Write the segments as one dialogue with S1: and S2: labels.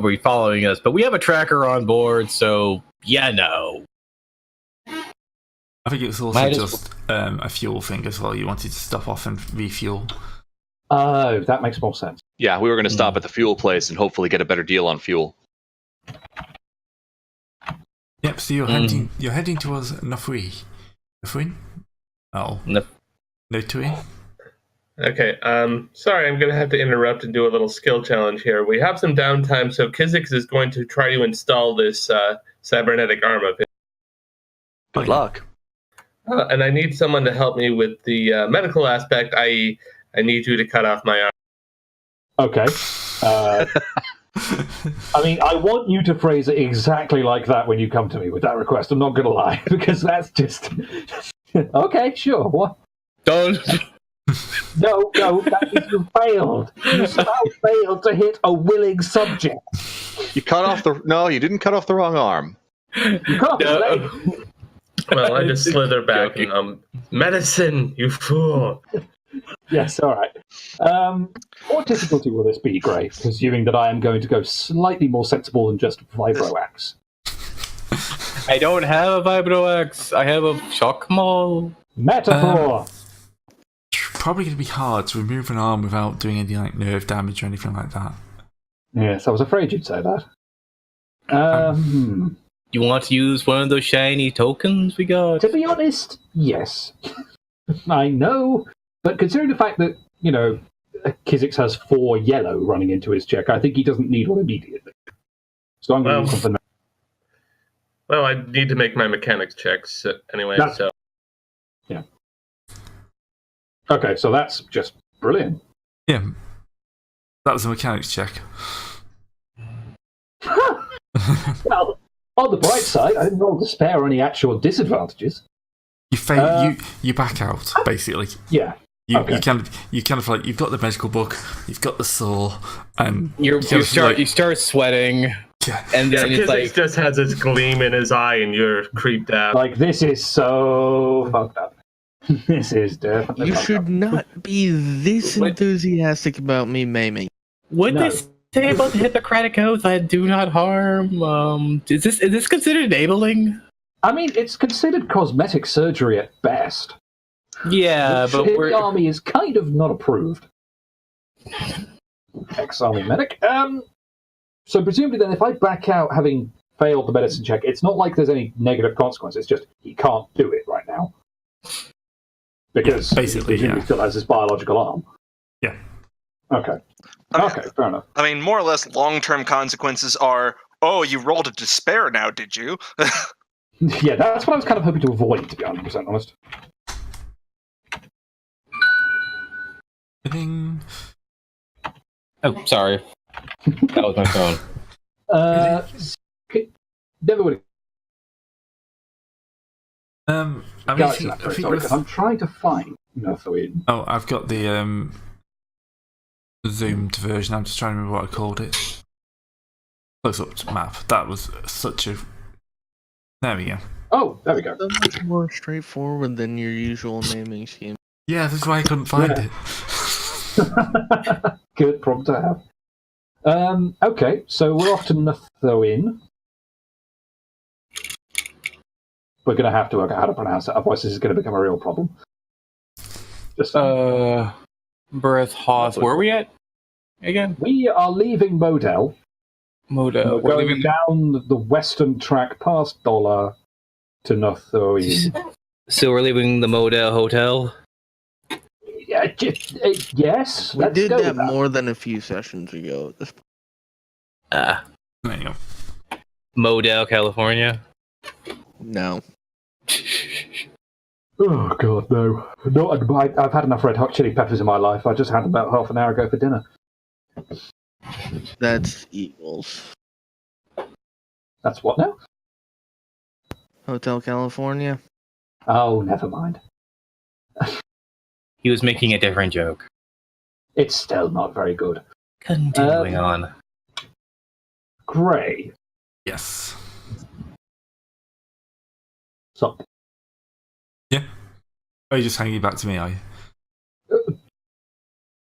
S1: be following us, but we have a tracker on board, so no.
S2: I think it was also just a fuel thing as well. You wanted to stop off and refuel.
S3: Oh, that makes more sense.
S4: Yeah, we were going to stop at the fuel place and hopefully get a better deal on fuel.
S2: Yep. So you're heading towards Nafui. Nafui? Oh. Notui?
S5: Okay, sorry, I'm going to have to interrupt and do a little skill challenge here. We have some downtime, so Kizix is going to try to install this cybernetic arm of his.
S4: Good luck.
S5: And I need someone to help me with the medical aspect, i.e., I need you to cut off my arm.
S3: Okay. I mean, I want you to phrase it exactly like that when you come to me with that request. I'm not going to lie, because that's just... Okay, sure. What?
S1: Don't...
S3: No, that means you failed. You somehow failed to hit a willing subject.
S4: You cut off the... No, you didn't cut off the wrong arm.
S3: You cut off his leg.
S5: Well, I just slither back and, medicine, you fool.
S3: Yes, all right. What difficulty will this be, Gray, presuming that I am going to go slightly more sensible than just vibro-axe?
S1: I don't have a vibro-axe. I have a shock maul.
S3: Metaphor!
S2: Probably going to be hard to remove an arm without doing any like nerve damage or anything like that.
S3: Yes, I was afraid you'd say that.
S1: You want to use one of those shiny tokens we got?
S3: To be honest, yes. I know, but considering the fact that, you know, Kizix has 4 yellow running into his check, I think he doesn't need one immediately. So I'm going to something.
S5: Well, I need to make my mechanics checks anyway, so...
S3: Yeah. Okay, so that's just brilliant.
S2: Yeah. That was a mechanics check.
S3: Well, on the bright side, I didn't roll to spare any actual disadvantages.
S2: You back out, basically.
S3: Yeah.
S2: You kind of like, you've got the medical book, you've got the saw, and
S1: you start sweating.
S2: Yeah.
S1: And then it's like...
S5: just has this gleam in his eye and you're creeped out.
S3: Like, this is so fucked up. This is definitely
S6: You should not be this enthusiastic about me maiming.
S1: What they say about the Hippocratic Oath? I do not harm. Is this considered enabling?
S3: I mean, it's considered cosmetic surgery at best.
S1: Yeah, but
S3: the army is kind of not approved. Ex-army medic. So presumably then, if I back out having failed the medicine check, it's not like there's any negative consequence. It's just he can't do it right now. Because
S2: basically,
S3: he still has his biological arm.
S2: Yeah.
S3: Okay. Okay, fair enough.
S7: I mean, more or less, long-term consequences are, oh, you rolled a despair now, did you?
S3: Yeah, that's what I was kind of hoping to avoid, to be 100% honest.
S1: Oh, sorry. That was my phone.
S3: Never would.
S2: Guys,
S3: I'm trying to find Nothuin.
S2: Oh, I've got the zoomed version. I'm just trying to remember what I called it. Close-up map. That was such a... There we go.
S3: Oh, there we go.
S6: So much more straightforward than your usual naming scheme.
S2: Yeah, that's why I couldn't find it.
S3: Good problem to have. Okay, so we're off to Nothuin. We're going to have to work out how to pronounce it, otherwise this is going to become a real problem. Just
S1: Breath Hoth. Where are we at again?
S3: We are leaving Model.
S1: We're
S3: going down the western track past Dollar to Nothuin.
S1: So we're leaving the Model Hotel?
S3: Yeah, yes.
S6: We did that more than a few sessions ago.
S2: There you go.
S1: Model, California?
S6: No.
S3: Oh, God, no. I've had enough red hot chili peppers in my life. I just had them about half an hour ago for dinner.
S6: That's Eagles.
S3: That's what now?
S6: Hotel California.
S3: Oh, never mind.
S1: He was making a different joke.
S3: It's still not very good.
S1: Continuing on.
S3: Gray.
S2: Yes.
S3: Sup?
S2: Yeah. Oh, you're just hanging back to me, are you?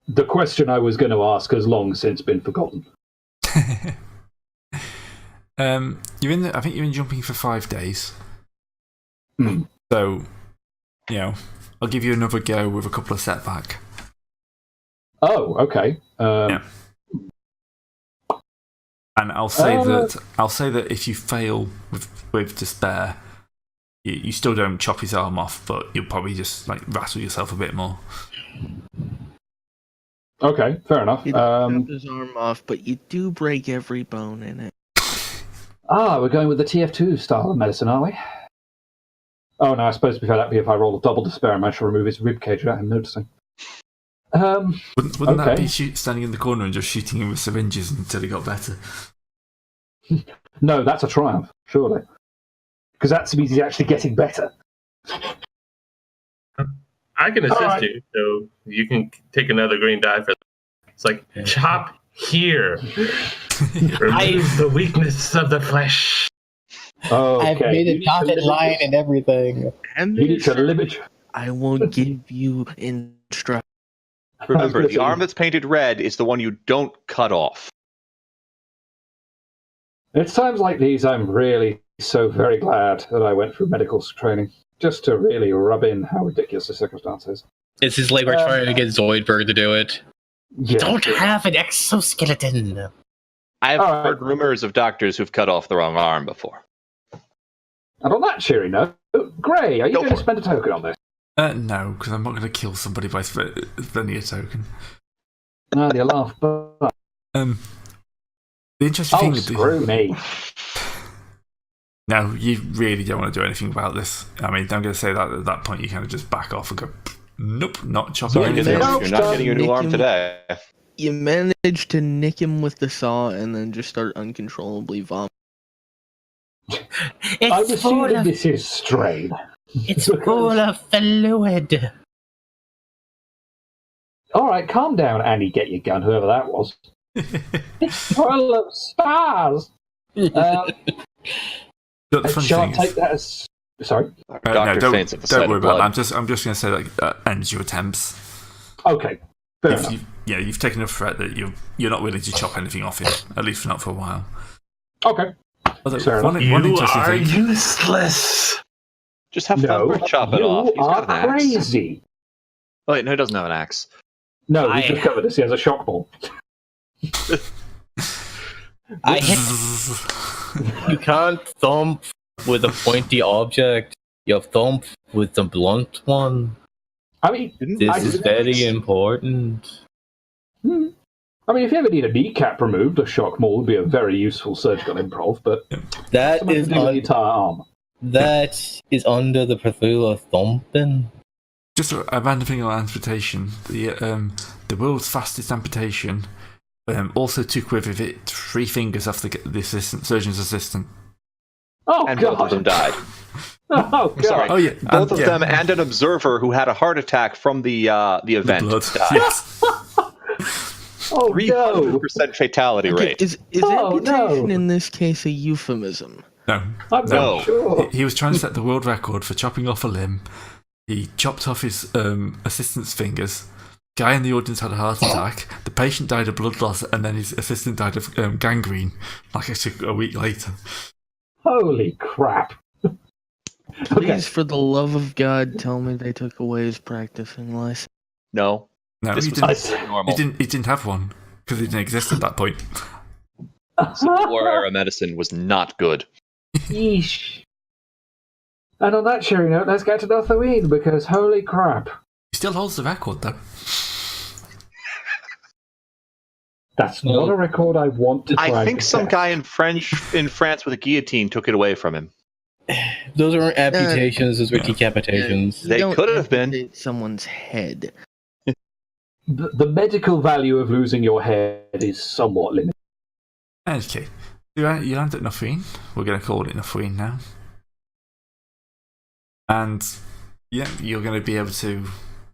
S3: The question I was going to ask has long since been forgotten.
S2: You're in. I think you're in jumping for 5 days.
S3: Hmm.
S2: So, I'll give you another go with a couple of setback.
S3: Oh, okay.
S2: Yeah. And I'll say that if you fail with despair, you still don't chop his arm off, but you'll probably just rattle yourself a bit more.
S3: Okay, fair enough.
S6: You don't chop his arm off, but you do break every bone in it.
S3: We're going with the TF2 style of medicine, are we? Oh no, I suppose to be fair, that'd be if I roll a double despair and manage to remove his ribcage without him noticing.
S2: Wouldn't that be standing in the corner and just shooting him with syringes until he got better?
S3: No, that's a triumph, surely. Because that means he's actually getting better.
S5: I can assist you, so you can take another green die for that. It's like, chop here. Remove the weakness of the flesh.
S3: Okay.
S1: I've made a dotted line and everything.
S6: And
S3: You need to limit.
S6: I will give you instructions.
S4: Remember, the arm that's painted red is the one you don't cut off.
S3: It's times like these I'm really so very glad that I went through medical training, just to really rub in how ridiculous the circumstance is.
S1: It's just like we're trying to get Zoidberg to do it.
S3: Yeah.
S1: Don't have an exoskeleton.
S4: I've heard rumors of doctors who've cut off the wrong arm before.
S3: And on that cheery note, Gray, are you
S4: Go
S3: going to
S4: for it.
S3: spend a token on this?
S2: No, because I'm not going to kill somebody by spending a token.
S3: No, you laugh, but...
S2: The interesting thing with
S3: screw me.
S2: No, you really don't want to do anything about this. I mean, I'm going to say that at that point you kind of just back off and go, nope, not chopping
S4: Sorry,
S2: anything.
S4: you're not getting your new arm today.
S6: You manage to nick him with the saw and then just start uncontrollably vomiting.
S3: I'm assuming this is strain.
S1: It's full of fluid.
S3: Alright, calm down, Annie, get your gun, whoever that was. It's full of stars!
S2: The funny
S3: Shall I
S2: thing
S3: take
S2: is,
S3: that as... Sorry?
S4: Doctor faints at the sight
S2: don't worry
S4: of
S2: about
S4: blood.
S2: that. I'm just going to say that ends your attempts.
S3: Okay, fair enough.
S2: You've taken a threat that you're not willing to chop anything off him, at least not for a while.
S3: Okay.
S2: Although,
S3: Fair
S2: one
S3: enough.
S2: interesting thing,
S5: Useless.
S4: Just have
S3: No,
S4: fun, chop it
S3: you
S4: off. He's got an
S3: are
S4: axe.
S3: crazy.
S4: Oh, wait, no, he doesn't have an axe.
S3: No, we just covered this. He has a shock ball.
S1: I hit. You can't thump with a pointy object. You thump with the blunt one.
S3: I mean,
S1: This is very important.
S3: I mean, if you ever need a kneecap removed, a shock maul would be a very useful surgical improv, but
S1: That
S3: something
S1: is
S3: to do with the entire arm.
S1: that is under the purview of thumping.
S2: just a random thing on amputation. The world's fastest amputation also took with it 3 fingers off the surgeon's assistant.
S3: Oh,
S4: And
S3: God.
S4: both of them died.
S3: Oh, God.
S4: Sorry.
S2: Oh yeah,
S4: Both of them and an observer who had a heart attack from the event
S2: blood.
S4: died.
S2: Yes.
S3: Oh, no.
S4: 300% fatality
S6: Okay,
S4: rate.
S6: is
S3: Oh,
S6: amputation
S3: no.
S6: in this case a euphemism?
S2: No.
S3: I'm
S4: No.
S3: not sure.
S2: He was trying to set the world record for chopping off a limb. He chopped off his assistant's fingers. Guy in the audience had a heart attack. The patient died of blood loss, and then his assistant died of gangrene, like a week later.
S3: Holy crap.
S6: Please, for the love of God, tell me they took away his practicing license.
S4: No.
S2: No,
S4: This
S2: he
S4: was
S2: didn't.
S4: completely normal.
S2: He didn't have one because he didn't exist at that point.
S4: Civil War era medicine was not good.
S3: Yeesh. And on that cheery note, let's get to Halloween, because holy crap.
S2: He still holds the record, though.
S3: That's not a record I want to try
S4: I
S3: and
S4: think some
S3: protect.
S4: guy in France with a guillotine took it away from him.
S1: Those aren't amputations; those were
S2: Yeah.
S1: decapitations.
S4: They
S6: You don't
S4: could have been.
S6: amputate someone's head.
S3: The medical value of losing your head is somewhat limited.
S2: Okay. You land at Nuffreen. We're going to call it Nuffreen now. And, yeah, you're going to be able to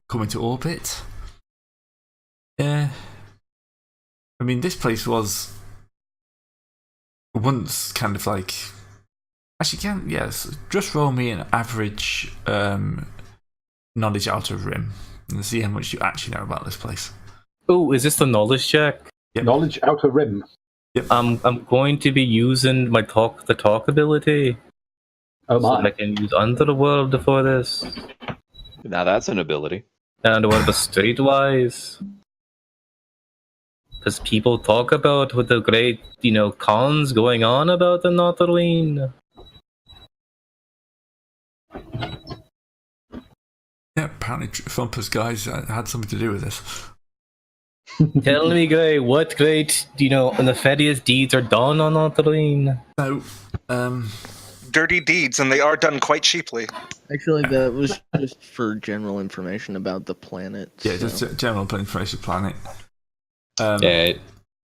S2: come into orbit. I mean, this place was once kind of like... Actually, yes, just roll me an average knowledge outer rim and see how much you actually know about this place.
S1: Oh, is this the knowledge check?
S2: Yep.
S3: Knowledge outer rim.
S2: Yep.
S1: I'm going to be using my the talk ability.
S3: Oh
S1: So
S3: my.
S1: I can use Underworld for this.
S4: Now that's an ability.
S1: And what about Streetwise? Because people talk about with the great, cons going on about the Northerline.
S2: Yeah, apparently Thumper's guys had something to do with this.
S1: Tell me, Gray, what great, nefarious deeds are done on Northerline?
S2: So,
S7: Dirty deeds, and they are done quite cheaply.
S6: Actually, that was just for general information about the planet.
S2: yeah,
S6: so.
S2: just general information planet.
S1: Yeah.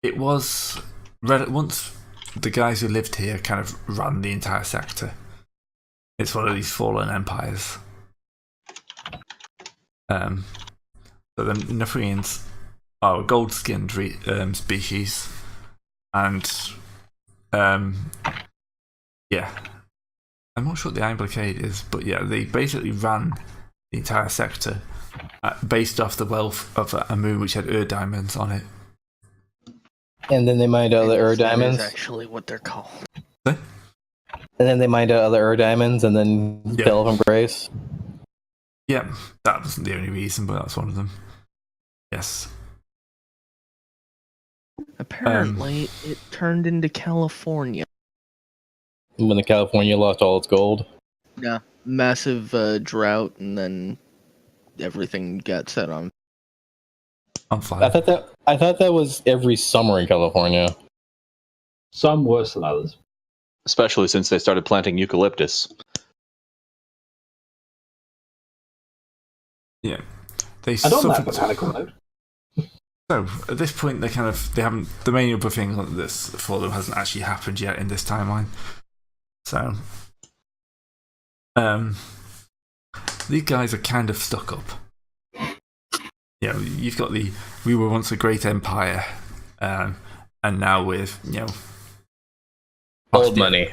S2: It was once the guys who lived here kind of ran the entire sector. It's one of these fallen empires. So the Nefarians are a gold-skinned species, and yeah, I'm not sure what the Iron Blockade is, but yeah, they basically ran the entire sector based off the wealth of a moon which had diamonds on it.
S1: And then they mined out the diamonds.
S6: That's actually what they're called.
S1: And then they mined out other diamonds and then fell from grace.
S2: Yeah, that wasn't the only reason, but that's one of them. Yes.
S6: Apparently, it turned into California.
S1: When the California lost all its gold.
S6: Yeah, massive drought, and then everything got set on.
S2: On fire.
S1: I thought that was every summer in California.
S3: Some worse than others.
S4: Especially since they started planting eucalyptus.
S2: Yeah. They
S3: And on that
S2: suffered.
S3: botanical note,
S2: So at this point, they haven't. The main other thing like this for them hasn't actually happened yet in this timeline. So, these guys are kind of stuck up. Yeah, you've got we were once a great empire, and now with
S1: Old money.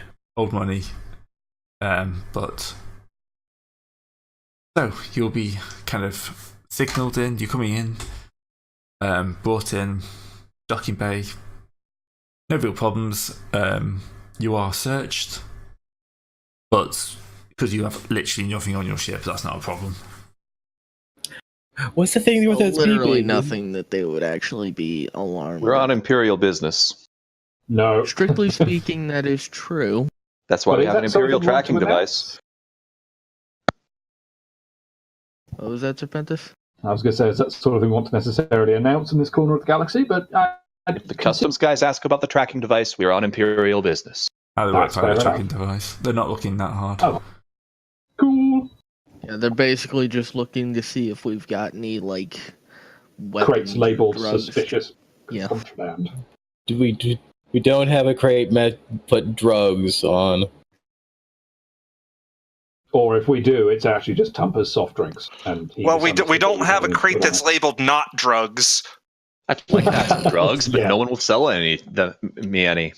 S2: But so you'll be kind of signalled in. You're coming in. Brought in, docking bay, no real problems. You are searched, but because you have literally nothing on your ship, that's not a problem.
S1: What's the thing with this?
S6: Literally nothing that they would actually be alarmed.
S4: We're on Imperial business.
S3: no.
S6: Strictly speaking, that is true.
S4: That's why
S3: But
S4: we
S3: is
S4: have an
S3: that something
S4: Imperial
S3: you want
S4: tracking
S3: to
S4: device.
S6: What was that, Serpentis?
S3: I was going to say, is that the sort of thing we want to necessarily announce in this corner of the galaxy? But
S4: If the customs guys ask about the tracking device, we're on Imperial business.
S2: How they
S3: That's
S2: work out a
S3: fair
S2: tracking device. They're not looking that hard.
S3: Oh. Cool.
S6: Yeah, they're basically just looking to see if we've got any, weapons
S3: Crates labeled
S6: drugs.
S3: suspicious.
S6: Yeah.
S3: Contraband.
S1: We don't have a crate put drugs on.
S3: Or if we do, it's actually just Tumper's soft drinks. And
S7: Well, we don't have a crate that's labeled not drugs.
S4: I'd like to have some drugs, but
S3: Yeah.
S4: no one will sell me any.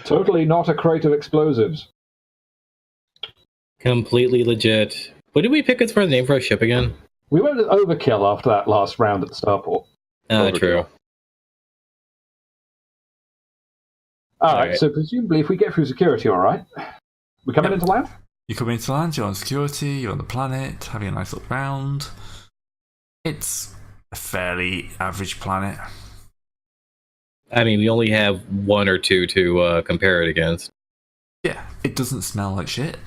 S3: Totally not a crate of explosives.
S1: Completely legit. What did we pick as for the name for our ship again?
S3: We went with Overkill after that last round at the starport.
S1: True.
S3: Alright, so presumably if we get through security, alright. We coming into land?
S2: You come into land, you're on security, you're on the planet, having a nice look round. It's a fairly average planet.
S1: I mean, we only have one or two to compare it against.
S2: Yeah, it doesn't smell like shit.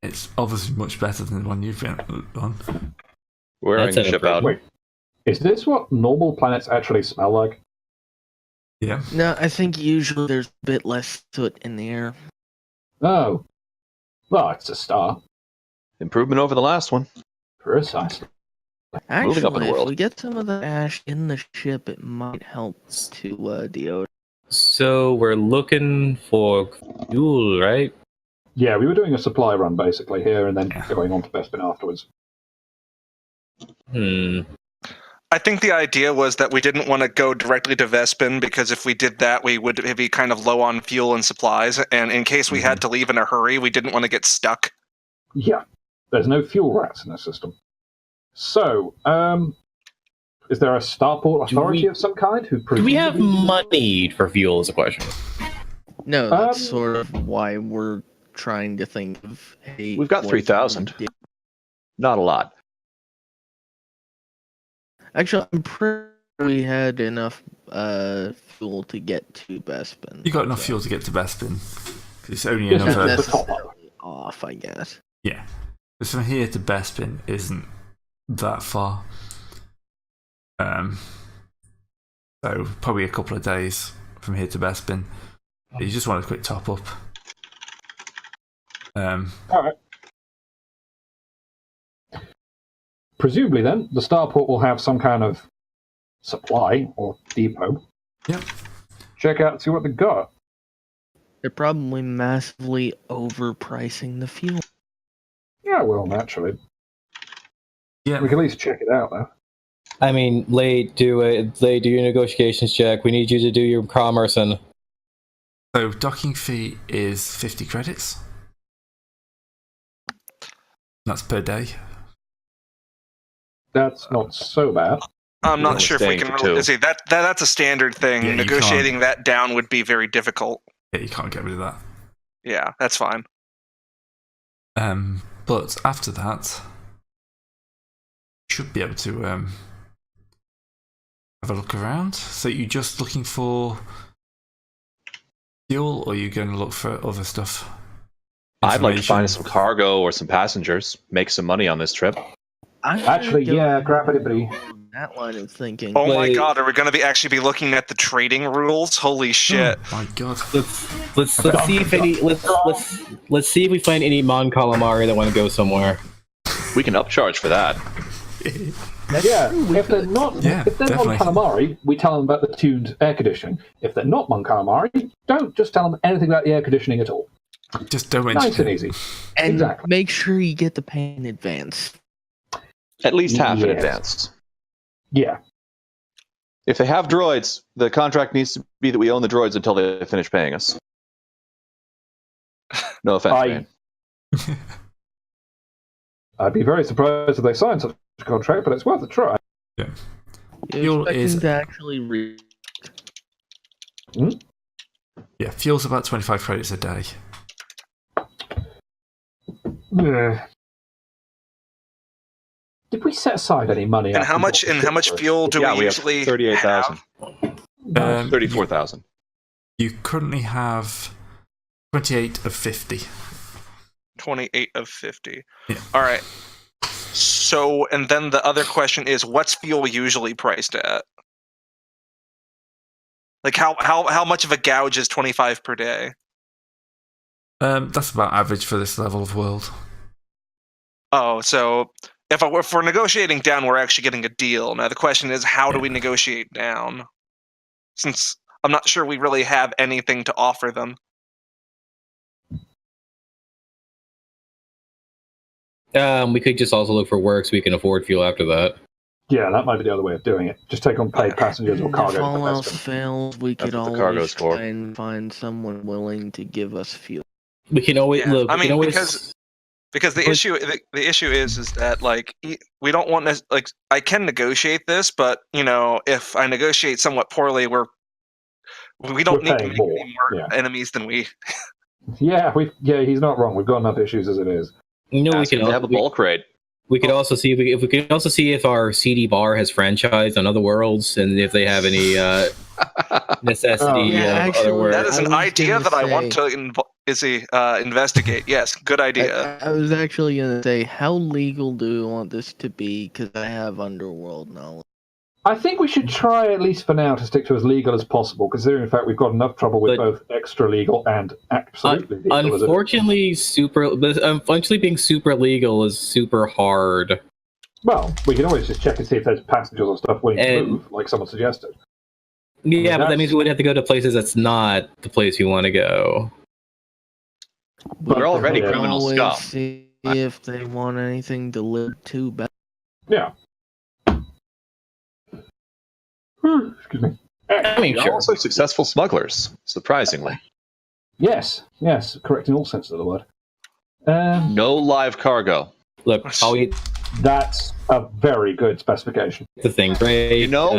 S2: It's obviously much better than the one you've been on.
S4: Wearing
S1: That's
S4: the
S1: an
S4: ship out.
S3: Wait, is this what normal planets actually smell like?
S2: Yeah.
S6: No, I think usually there's a bit less soot in the air.
S3: Oh. Well, it's a start.
S4: Improvement over the last one.
S3: Precisely.
S6: Actually,
S4: up in the
S6: if
S4: world.
S6: we get some of the ash in the ship, it might help to deodorate.
S1: So we're looking for fuel, right?
S3: Yeah, we were doing a supply run basically here and then going on to Bespin afterwards.
S7: I think the idea was that we didn't want to go directly to Vespin because if we did that, we would be kind of low on fuel and supplies. And in case we had to leave in a hurry, we didn't want to get stuck.
S3: Yeah, there's no fuel rats in the system. So, Is there a starport authority of some kind who?
S1: Do we have money for fuel? Is the question.
S6: No, that's sort of why we're trying to think of. Hey,
S4: We've got 3,000. Not a lot.
S6: Actually, I'm pretty sure we had enough fuel to get to Bespin.
S2: You got enough fuel to get to Bespin. It's only
S6: Not
S2: another.
S6: necessarily off, I guess.
S2: Yeah, because from here to Bespin isn't that far. So probably a couple of days from here to Bespin. You just want a quick top up.
S3: All right. Presumably, then the starport will have some kind of supply or depot.
S2: Yep.
S3: Check out and see what they got.
S6: They're probably massively overpricing the fuel.
S3: Yeah, well, naturally.
S2: Yeah.
S3: We can at least check it out, though.
S1: I mean, Lay, do your negotiations check. We need you to do your commerce and.
S2: So docking fee is 50 credits. That's per day.
S3: That's not so bad.
S7: I'm not
S4: Only
S7: sure if we
S4: staying
S7: can
S4: for
S7: really
S4: two.
S7: see that's a standard thing.
S2: Yeah, you
S7: Negotiating that down would be very difficult.
S2: Yeah, you can't get rid of that.
S7: Yeah, that's fine.
S2: But after that, you should be able to have a look around. So you're just looking for fuel, or are you going to look for other stuff?
S4: I'd like to
S2: Information?
S4: find some cargo or some passengers, make some money on this trip.
S3: Actually, yeah, grab anybody.
S6: That line of thinking.
S7: Oh my
S1: Wait.
S7: god, are we going to be actually be looking at the trading rules? Holy shit!
S2: Oh my god.
S1: Let's see if let's see if we find any Mon Calamari that want to go somewhere.
S4: We can upcharge for that.
S3: Yeah, if they're not,
S2: Yeah,
S3: if they're
S2: definitely.
S3: Mon Calamari, we tell them about the tuned air conditioning. If they're not Mon Calamari, don't just tell them anything about the air conditioning at all.
S2: Just don't mention
S3: Nice and
S2: it.
S3: easy.
S6: And
S3: Exactly.
S6: make sure you get the pay in advance.
S4: At least half in
S3: Yes.
S4: advance.
S3: Yeah.
S4: If they have droids, the contract needs to be that we own the droids until they finish paying us. No offense, man.
S3: I'd be very surprised if they signed such a contract, but it's worth a try.
S6: You're
S2: Fuel
S6: expecting
S2: is-
S6: to actually read.
S2: Yeah, fuel's about 25 credits a day.
S3: Ugh. Did we set aside any money?
S7: And
S3: after
S7: how
S3: we
S7: much
S3: bought the
S7: and how
S3: ship
S7: much
S3: for it?
S7: fuel do
S4: Yeah,
S7: we
S4: we
S7: usually
S4: have 38,000.
S7: have?
S4: 34,000.
S2: You currently have 28 of 50.
S7: 28 of 50.
S2: Yeah.
S7: All right. So, and then the other question is, what's fuel usually priced at? Like, how much of a gouge is 25 per day?
S2: That's about average for this level of world.
S7: Oh, so if we're negotiating down, we're actually getting a deal. Now the question is, how do we negotiate down? Since I'm not sure we really have anything to offer them.
S1: We could just also look for work so we can afford fuel after that.
S3: Yeah, that might be the other way of doing it. Just take on paid passengers or
S6: If
S3: cargo.
S6: all
S3: for
S6: else
S3: Bespin.
S6: fails, we
S4: That's
S6: could
S4: what the cargo's
S6: always
S4: for.
S6: try and find someone willing to give us fuel.
S1: We can always
S7: Yeah,
S1: look.
S7: I
S1: we can
S7: mean,
S1: always,
S7: because the issue is that like we don't want to like I can negotiate this, but you know if I negotiate somewhat poorly, we don't
S3: We're
S7: need to
S3: paying
S7: make
S3: more,
S7: any more
S3: yeah.
S7: enemies than we.
S3: Yeah, he's not wrong. We've got enough issues as it is.
S1: we
S4: Ask them to have a bulk rate.
S1: we could also see if we can also see if our CD bar has franchised on other worlds and if they have any necessity
S3: Oh,
S6: yeah,
S1: of
S6: actually,
S1: other worlds.
S7: That is
S6: I
S7: an
S6: was
S7: idea
S6: gonna
S7: that I want
S6: say-
S7: to investigate. Yes, good idea.
S6: I was actually gonna say, how legal do we want this to be? Because I have underworld knowledge.
S3: I think we should try, at least for now, to stick to as legal as possible, considering, in fact, we've got enough trouble with
S1: But-
S3: both extra legal and absolutely legal. as it is.
S1: Unfortunately, being super legal is super hard.
S3: Well, we can always just check and see if there's passengers or stuff willing to
S1: And-
S3: move, like someone suggested.
S1: Yeah, but that
S3: that's-
S1: means we would have to go to places that's not the place we want to go.
S4: We're already
S3: Yeah.
S4: criminal
S6: always
S4: scum.
S6: see if they want anything delivered to back.
S3: Yeah. Excuse me.
S1: I mean,
S4: We're
S1: sure.
S4: also successful smugglers, surprisingly.
S3: Yes, correct in all senses of the word.
S4: No live cargo.
S1: Look,
S3: That's a very good specification.
S1: The thing, great.
S4: You know?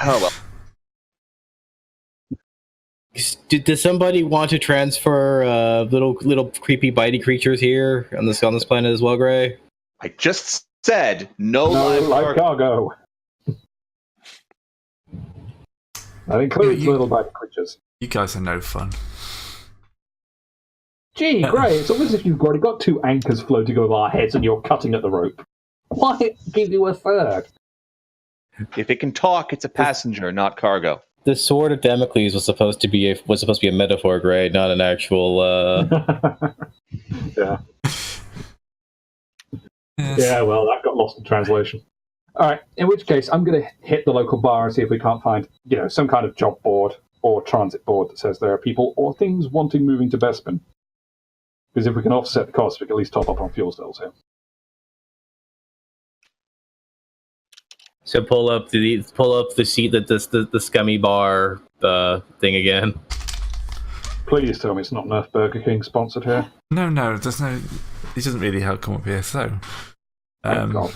S4: Oh, well.
S1: Does somebody want to transfer little creepy bitey creatures here on this planet as well, Gray?
S4: I just said no
S3: live
S4: live
S3: cargo. That includes little bite creatures.
S2: You guys are no fun.
S3: Gee, Gray, it's almost as if you've already got 2 anchors floating over our heads and you're cutting at the rope. Why give you a third?
S4: If it can talk, it's a passenger, not cargo.
S1: The sword of Damocles was supposed to be a metaphor, Gray, not an actual.
S3: Yeah.
S2: Yes.
S3: Yeah, well, that got lost in translation. All right, in which case, I'm going to hit the local bar and see if we can't find, some kind of job board or transit board that says there are people or things wanting moving to Bespin. Because if we can offset the cost, we can at least top up on fuel cells here.
S1: So pull up the seat that the scummy bar thing again.
S3: Please tell me it's not Nerf Burger King sponsored here.
S2: No, there's no. It doesn't really help come up here. So,
S3: Thank God.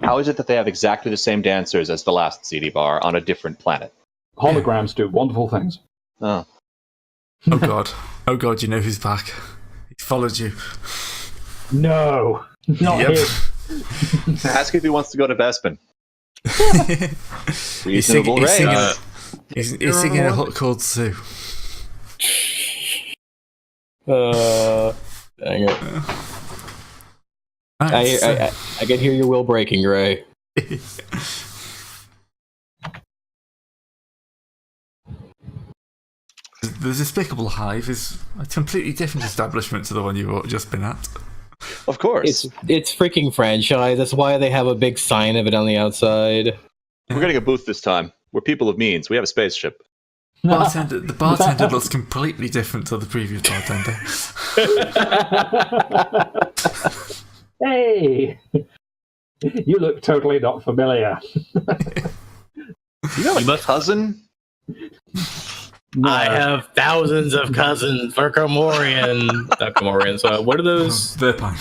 S4: How is it that they have exactly the same dancers as the last CD bar on a different planet?
S3: Holograms do wonderful things.
S4: Oh.
S2: Oh God, you know who's back. He followed you.
S3: No, not
S2: Yep.
S3: him.
S4: Ask if he wants to go to Bespin.
S2: He's singing
S4: Reasonable
S2: a hut called Sue.
S1: Dang it. I can hear your will breaking, Gray.
S2: The Despicable Hive is a completely different establishment to the one you've just been at.
S4: Of course.
S1: It's freaking franchise. That's why they have a big sign of it on the outside.
S4: We're getting a booth this time. We're people of means. We have a spaceship.
S2: The bartender looks completely different to the previous bartender.
S3: Hey! You look totally not familiar.
S4: You have a cousin?
S3: No.
S1: I have thousands of cousins for Comorian. Not Comorian, so what are those?
S2: Verpine.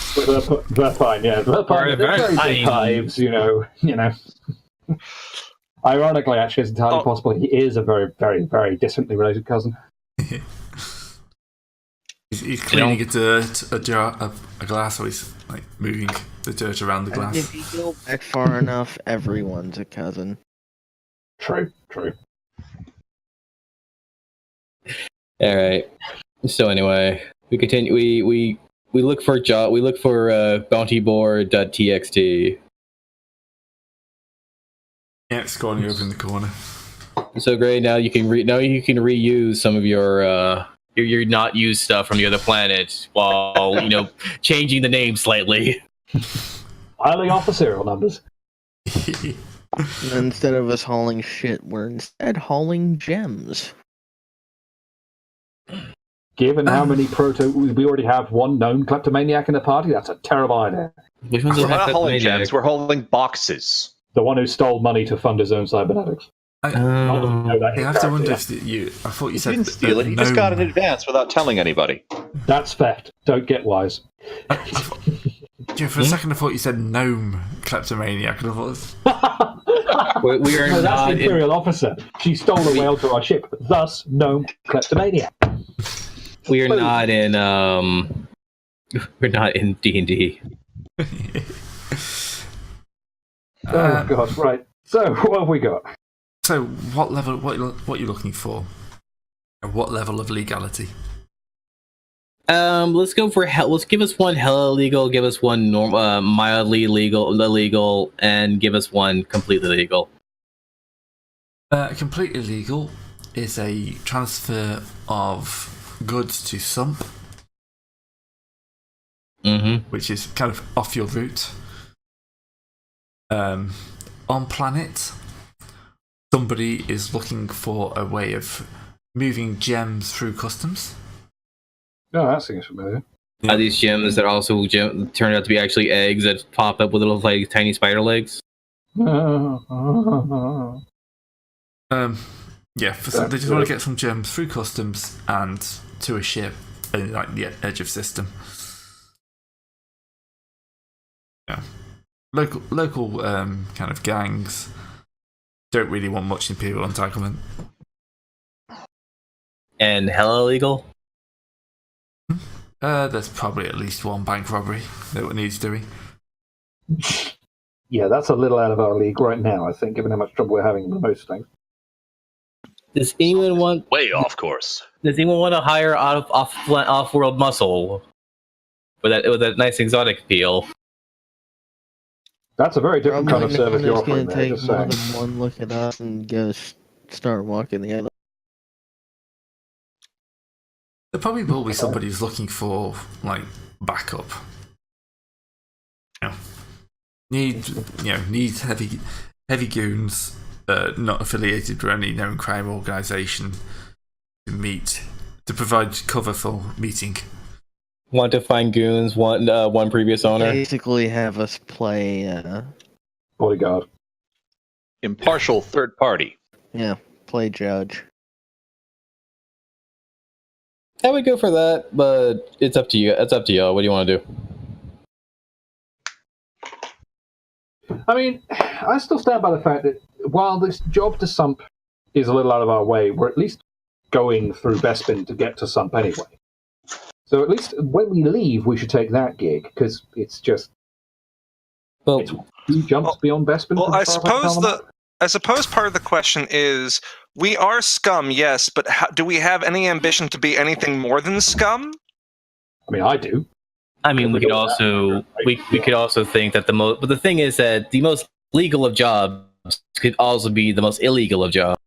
S3: Verpine, yeah. Verpine, they're very big hives, you know. Ironically, actually, it's entirely possible he is a very, very, very distantly related cousin.
S2: He's cleaning a glass, or he's like moving the dirt around the glass.
S6: If you go back far enough, everyone's a cousin.
S3: True.
S1: All right. So anyway, we continue. We look for We look for bountyboard.txt.
S2: Yeah, it's scrolling over in the corner.
S1: So great. Now you can reuse some of your not used stuff from the other planet while changing the name slightly.
S3: Piling off the serial numbers.
S6: Instead of us hauling shit, we're instead hauling gems.
S3: Given how many we already have one known kleptomaniac in the party, that's a terrible idea.
S1: Which one's
S4: We're not hauling gems, we're hauling boxes.
S3: The one who stole money to fund his own cybernetics.
S2: I have to wonder if I thought you said...
S4: He didn't steal it, he just got in advance without telling anybody.
S3: That's theft. Don't get wise.
S2: For a second I thought you said gnome kleptomaniac. And I thought...
S1: we are
S3: no, that's
S1: not
S3: the Imperial officer. She stole a whale to our ship, thus gnome kleptomaniac.
S1: We are not in we're not in D&D.
S3: Oh god, right. So what have we got?
S2: So what level? What are you looking for? What level of legality?
S1: Let's go for hell. Let's give us one hella legal. Give us one mildly illegal, and give us one completely legal.
S2: Completely legal is a transfer of goods to Sump, which is kind of off your route. On planet, somebody is looking for a way of moving gems through customs.
S3: Oh, that seems familiar.
S1: Are these gems that also turn out to be actually eggs that pop up with little like tiny spider legs?
S2: Yeah, they just want to get some gems through customs and to a ship in like the edge of system. Yeah. local kind of gangs don't really want much imperial entitlement.
S1: And hella illegal.
S2: There's probably at least one bank robbery that needs doing.
S3: Yeah, that's a little out of our league right now, I think, given how much trouble we're having with most things.
S1: Does anyone want?
S8: Way off course.
S1: Does anyone want to hire off-world muscle with that nice exotic appeal?
S3: That's a very different kind of service you're
S6: Probably
S3: offering
S6: gonna
S3: there,
S6: take
S3: just
S6: more
S3: saying.
S6: than one look at us and go start walking the other.
S2: There probably will be somebody who's looking for like backup. Needs heavy goons, not affiliated with any known crime organisation to provide cover for meeting.
S1: Want to find goons? One previous owner.
S6: Basically, have us play.
S3: Bodyguard.
S8: Impartial third party.
S6: Yeah, play judge.
S1: I would go for that, but it's up to you. It's up to y'all. What do you want to do?
S3: I mean, I still stand by the fact that while this job to Sump is a little out of our way, we're at least going through Bespin to get to Sump anyway. So at least when we leave, we should take that gig, because it's just...
S1: Well,
S3: it's 2 jumps beyond Bespin.
S7: Well, I suppose part of the question is, we are scum, yes, but do we have any ambition to be anything more than scum?
S3: I mean, I do.
S1: I mean, we could also think that but the thing is that the most legal of jobs could also be the most illegal of jobs.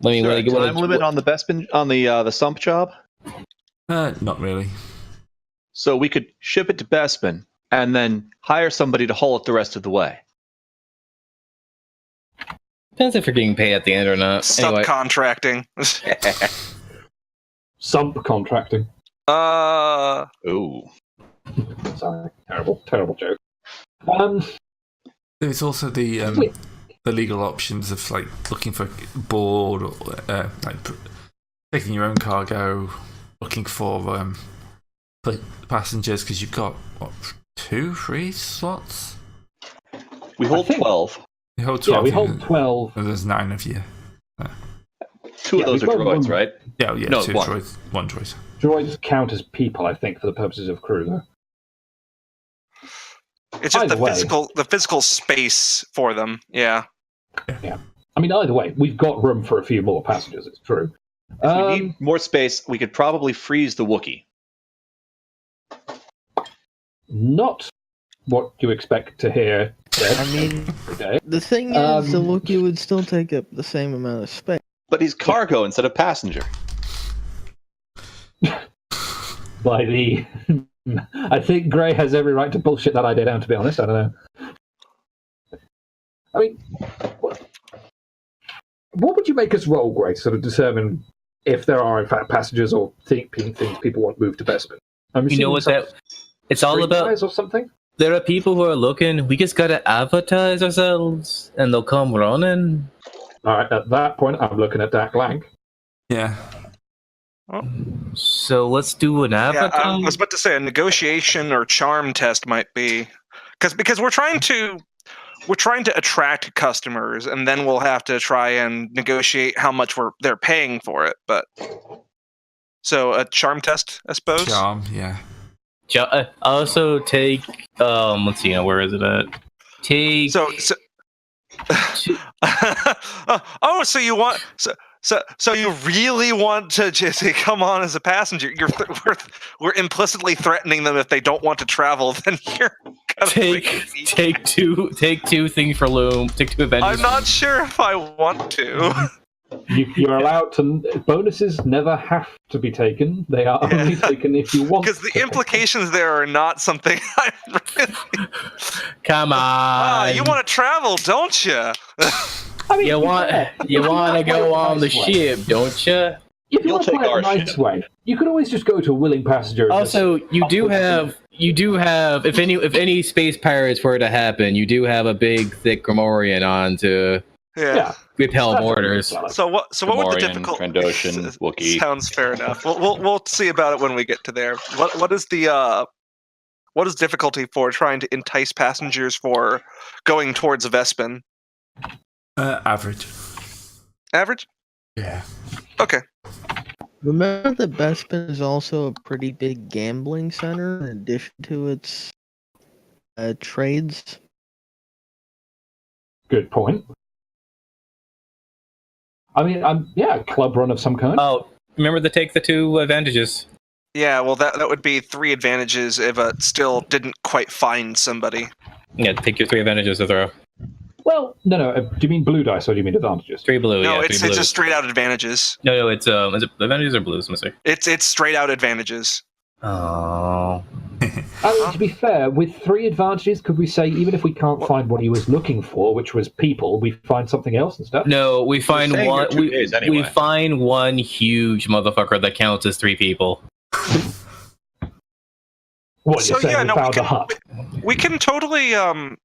S1: I mean,
S4: Is there a time limit on the Bespin on the Sump job?
S2: Not really.
S4: So we could ship it to Bespin and then hire somebody to haul it the rest of the way.
S1: Depends if you're getting paid at the end or not. Anyway.
S7: Subcontracting.
S3: Subcontracting.
S8: Ooh.
S3: Sorry, terrible joke.
S2: There's also the legal options of like looking for board or taking your own cargo, looking for passengers, because you've got 2-3 slots.
S4: We hold 12.
S2: You hold 12.
S3: Yeah, we hold 12.
S2: And there's 9 of you.
S4: 2 of those are droids, right?
S2: Yeah,
S4: No,
S2: 2
S4: 1.
S2: droids, 1 droid.
S3: Droids count as people, I think, for the purposes of crew, though.
S7: It's just
S3: Either way.
S7: the physical space for them. Yeah.
S3: Yeah. I mean, either way, we've got room for a few more passengers, it's true.
S4: If we need more space, we could probably freeze the Wookiee.
S3: Not what you expect to hear said
S6: I mean,
S3: every day.
S6: the thing is, the Wookiee would still take up the same amount of space.
S4: But he's cargo instead of passenger.
S3: By the... I think Gray has every right to bullshit that idea down, to be honest. I don't know. I mean, what would you make us roll, Gray, to sort of determine if there are, in fact, passengers or things people want moved to Bespin?
S1: You know what it's all about?
S3: Or something?
S1: There are people who are looking. We just gotta advertise ourselves, and they'll come running.
S3: All right, at that point, I'm looking at Dak Lang.
S2: Yeah.
S1: So let's do an advertise.
S7: Yeah, I was about to say a negotiation or charm test might be, because we're trying to attract customers, and then we'll have to try and negotiate how much they're paying for it. But so a charm test, I suppose.
S2: Charm, yeah.
S1: Also take let's see, where is it at? Take
S7: So so you want so you really want to just come on as a passenger? We're implicitly threatening them if they don't want to travel. Then you're gonna
S1: take two things for Loom. Take 2 Avengers.
S7: I'm not sure if I want to.
S3: You're allowed to. Bonuses never have to be taken. They are only taken if you want.
S7: Because the implications there are not something I really.
S1: Come on.
S7: You want to travel, don't you?
S3: I mean,
S1: You want to go on the ship, don't you?
S3: If you
S4: You'll
S3: want to
S4: take
S3: play it
S4: our
S3: a nice
S4: ship.
S3: way, you could always just go to a willing passenger. and
S1: Also,
S3: just
S1: you do
S3: offer
S1: have if any space pirates were to happen, you do have a big thick Grimorian on to
S3: Yeah.
S1: repel
S3: That's
S1: mortars.
S7: So what would the
S8: Gamorrean,
S7: difficult?
S8: Trandoshan, Wookiee.
S7: Sounds fair enough. We'll see about it when we get to there. What is the What is difficulty for trying to entice passengers for going towards Vespin?
S2: Average.
S7: Average?
S2: Yeah.
S7: Okay.
S6: Remember that Bespin is also a pretty big gambling center in addition to its trades.
S3: Good point. I mean, club run of some kind.
S1: Oh, remember to take the 2 advantages.
S7: Yeah, well, that would be 3 advantages if it still didn't quite find somebody.
S1: Yeah, take your 3 advantages to throw.
S3: Well, no. Do you mean blue dice or do you mean advantages?
S1: 3 blue.
S7: No,
S1: yeah,
S7: it's
S1: 3 blue.
S7: just straight out advantages.
S1: No, it's is it advantages or blues? Let me see.
S7: It's straight out advantages.
S1: Oh.
S3: I mean, to be fair, with 3 advantages, could we say even if we can't find what he was looking for, which was people, we find something else and stuff?
S1: No, we find
S8: saying
S1: one.
S8: you're 2 days anyway.
S1: We find one huge motherfucker that counts as 3 people.
S3: What
S7: So,
S3: you're saying?
S7: yeah,
S3: We
S7: no,
S3: found a hut.
S7: We can totally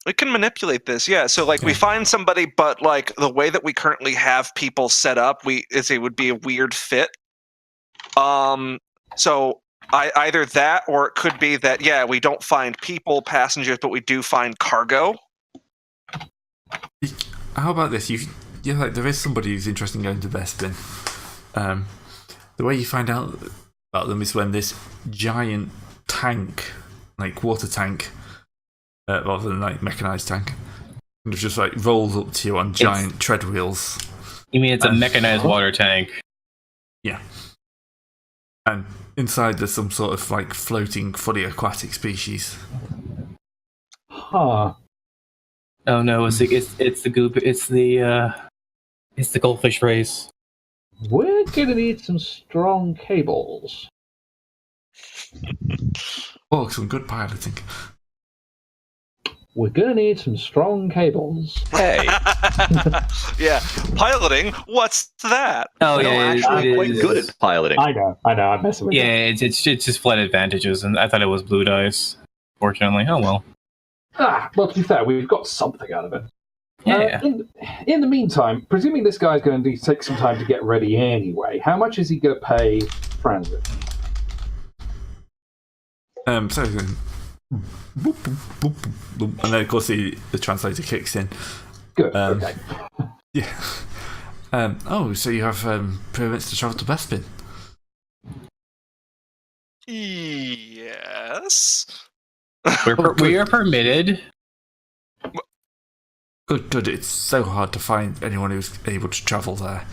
S7: we can manipulate this. Yeah, so like we find somebody, but like the way that we currently have people set up, it would be a weird fit. So either that, or it could be that we don't find people, passengers, but we do find cargo.
S2: How about this? Like there is somebody who's interested in going to Bespin. The way you find out about them is when this giant tank, like water tank, rather than like mechanized tank, and it just like rolls up to you on giant tread wheels.
S1: You mean it's a mechanized water tank?
S2: Yeah. And inside there's some sort of like floating, fully aquatic species.
S3: Huh.
S1: Oh no, it's the goop. It's the goldfish race.
S3: We're gonna need some strong cables.
S2: Oh, some good piloting.
S3: We're gonna need some strong cables.
S8: Hey,
S7: Yeah, piloting. What's that?
S1: Oh
S8: no,
S1: yeah,
S8: actually,
S1: it
S8: quite
S1: is.
S8: good at piloting.
S3: I know. I'm messing with you.
S1: Yeah, it's just flat advantages, and I thought it was blue dice. Fortunately, oh well.
S3: Well, to be fair, we've got something out of it.
S1: Yeah.
S3: In the meantime, presuming this guy's going to take some time to get ready anyway, how much is he going to pay Franzen?
S2: So then, and then of course the translator kicks in.
S3: Good. Okay.
S2: Yeah. So you have permits to travel to Bespin.
S7: Yes.
S1: We are permitted.
S2: Good. It's so hard to find anyone who's able to travel there.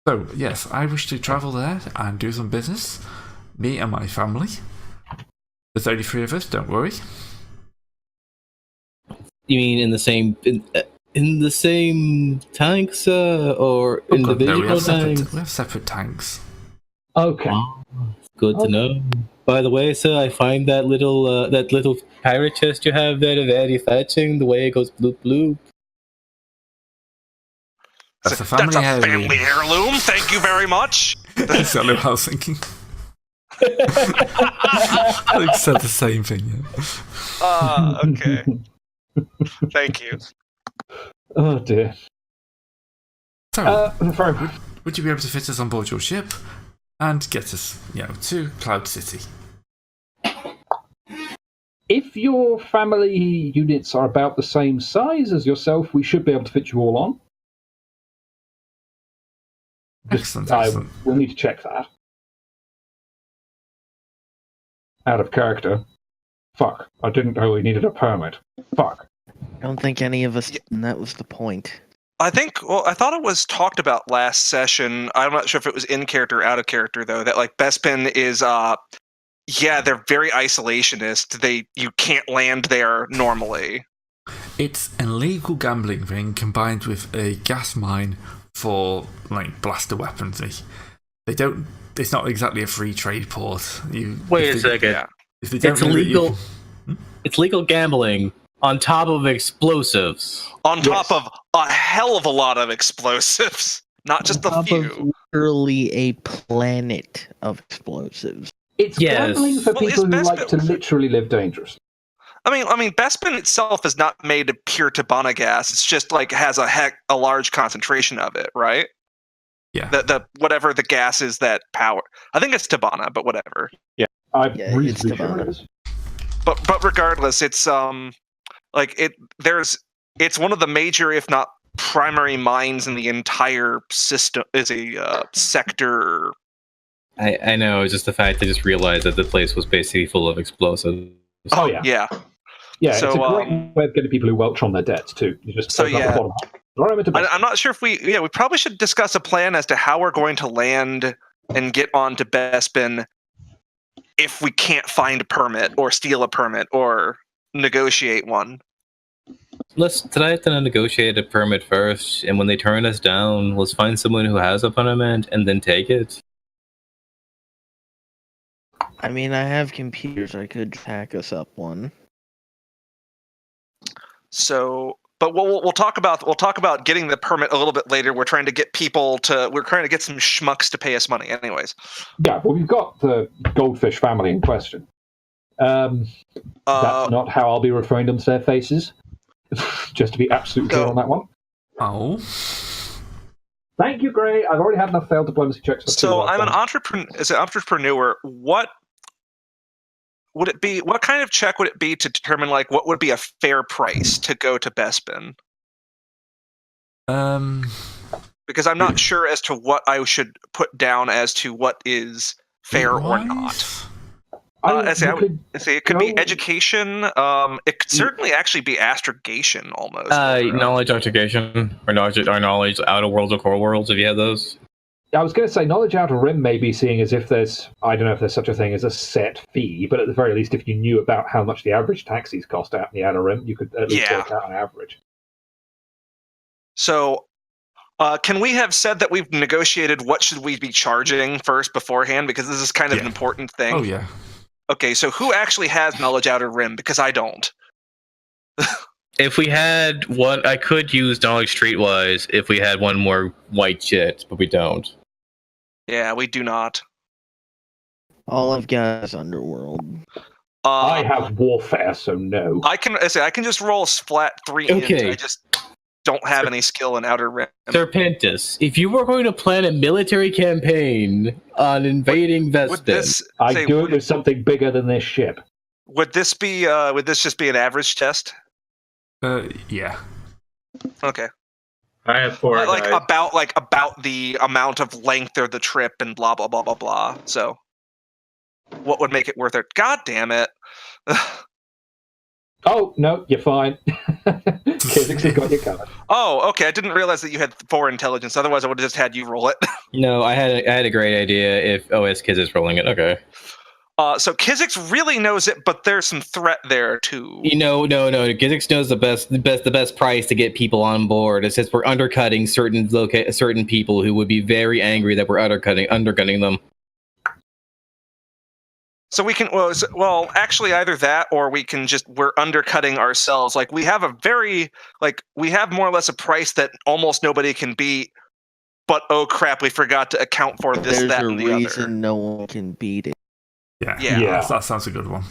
S2: So, yes, I wish to travel there and do some business. Me and my family. There's only 3 of us, don't worry.
S1: You mean in the same tanks, or individual tanks?
S2: We have separate tanks.
S3: Okay.
S1: Good to know. By the way, sir, I find that little pirate chest you have there very fetching. The way it goes bloop bloop.
S2: That's a family heirloom.
S7: Thank you very much.
S2: That's exactly what I was thinking. I said the same thing. Yeah.
S7: Okay. Thank you.
S3: Oh dear.
S2: So,
S3: Very
S2: would you be able to fit us on board your ship and get us, to Cloud City?
S3: If your family units are about the same size as yourself, we should be able to fit you all on.
S2: Excellent.
S3: We'll need to check that. Out of character. Fuck. I didn't know we needed a permit. Fuck.
S6: I don't think any of us. And that was the point.
S7: I thought it was talked about last session. I'm not sure if it was in character or out of character though. That like Bespin is, they're very isolationist. You can't land there normally.
S2: It's an illegal gambling ring combined with a gas mine for like blaster weaponry. It's not exactly a free trade port.
S1: Wait a second.
S7: Yeah.
S1: It's illegal. It's legal gambling on top of explosives.
S7: On top of a hell of a lot of explosives, not just a few.
S6: Literally a planet of explosives.
S3: It's gambling for people who like to literally live dangerously.
S7: I mean, Bespin itself is not made of pure Tabana gas. It's just like has a large concentration of it, right?
S2: Yeah.
S7: The whatever the gas is that power. I think it's Tabana, but whatever.
S3: I'm
S6: Yeah,
S3: reasonably
S6: it's
S3: sure
S6: Tabana.
S3: it is.
S7: But regardless, it's it's one of the major, if not primary, mines in the entire system. Is a sector.
S1: I know. It's just the fact I just realized that the place was basically full of explosives.
S3: Oh, yeah.
S7: Yeah.
S3: Yeah,
S7: So,
S3: it's a great way of getting people who welch on their debts, too. You just
S7: So,
S3: open up
S7: yeah.
S3: the bottom half, throw them into Bespin.
S7: I'm not sure if we probably should discuss a plan as to how we're going to land and get onto Bespin if we can't find a permit or steal a permit or negotiate one.
S1: Let's try to negotiate a permit first, and when they turn us down, let's find someone who has a permit and then take it.
S6: I mean, I have computers. I could hack us up one.
S7: So, but we'll talk about getting the permit a little bit later. We're trying to get some schmucks to pay us money, anyways.
S3: Yeah, well, we've got the goldfish family in question. That's not how I'll be referring them to their faces. Just to be absolutely clear on that one.
S2: Oh.
S3: Thank you, Gray. I've already had enough failed diplomacy checks.
S7: So I'm an entrepreneur. As an entrepreneur, what would it be? What kind of check would it be to determine like what would be a fair price to go to Bespin? Because I'm not sure as to what I should put down as to what is fair or not. It could be education. It could certainly actually be astrogation almost.
S1: Knowledge astrogation, or knowledge outer worlds or core worlds, if you have those.
S3: I was going to say knowledge outer rim may be seeing as if there's, I don't know if there's such a thing as a set fee, but at the very least, if you knew about how much the average taxis cost out in the outer rim, you could at least work out an average.
S7: So, can we have said that we've negotiated what should we be charging first beforehand? Because this is kind of an important thing.
S2: Oh, yeah.
S7: Okay, so who actually has knowledge outer rim? Because I don't.
S1: If we had one, I could use knowledge streetwise if we had one more white shit, but we don't.
S7: Yeah, we do not.
S6: All I've got is Underworld.
S3: I have warfare, so no.
S7: I can just roll a flat 3
S1: Okay.
S7: I just don't have any skill in outer rim.
S1: Serpentis, if you were going to plan a military campaign on invading Vespin,
S3: I do it with something bigger than this ship.
S7: Would this be? Would this just be an average test?
S2: Yeah.
S7: Okay.
S5: I have 4
S7: about the amount of length of the trip and blah blah blah blah blah. So, what would make it worth it? God damn it!
S3: Oh no, you're fine. Physics has got you covered.
S7: Oh, okay. I didn't realize that you had 4 intelligence. Otherwise, I would have just had you roll it.
S1: No, I had a great idea. If OS Kids is rolling it, okay.
S7: So Kizix really knows it, but there's some threat there too.
S1: No. Kizix knows the best price to get people on board. It says we're undercutting certain people who would be very angry that we're undercutting them.
S7: So we can actually either that or we're undercutting ourselves. Like we have more or less a price that almost nobody can beat. But oh crap, we forgot to account for this,
S6: There's
S7: that,
S6: a
S7: and the
S6: reason
S7: other.
S6: no one can beat it.
S2: Yeah. That sounds a good one.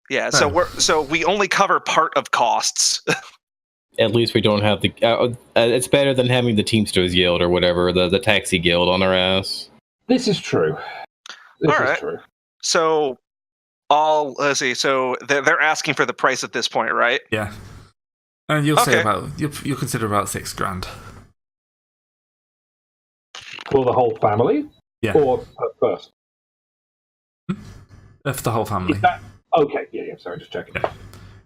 S7: Yeah, so we only cover part of costs.
S1: At least we don't have the. It's better than having the Teamsters Guild or whatever, the taxi guild on our ass.
S3: This is true. This is true.
S7: So, let's see. So they're asking for the price at this point, right?
S2: Yeah. And you'll say you'll consider about $6,000
S3: for the whole family.
S2: Yeah.
S3: Or per person.
S2: For the whole family.
S3: Okay. Yeah. Sorry, just checking.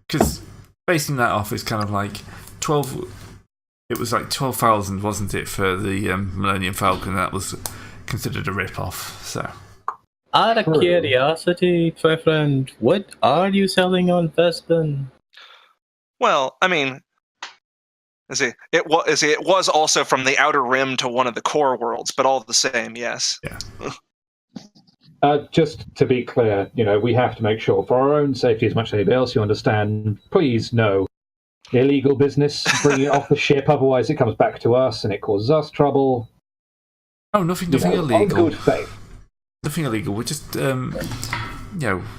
S2: Because basing that off is kind of like 12. It was like 12,000, wasn't it, for the Millennium Falcon? That was considered a rip-off. So.
S1: Out of curiosity, my friend, what are you selling on Vespin?
S7: Well, I mean, it was also from the outer rim to one of the core worlds, but all the same, yes.
S2: Yeah.
S3: Just to be clear, we have to make sure for our own safety as much as anybody else, you understand, please no illegal business, bring it off the ship, otherwise it comes back to us and it causes us trouble.
S2: Oh, nothing illegal.
S3: On good faith.
S2: Nothing illegal. We're just, we're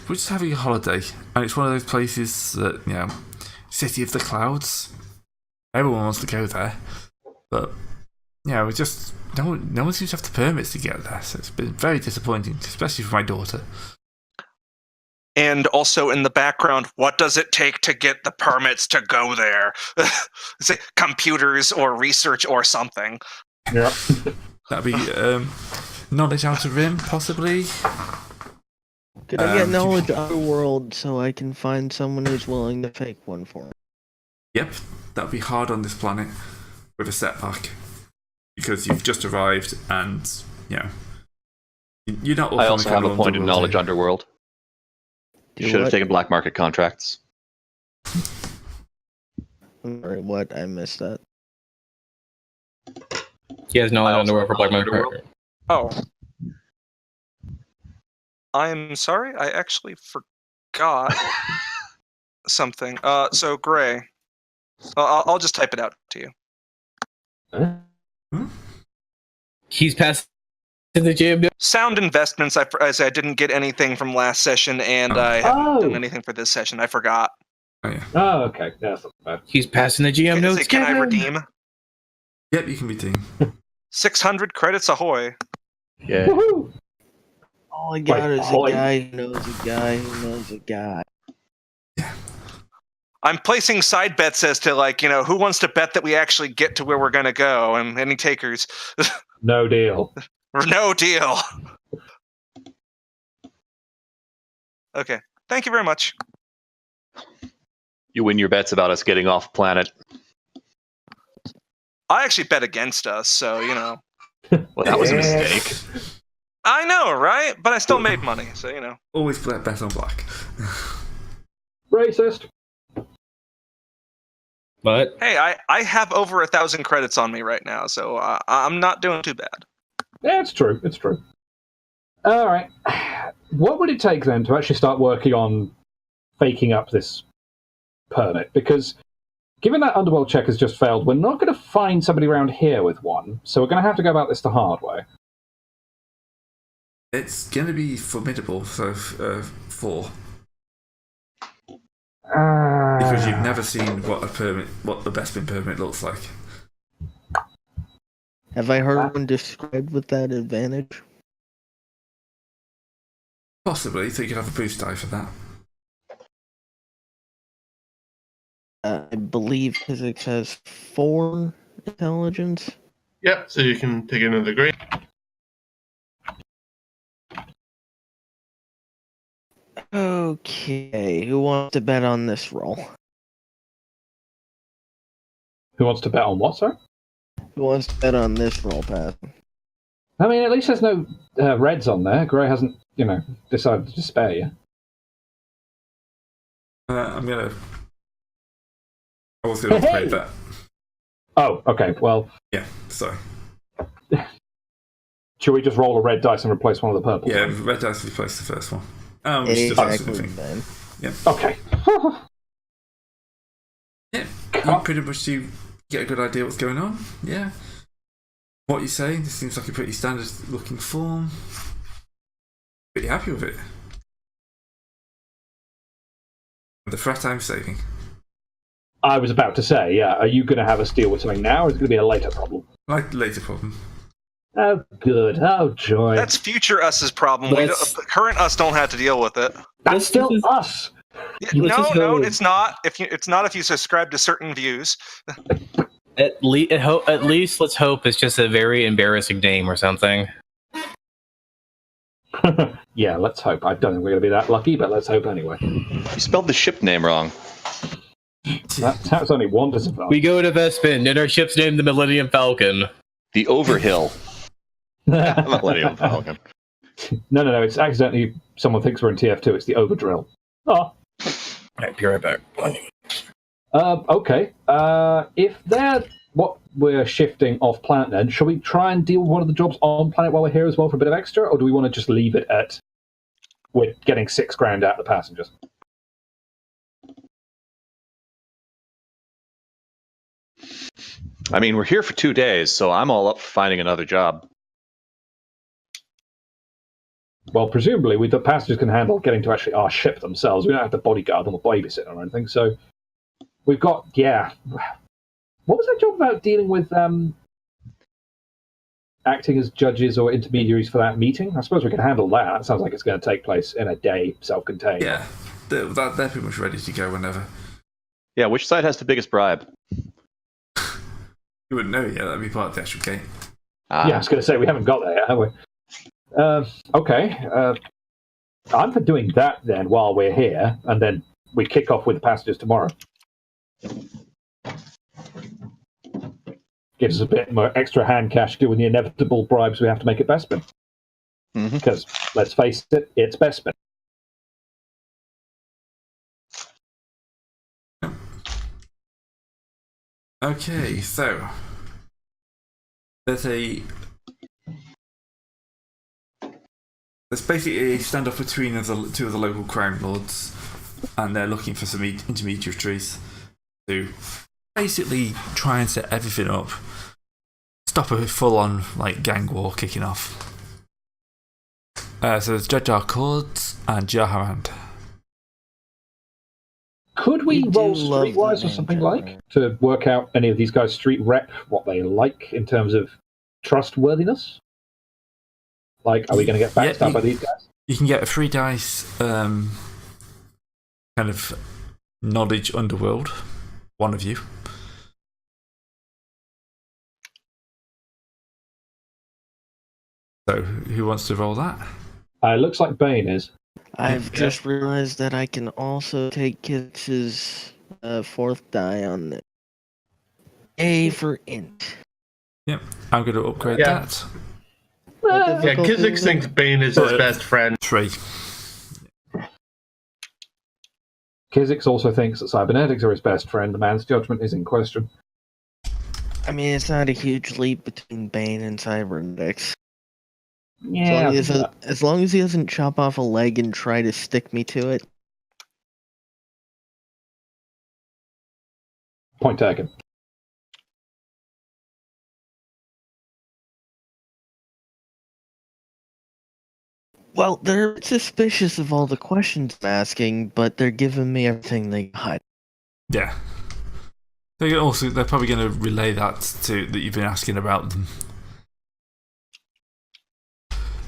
S2: just having a holiday, and it's one of those places that, City of the Clouds. Everyone wants to go there, but Yeah, we just no one seems to have the permits to get there, so it's been very disappointing, especially for my daughter.
S7: And also in the background, what does it take to get the permits to go there? Is it computers or research or something?
S3: Yeah.
S2: That'd be knowledge out of Rim, possibly.
S6: Could I get knowledge of the world so I can find someone who's willing to fake one for me?
S2: Yep, that'd be hard on this planet with a setback because you've just arrived and you're not.
S4: I also have a point in knowledge underworld. You should have taken black market contracts.
S6: Sorry, what? I missed that.
S1: He has knowledge underworld for black market.
S7: Oh. I'm sorry, I actually forgot something. So, Gray, I'll just type it out to you.
S1: He's passing the GM.
S7: Sound investments, I didn't get anything from last session, and I haven't done anything for this session. I forgot.
S2: Oh, yeah.
S3: Oh, okay. That's not bad.
S1: He's passing the GM notes.
S7: Can I redeem?
S2: Yep, you can redeem.
S7: 600 credits ahoy.
S4: Yeah.
S3: Woohoo!
S6: All I got is
S3: ahoy.
S6: a guy who knows a guy who knows a guy.
S7: I'm placing side bets as to, who wants to bet that we actually get to where we're going to go, and any takers.
S3: No deal.
S7: No deal. Okay. Thank you very much.
S4: You win your bets about us getting off planet.
S7: I actually bet against us, so,
S4: Well, that was a mistake.
S7: I know, right? But I still made money, so,
S2: Always bet on black.
S3: Racist.
S1: But
S7: Hey, I have over 1,000 credits on me right now, so I'm not doing too bad.
S3: Yeah, it's true. It's true. All right. What would it take then to actually start working on faking up this permit? Because given that underworld check has just failed, we're not going to find somebody around here with one, so we're going to have to go about this the hard way.
S2: It's going to be formidable for 4. Because you've never seen what the Bespin permit looks like.
S6: Have I heard one described with that advantage?
S2: Possibly, so you could have a boost die for that.
S6: I believe physics has 4 intelligence.
S5: Yep, so you can take another grade.
S6: Okay, who wants to bet on this roll?
S3: Who wants to bet on what, sir?
S6: Who wants to bet on this roll, Pat?
S3: I mean, at least there's no reds on there. Gray hasn't, decided to spare you.
S2: I was going to play that.
S3: Oh, okay. Well,
S2: Yeah, sorry.
S3: should we just roll a red dice and replace one of the purples?
S2: Yeah, red dice replaced the first one.
S6: Exactly, then.
S2: Yeah.
S3: Okay.
S2: Yeah, you pretty much do get a good idea what's going on. Yeah. What you're saying, this seems like a pretty standard looking form. Pretty happy with it. The threat I'm saving.
S3: I was about to say, yeah, are you going to have us deal with something now, or is it going to be a later problem?
S2: Like later problem.
S3: Oh, good. Oh, joy.
S7: That's future us's problem. Current us don't have to deal with it.
S3: That's still us.
S7: No, it's not. It's not if you subscribe to certain views.
S1: at least let's hope it's just a very embarrassing name or something.
S3: Yeah, let's hope. I don't think we're going to be that lucky, but let's hope anyway.
S4: You spelled the ship name wrong.
S3: That's only one disadvantage.
S1: We go to Vespin, and our ship's named the Millennium Falcon.
S4: The Overhill. Millennium Falcon.
S3: No. It's accidentally someone thinks we're in TF2. It's the Overdrill. Oh.
S1: Alright, be right back.
S3: Okay. If they're what we're shifting off planet, then shall we try and deal with one of the jobs on planet while we're here as well for a bit of extra, or do we want to just leave it at we're getting $6,000 out of the passengers?
S4: I mean, we're here for 2 days, so I'm all up for finding another job.
S3: Well, presumably, the passengers can handle getting to actually our ship themselves. We don't have to bodyguard them or babysit or anything. So we've got, yeah. What was that job about dealing with acting as judges or intermediaries for that meeting? I suppose we can handle that. It sounds like it's going to take place in a day, self-contained.
S2: Yeah, they're pretty much ready to go whenever.
S4: Yeah, which side has the biggest bribe?
S2: You wouldn't know yet. That'd be part of the actual game.
S3: Yeah, I was going to say, we haven't got there yet, have we? Okay. I'm for doing that then while we're here, and then we kick off with the passengers tomorrow. Gives us a bit more extra hand cash given the inevitable bribes we have to make at Bespin. Because, let's face it, it's Bespin.
S2: Okay, so there's basically a standoff between two of the local crime lords, and they're looking for some intermediaries to basically try and set everything up, stop a full-on gang war kicking off. So there's Jedi Accords and Jaharand.
S3: Could we roll streetwise or something to work out any of these guys' street rep, what they like in terms of trustworthiness? Are we going to get backstabbed by these guys?
S2: You can get a 3 dice kind of knowledge underworld, one of you. So, who wants to roll that?
S3: It looks like Bane is.
S6: I've just realized that I can also take Kix's 4th die on this. A for int.
S2: Yep, I'm going to upgrade that.
S5: Yeah, Kizix thinks Bane is his best friend.
S2: 3.
S3: Kizix also thinks that cybernetics are his best friend. The man's judgment is in question.
S6: I mean, it's not a huge leap between Bane and cybernetics.
S3: Yeah.
S6: As long as he doesn't chop off a leg and try to stick me to it.
S3: Point taken.
S6: Well, they're suspicious of all the questions I'm asking, but they're giving me everything they got.
S2: Yeah. They're probably going to relay that that you've been asking about them.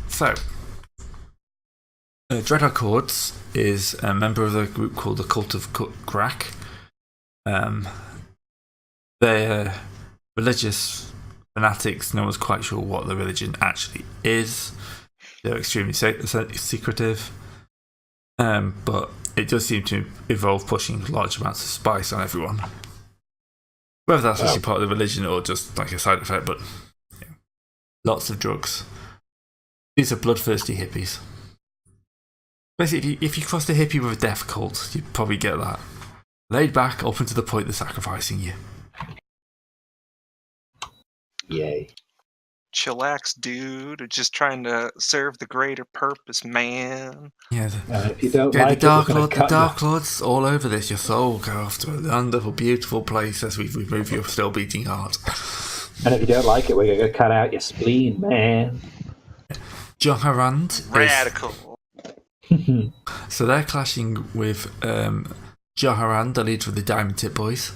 S2: So, Dread Accords is a member of the group called the Cult of Crack. They're religious fanatics. No one's quite sure what the religion actually is. They're extremely secretive. But it does seem to involve pushing large amounts of spice on everyone. Whether that's actually part of the religion or just like a side effect, but lots of drugs. These are bloodthirsty hippies. Basically, if you crossed a hippie with a death cult, you'd probably get that. Laid back, open to the point of sacrificing you.
S3: Yay.
S7: Chillax, dude. Just trying to serve the greater purpose, man.
S2: Yeah,
S3: if you don't
S2: the Dark Lord's all over this. Your soul go off to a wonderful, beautiful place as we remove your still beating heart.
S3: And if you don't like it, we're going to cut out your spleen, man.
S2: Jaharand
S7: Radical.
S2: So they're clashing with Jaharand, the leader of the Diamond Tip Boys.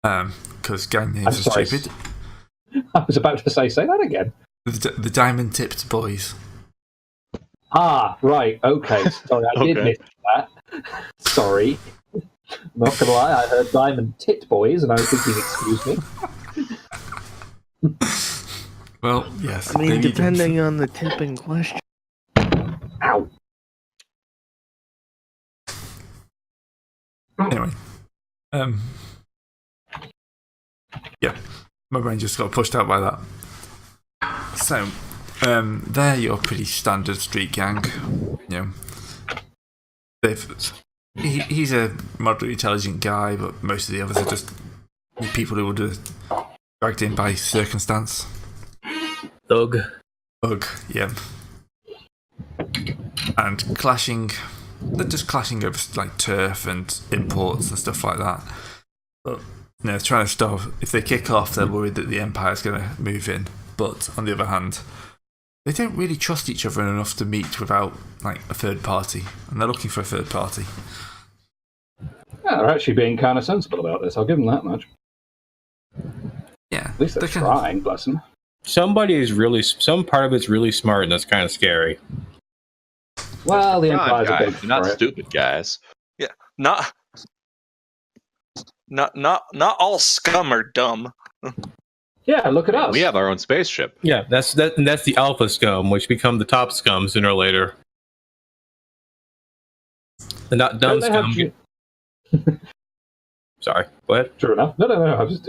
S2: Because gang names are stupid.
S3: I was about to say that again.
S2: The Diamond Tipped Boys.
S3: Ah, right, okay. Sorry, I did miss that. Sorry. Not gonna lie, I heard Diamond Tit Boys and I was thinking, excuse me.
S2: Well, yes.
S6: I mean, depending on the tip in question.
S3: Ow.
S2: Anyway. Yeah. My brain just got pushed out by that. So, they're your pretty standard street gang. You know, he's a moderately intelligent guy, but most of the others are just people who were dragged in by circumstance.
S1: Thug,
S2: yeah. And clashing. They're just clashing over like turf and imports and stuff like that. But they're trying to stop. If they kick off, they're worried that the Empire's going to move in. But on the other hand, they don't really trust each other enough to meet without like a third party, and they're looking for a third party.
S3: Yeah, they're actually being kind of sensible about this. I'll give them that much.
S2: Yeah,
S3: At least they're trying, bless them.
S1: Some part of it's really smart, and that's kind of scary.
S3: Well, the
S8: Come on,
S3: Empire's a
S8: guys,
S3: big
S8: you're not
S3: threat.
S8: stupid, guys.
S7: Not all scum are dumb.
S3: Yeah, look at us.
S8: We have our own spaceship.
S1: Yeah, that's the alpha scum, which become the top scum sooner or later. The not dumb
S3: Don't they
S1: scum. Sorry, go ahead.
S3: True enough. No.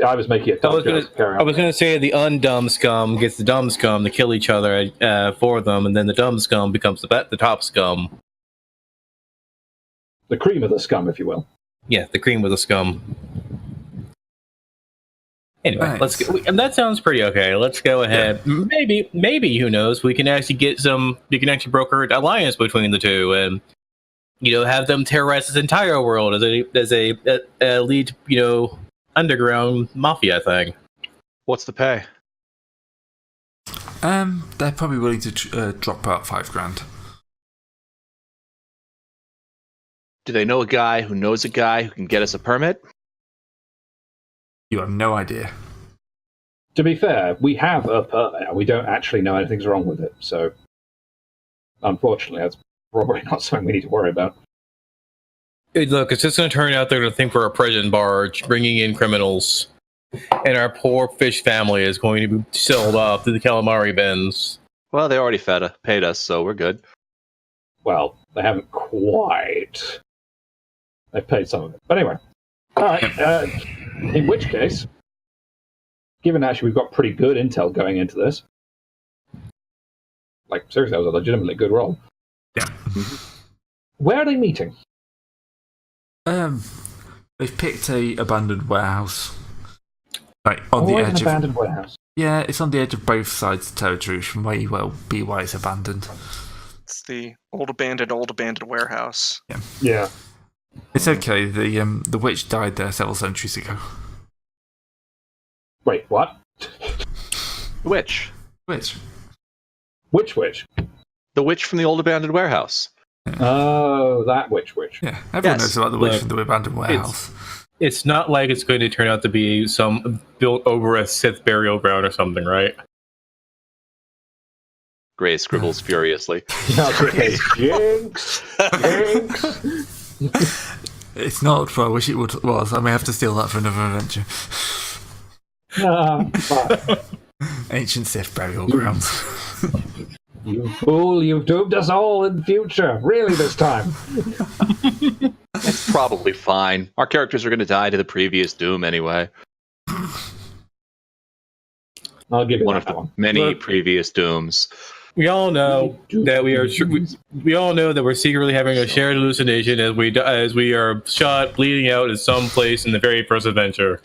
S3: I was making a dumb joke. Carry
S1: I
S3: on.
S1: was going to say the undumb scum gets the dumb scum to kill each other for them, and then the dumb scum becomes the top scum.
S3: The cream of the scum, if you will.
S1: Yeah, the cream with the scum. Anyway,
S2: Nice.
S1: let's go. And that sounds pretty okay. Let's go ahead. Yeah. Maybe who knows? We can actually get some. We can actually broker an alliance between the two, and have them terrorize this entire world as a elite, underground mafia thing.
S8: What's the pay?
S2: They're probably willing to drop about $5,000.
S8: Do they know a guy who knows a guy who can get us a permit?
S2: You have no idea.
S3: To be fair, we have a permit. We don't actually know anything's wrong with it. So, unfortunately, that's probably not something we need to worry about.
S1: Hey, look, it's just going to turn out they're going to think we're a prison barge bringing in criminals, and our poor fish family is going to be sold off to the calamari bins.
S8: Well, they already paid us, so we're good.
S3: Well, they haven't quite. They've paid some of it. But anyway. All right. In which case, given actually we've got pretty good intel going into this, like, seriously, that was a legitimately good roll.
S2: Yeah.
S3: Where are they meeting?
S2: They've picked a abandoned warehouse, like on the
S3: Always
S2: edge
S3: an
S2: of.
S3: abandoned warehouse.
S2: Yeah, it's on the edge of both sides of the territory, which may well be why it's abandoned.
S7: It's the old abandoned warehouse.
S3: Yeah.
S2: It's okay. The witch died there several centuries ago.
S3: Wait, what?
S8: Which?
S2: Witch?
S3: Which witch?
S8: The witch from the old abandoned warehouse.
S3: Oh, that witch.
S2: Yeah, everyone
S8: Yes.
S2: knows about the witch
S1: Look,
S2: from the abandoned warehouse.
S1: It's not like it's going to turn out to be some built over a Sith burial ground or something, right?
S8: Gray scribbles furiously.
S3: Jinx!
S2: It's not, but I wish it was. I may have to steal that for another adventure.
S3: Fine.
S2: Ancient Sith burial grounds.
S3: You fool, you've doomed us all in the future. Really this time.
S8: It's probably fine. Our characters are going to die to the previous doom anyway.
S3: I'll give you
S8: One of
S3: that
S8: the
S3: one.
S8: many
S1: Look.
S8: previous dooms.
S1: We all know that we all know that we're secretly having a shared hallucination as we are shot bleeding out in some place in the very first adventure.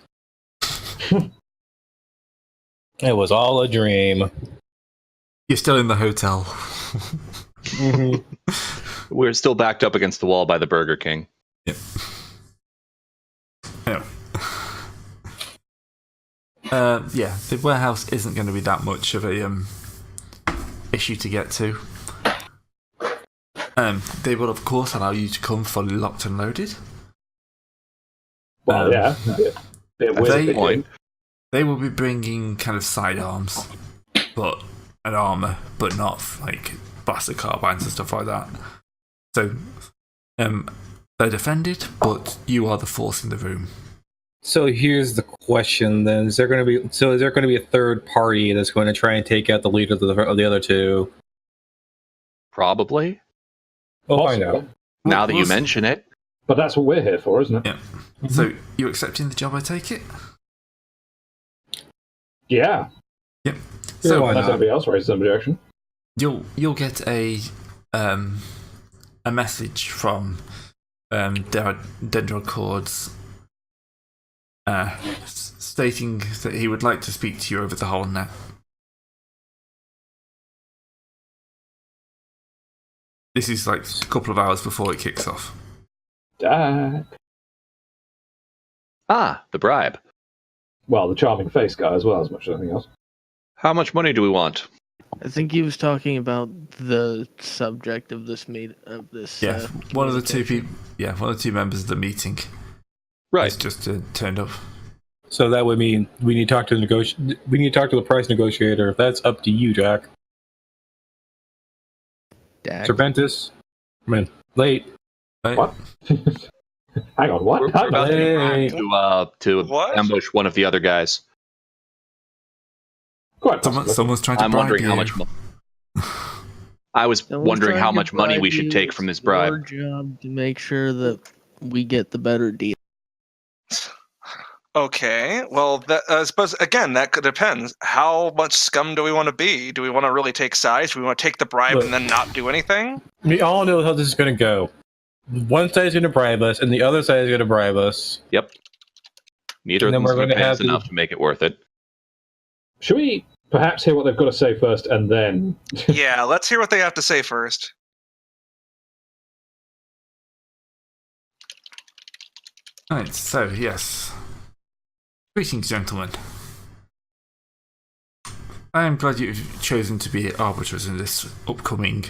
S1: It was all a dream.
S2: You're still in the hotel.
S8: We're still backed up against the wall by the Burger King.
S2: Yep. Yeah, the warehouse isn't going to be that much of a issue to get to. They will, of course, allow you to come fully locked and loaded.
S3: Well, yeah. Bit weird if
S8: point.
S2: They will be bringing kind of sidearms, but an armor, but not like blaster carbines and stuff like that. So, they're defended, but you are the force in the room.
S1: So here's the question: then is there going to be a third party that's going to try and take out the leader of the other two?
S8: Probably.
S1: We'll find out.
S8: Now that you mention it.
S3: But that's what we're here for, isn't it?
S2: Yeah. So, you accepting the job, I take it?
S3: Yeah.
S2: Yep.
S1: Yeah,
S2: So,
S1: why
S3: Unless
S1: not?
S3: anybody else raises an objection.
S2: you'll get a message from Dendro Cords stating that he would like to speak to you over the whole net. This is like a couple of hours before it kicks off.
S3: Dak.
S8: Ah, the bribe.
S3: Well, the charming face guy as well, as much as anything else.
S8: How much money do we want?
S6: I think he was talking about the subject of this
S2: Yeah, one of the two people. Yeah, one of the two members of the meeting.
S8: Right.
S2: Has just turned up.
S1: So that would mean we need to talk to the price negotiator. That's up to you, Jack.
S6: Dak.
S1: Serpentis, come in. Late.
S2: Right?
S3: What? Hang on, what?
S8: We're about
S1: Hey.
S8: to
S7: What?
S8: ambush one of the other guys.
S3: Quite possibly.
S2: Someone's trying to
S8: I'm
S2: bribe
S8: wondering
S2: you.
S8: how much. I was
S6: Someone's
S8: wondering
S6: trying
S8: how
S6: to
S8: much money
S6: bribe
S8: we should
S6: you.
S8: take from this
S6: It's your
S8: bribe.
S6: job to make sure that we get the better deal.
S7: Okay, well, that, I suppose, again, that could depend. How much scum do we want to be? Do we want to really take sides? Do we want to take the bribe
S1: Look.
S7: and then not do anything?
S1: We all know how this is going to go. One side is going to bribe us, and the other side is going to bribe us.
S8: Yep. Neither of
S1: And then
S8: them's
S1: we're
S8: going to
S1: gonna
S8: pay
S1: have
S8: us
S1: to-
S8: enough to make it worth it.
S3: Should we perhaps hear what they've got to say first, and then?
S7: Yeah, let's hear what they have to say first.
S2: Right, so yes. Greetings, gentlemen. I am glad you've chosen to be arbiters in this upcoming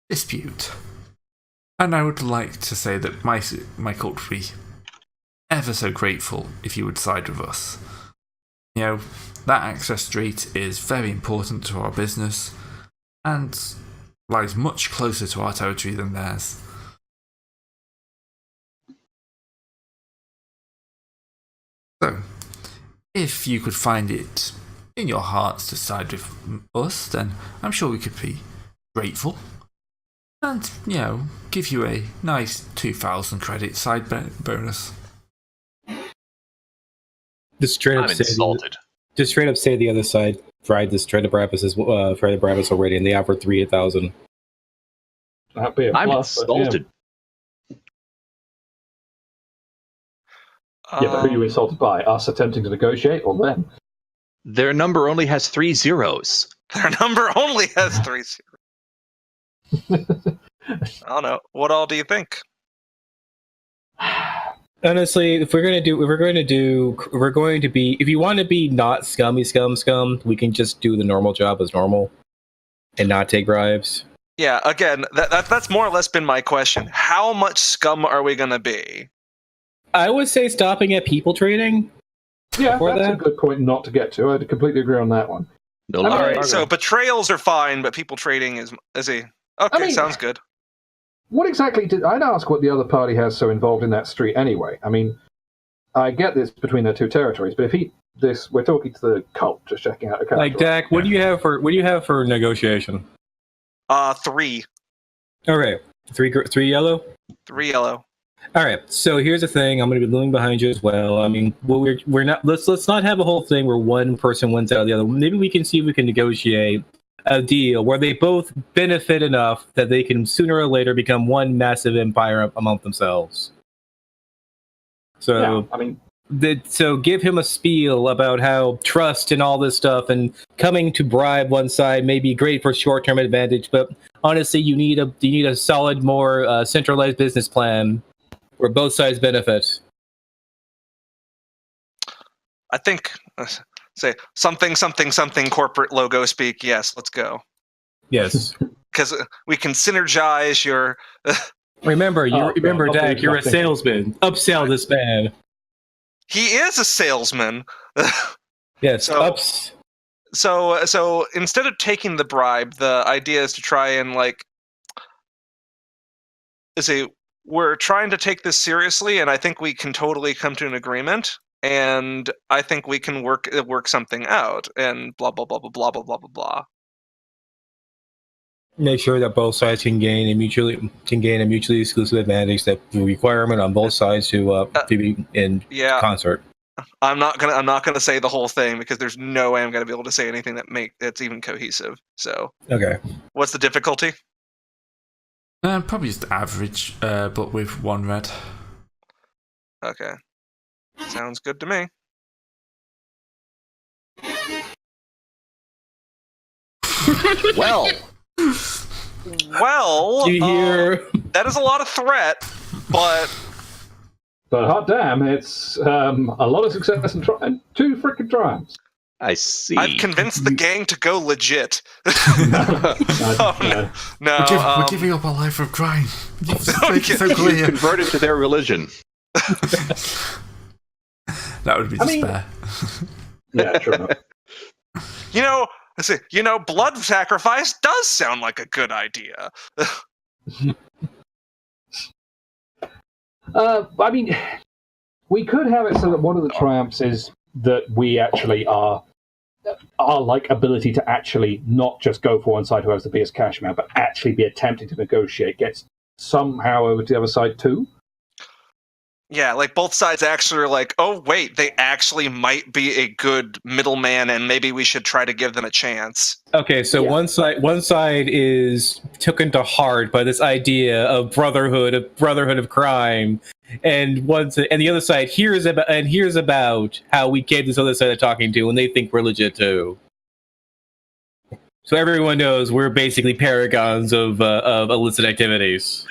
S2: dispute. And I would like to say that my cult would be ever so grateful if you would side with us. You know, that access street is very important to our business and lies much closer to our territory than theirs. So, if you could find it in your hearts to side with us, then I'm sure we could be grateful. And, you know, give you a nice 2,000 credit side bonus.
S1: Just straight
S8: I'm
S1: up say
S8: insulted.
S1: just straight up say the other side tried to bribe us already, and they offered 3,000.
S3: That'd be a
S8: I'm
S3: plus, but, yeah.
S8: insulted.
S3: Yeah, but who are you insulted by? Us attempting to negotiate, or them?
S8: Their number only has 3 zeros.
S7: Their number only has 3 zeros. I don't know. What all do you think?
S1: Honestly, if you want to be not scum, we can just do the normal job as normal and not take bribes.
S7: Yeah, again, that's more or less been my question. How much scum are we going to be?
S1: I would say stopping at people trading.
S3: Yeah,
S1: Before
S3: that's
S1: that?
S3: a good point not to get to. I'd completely agree on that one.
S8: No
S3: I mean,
S8: longer
S7: Alright, so betrayals are fine, but people trading is a... Okay,
S3: I mean-
S7: sounds good.
S3: What exactly I'd ask what the other party has so involved in that street anyway. I mean, I get this between their two territories, but if we're talking to the cult, just checking out the character.
S1: Like Dak, what do you have for negotiation?
S7: 3.
S1: Okay, three yellow.
S7: 3 yellow.
S1: All right, so here's the thing. I'm going to be looming behind you as well. I mean, we're not. Let's not have a whole thing where one person wins out of the other. Maybe we can see if we can negotiate a deal where they both benefit enough that they can sooner or later become one massive empire among themselves. So,
S3: Yeah, I mean,
S1: so give him a spiel about how trust and all this stuff and coming to bribe one side may be great for short-term advantage, but honestly, you need a solid, more centralized business plan where both sides benefit.
S7: I think, say, something corporate logo speak. Yes, let's go.
S1: Yes.
S7: Because we can synergize your...
S1: Remember,
S3: God,
S1: Dak, you're a
S3: nothing.
S1: salesman. Upsell this man.
S7: He is a salesman.
S1: Yes,
S7: So-
S1: ups.
S7: So instead of taking the bribe, the idea is to try and, like... We're trying to take this seriously, and I think we can totally come to an agreement. And I think we can work something out, and blah blah blah blah blah blah blah blah blah.
S1: Make sure that both sides can gain a mutually exclusive advantage. That the requirement on both sides to be in
S7: Yeah,
S1: concert.
S7: I'm not gonna say the whole thing because there's no way I'm gonna be able to say anything that's even cohesive. So,
S1: Okay.
S7: what's the difficulty?
S2: Probably just average, but with 1 red.
S7: Okay, sounds good to me.
S8: Well,
S7: Well,
S1: Do you hear?
S7: that is a lot of threat, but
S3: but hot damn, it's a lot of success and 2 freaking triumphs.
S8: I see.
S7: I've convinced the gang to go legit.
S3: No.
S7: No,
S2: We're giving up our life of crime. You've made it so
S8: You
S2: clear.
S8: converted to their religion.
S2: That would be
S3: I mean-
S2: despair.
S3: Yeah, sure enough.
S7: Blood sacrifice does sound like a good idea.
S3: I mean, we could have it so that one of the triumphs is that we actually are our ability to actually not just go for one side who has the biggest cash amount, but actually be attempting to negotiate gets somehow over to the other side too.
S7: Yeah, like both sides actually are like, oh wait, they actually might be a good middleman, and maybe we should try to give them a chance.
S1: Okay, so
S3: Yeah.
S1: one side is taken to heart by this idea of brotherhood of crime, and the other side hears about how we gave this other side of talking to, and they think we're legit too. So everyone knows we're basically paragons of illicit activities.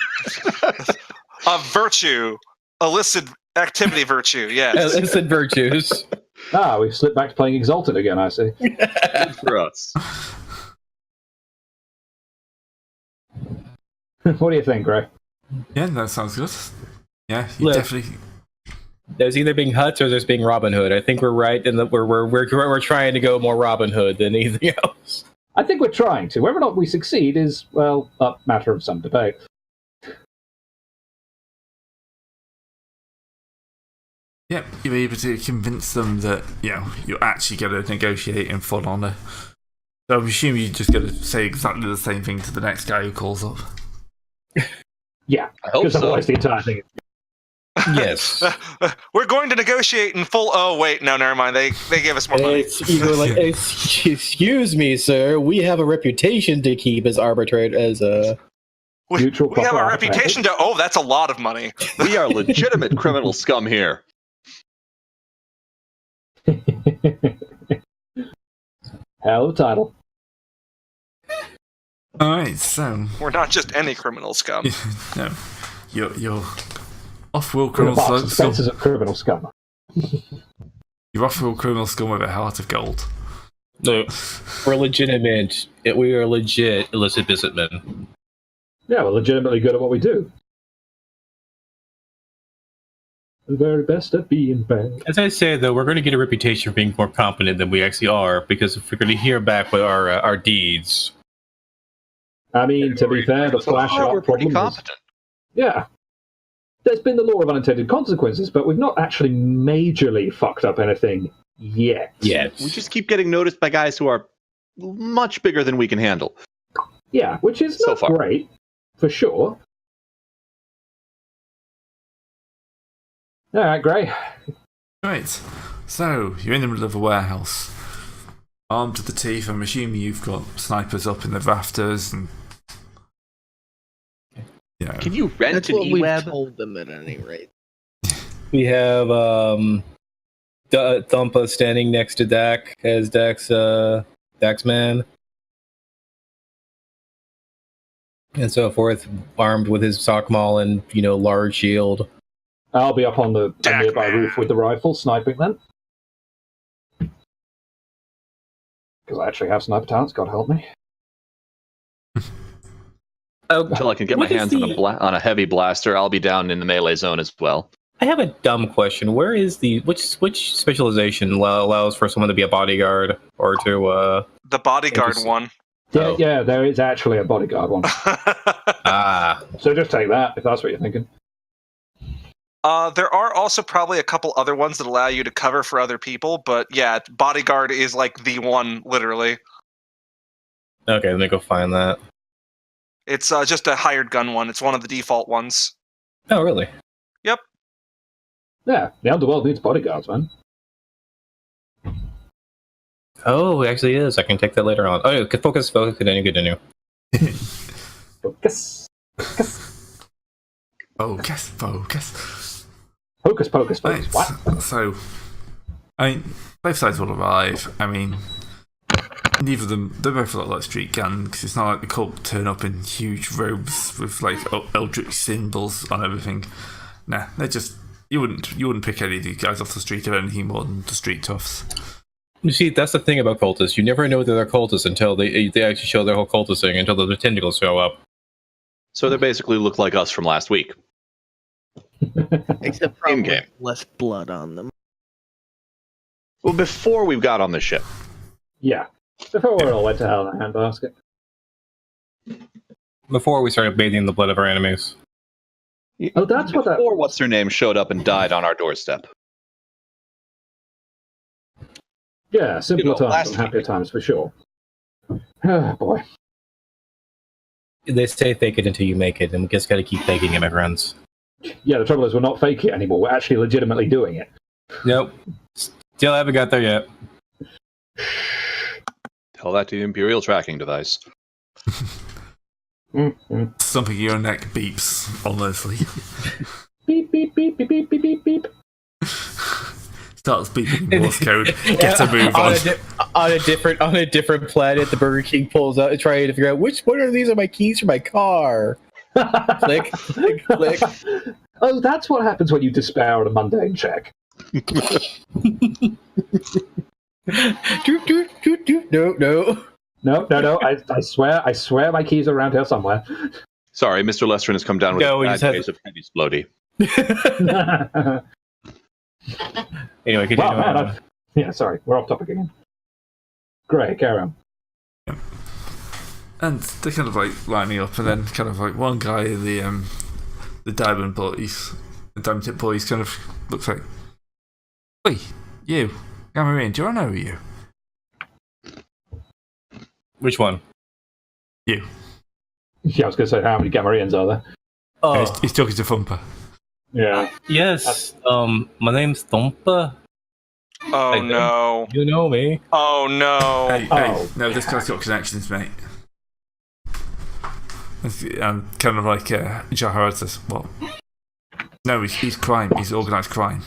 S7: Of virtue. Illicit activity virtue, yes.
S1: Illicit virtues.
S3: We've slipped back to playing Exalted again, I see.
S8: Good for us.
S3: What do you think, Gray?
S2: Yeah, that sounds good. Yeah, you
S1: Look.
S2: definitely.
S1: There's either being Huts or there's being Robin Hood. I think we're right in that we're trying to go more Robin Hood than anything else.
S3: I think we're trying to. Whether or not we succeed is, well, a matter of some debate.
S2: Yep, you're able to convince them that you're actually going to negotiate in full honour. So I'm assuming you're just going to say exactly the same thing to the next guy who calls up.
S3: Yeah,
S8: I hope
S3: because
S8: so.
S3: otherwise the entire thing.
S1: Yes.
S7: We're going to negotiate in full. Oh wait, no, never mind. They gave us more money.
S1: You go like, excuse me, sir. We have a reputation to keep as arbitrator as a.
S7: We
S3: Neutral
S7: have a
S3: proper
S7: reputation to. Oh, that's a lot of money.
S8: We are legitimate criminal scum here.
S3: Hell of a title.
S2: Alright, so.
S7: We're not just any criminal scum.
S2: No. You're off-world
S3: Criminal
S2: criminal
S3: Box,
S2: scum.
S3: Spencer's of criminal scum.
S2: You're off-world criminal scum with a heart of gold.
S1: No, we're legitimate. We are legit illicit businessmen.
S3: Yeah, we're legitimately good at what we do. The very best at being bad.
S1: As I said, though, we're going to get a reputation for being more competent than we actually are, because if we're going to hear back with our deeds.
S3: I mean, to be fair, the
S8: So
S3: Flash
S8: far,
S3: are
S8: we're pretty
S3: problems.
S8: competent.
S3: Yeah. There's been the law of unintended consequences, but we've not actually majorly fucked up anything yet.
S1: Yes.
S8: We just keep getting noticed by guys who are much bigger than we can handle.
S3: Yeah, which is
S8: So
S3: not
S8: far.
S3: great, for sure. Alright, Gray.
S2: Right, so you're in the middle of a warehouse. Armed to the teeth, I'm assuming you've got snipers up in the rafters and.
S8: Can you rent
S6: That's
S8: an
S6: what we've
S8: e-web?
S6: told them at any rate.
S1: We have Thumpa standing next to Dak as Dak's man. And so forth, armed with his sock maul and, large shield.
S3: I'll be up on the
S7: Jack,
S3: nearby
S7: man.
S3: roof with the rifle, sniping then. Because I actually have sniper talents, God help me.
S8: Until I can get my
S1: What is
S8: hands on on a heavy blaster, I'll be down in the melee zone as well.
S1: I have a dumb question. Where is which specialization allows for someone to be a bodyguard or to
S7: The bodyguard
S1: Interesting.
S7: one.
S3: Yeah,
S1: Oh.
S3: yeah, there is actually a bodyguard one. So just take that, if that's what you're thinking.
S7: There are also probably a couple other ones that allow you to cover for other people, but yeah, bodyguard is like the one, literally.
S1: Okay, let me go find that.
S7: It's just a hired gun one. It's one of the default ones.
S1: Oh, really?
S3: Yeah, the underworld needs bodyguards, man.
S1: Oh, it actually is. I can take that later on. Oh, yeah, focus, continue.
S3: Focus.
S2: Focus.
S3: Hocus pocus,
S2: Right,
S3: folks. What?
S2: so. Both sides will arrive. Neither of them, they both look like street gangs. It's not like the cult turn up in huge robes with eldritch symbols on everything. Nah, they're just you wouldn't pick any of these guys off the street of anything more than the street toughs.
S1: You see, that's the thing about cultists. You never know that they're cultists until they actually show their whole cultist thing, until the tentacles show up.
S8: So they basically look like us from last week.
S6: Except probably
S8: In-game.
S6: less blood on them.
S8: Well, before we got on the ship.
S3: Yeah. Before we all went to hell in a handbasket.
S1: Before we started bathing in the blood of our enemies.
S3: Oh, that's what that
S8: Before what's-her-name showed up and died on our doorstep.
S3: Yeah, simpler times
S8: last
S3: and happier times for sure. Oh, boy.
S1: They say fake it until you make it, and we just gotta keep faking immigrants.
S3: Yeah, the trouble is we're not faking it anymore. We're actually legitimately doing it.
S1: Nope. Still haven't got there yet.
S8: Tell that to the Imperial tracking device.
S2: Something in your neck beeps ominously.
S3: Beep, beep, beep, beep, beep, beep, beep, beep.
S2: Starts beeping in Morse code. Get a move on.
S1: On a different planet, the Burger King pulls out and trying to figure out which one of these are my keys for my car. Click, click, click.
S3: Oh, that's what happens when you despair on a mundane check.
S1: Doop, doop, doop, doop. No.
S3: No. I swear my keys are around here somewhere.
S8: Sorry, Mr. Lestrin has come down with
S1: No,
S8: a
S1: he
S8: bad
S1: just
S8: case of heavy splody.
S1: Anyway, continue
S3: Wow, man,
S1: on.
S3: yeah, sorry, we're off topic again. Great, carry on.
S2: And they're kind of like lining up, and then kind of like one guy, the diamond boys, the diamond tip boys, kind of looks like, "Oi, you, Gamma, do I know you?"
S1: Which one?
S2: You.
S3: Yeah, I was going to say, how many Gamarians are there?
S1: Oh,
S2: He's talking to Thumper.
S3: Yeah.
S1: yes. My name's Thumpa.
S7: Oh no.
S1: You know me.
S7: Oh no.
S2: Hey, no, this guy's got connections, mate. And kind of like Jahar says, "What? No, he's crime. He's organised crime."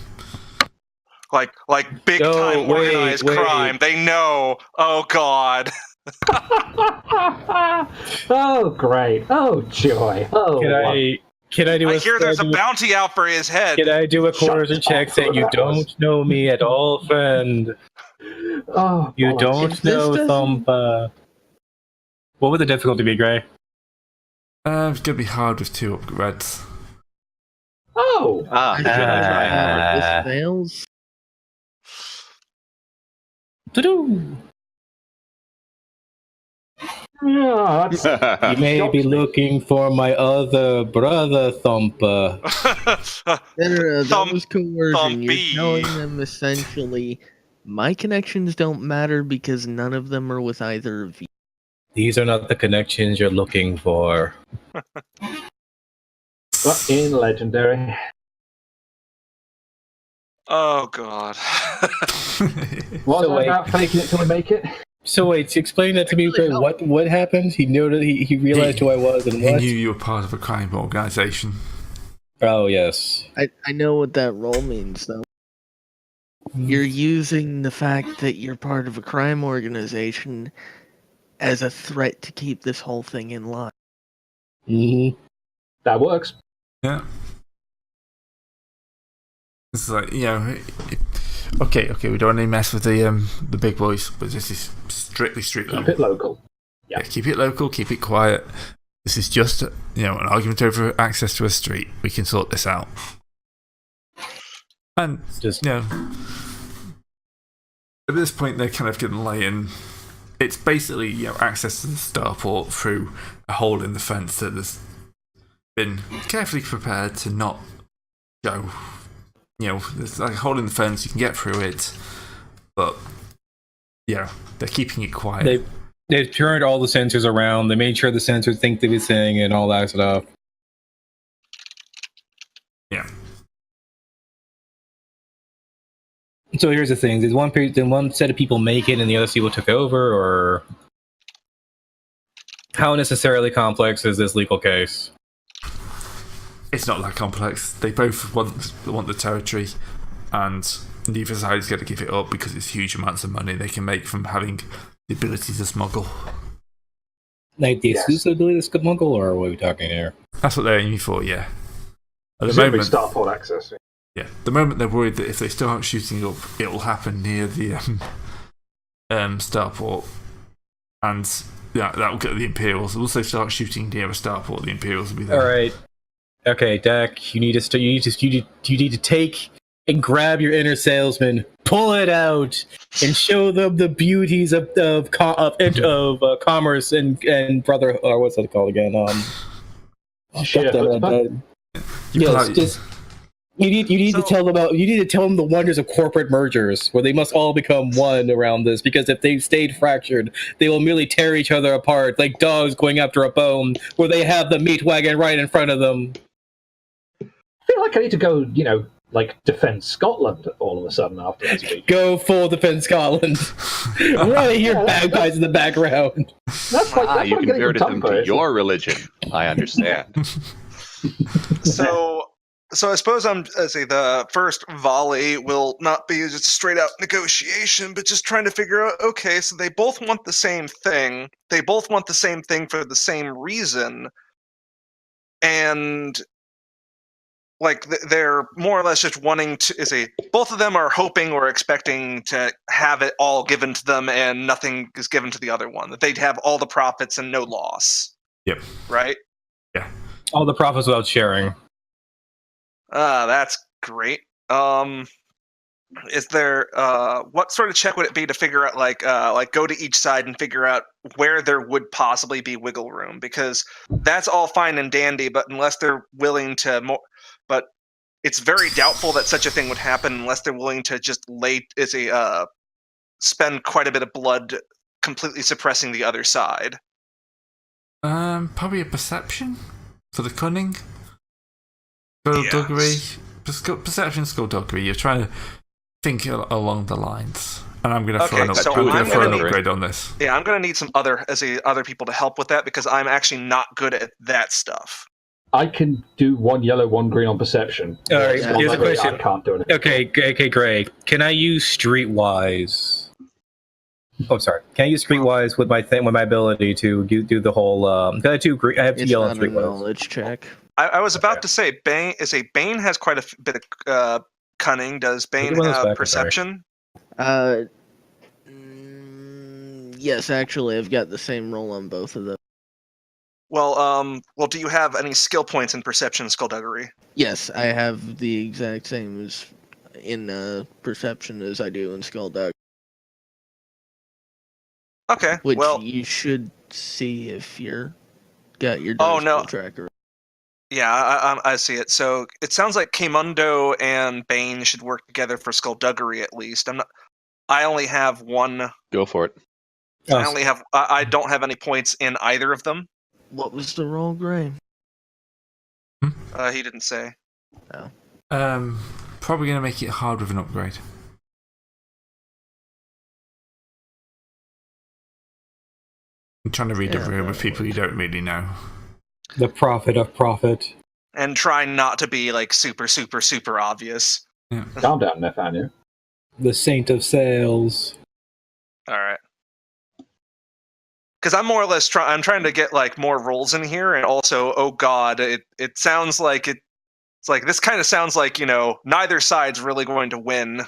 S7: Like big time organized crime. They know. Oh god.
S3: Oh, great. Oh, joy. Oh,
S1: Can I do
S7: I hear there's a bounty out for his head.
S1: Can I do a quarter check saying you don't know me at all, friend?
S3: Oh,
S1: You don't know
S6: doesn't-
S1: Thumpa. What would the difficulty be, Gray?
S2: It's gonna be hard with 2 upgrades.
S3: Oh!
S8: Jedi tryhard.
S6: This fails.
S1: To-do.
S3: Yeah, that's...
S1: You may be looking for my other brother, Thumpa.
S6: No, that was coercion. You're
S7: Thumpy.
S6: telling them essentially, my connections don't matter because none of them are with either of you.
S1: These are not the connections you're looking for.
S3: But in Legendary.
S7: Oh god.
S3: What
S1: So wait.
S3: about faking it till we make it?
S1: So wait, explain that to me, Gray. What happened? He noted he realized who I was and
S2: He
S1: what?
S2: knew you were part of a crime organisation.
S1: Oh yes.
S6: I know what that role means, though. You're using the fact that you're part of a crime organization as a threat to keep this whole thing in line.
S1: Mm-hmm.
S3: That works.
S2: Yeah. It's like, okay, we don't want to mess with the big boys, but this is strictly street
S3: Keep
S2: level.
S3: it local.
S2: Yeah, keep it local, keep it quiet. This is just, an argument over access to a street. We can sort this out. And,
S1: Just
S2: at this point, they're kind of getting lay in. It's basically, access to the starport through a hole in the fence that has been carefully prepared to not go. There's like a hole in the fence, you can get through it, but, they're keeping it quiet.
S1: They've turned all the sensors around. They made sure the sensors think they were saying and all that stuff.
S2: Yeah.
S1: So here's the thing: did one set of people make it, and the other people took over, or how necessarily complex is this legal case?
S2: It's not that complex. They both want the territory, and neither side is going to give it up because it's huge amounts of money they can make from having the ability to smuggle.
S1: Like the exclusive ability to smuggle, or what are we talking here?
S2: That's what they're aiming for, yeah. At the
S3: Presumably
S2: moment,
S3: starport access.
S2: yeah. The moment they're worried that if they start shooting up, it will happen near the starport, and that will get the Imperials. They'll also start shooting near a starport. The Imperials will be there.
S1: All right, okay, Dak, you need to take and grab your inner salesman, pull it out and show them the beauties of commerce and brother, or what's that called again?
S3: Share chutzpah?
S1: Yes, just you need to tell them the wonders of corporate mergers, where they must all become one around this. Because if they stayed fractured, they will merely tear each other apart like dogs going after a bone, where they have the meat wagon right in front of them.
S3: I feel like I need to go, like defend Scotland all of a sudden after this week.
S1: Go full defend Scotland. Right here, bagpipes in the background.
S3: That's
S8: You converted them to your religion. I understand.
S7: So I suppose the first volley will not be just straight out negotiation, but just trying to figure out, okay, so they both want the same thing. They both want the same thing for the same reason. And like they're more or less just wanting to both of them are hoping or expecting to have it all given to them and nothing is given to the other one. That they'd have all the profits and no loss.
S2: Yep.
S7: Right?
S2: Yeah.
S1: All the profits without sharing.
S7: That's great. Is there what sort of check would it be to figure out like go to each side and figure out where there would possibly be wiggle room? Because that's all fine and dandy, but unless they're willing to but it's very doubtful that such a thing would happen unless they're willing to just spend quite a bit of blood completely suppressing the other side.
S2: Probably a perception for the cunning. Skullduggery. Perception, skullduggery. You're trying to think along the lines. And I'm going to throw an upgrade on this.
S7: Yeah, I'm going to need some other people to help with that because I'm actually not good at that stuff.
S3: I can do 1 yellow, 1 green on perception.
S1: All right, here's a question.
S3: I can't do anything.
S1: Okay, Greg. Can I use Streetwise? Oh, sorry. Can I use Streetwise with my ability to do the whole? I have 2 yellow and Streetwise.
S6: Knowledge check.
S7: I was about to say Bane has quite a bit of cunning. Does Bane have perception?
S6: Yes, actually, I've got the same roll on both of them.
S7: Well, do you have any skill points in perception, skullduggery?
S6: Yes, I have the exact same as in perception as I do in skullduggery.
S7: Okay,
S6: which you should see if you're got your tracker.
S7: Yeah, I see it. So it sounds like Kaimundo and Bane should work together for skullduggery at least. I only have 1.
S8: Go for it.
S7: I don't have any points in either of them.
S6: What was the roll, Gray?
S7: He didn't say.
S6: Oh.
S2: Probably going to make it hard with an upgrade. I'm trying to read a room with people you don't really know.
S1: The prophet of profit.
S7: And try not to be like super, super, super obvious.
S2: Yeah.
S3: Calm down, Nathaniel.
S1: The saint of sales.
S7: All right. Because I'm more or less I'm trying to get like more rolls in here, and also, oh god, it sounds like it's like this kind of sounds like neither side's really going to win.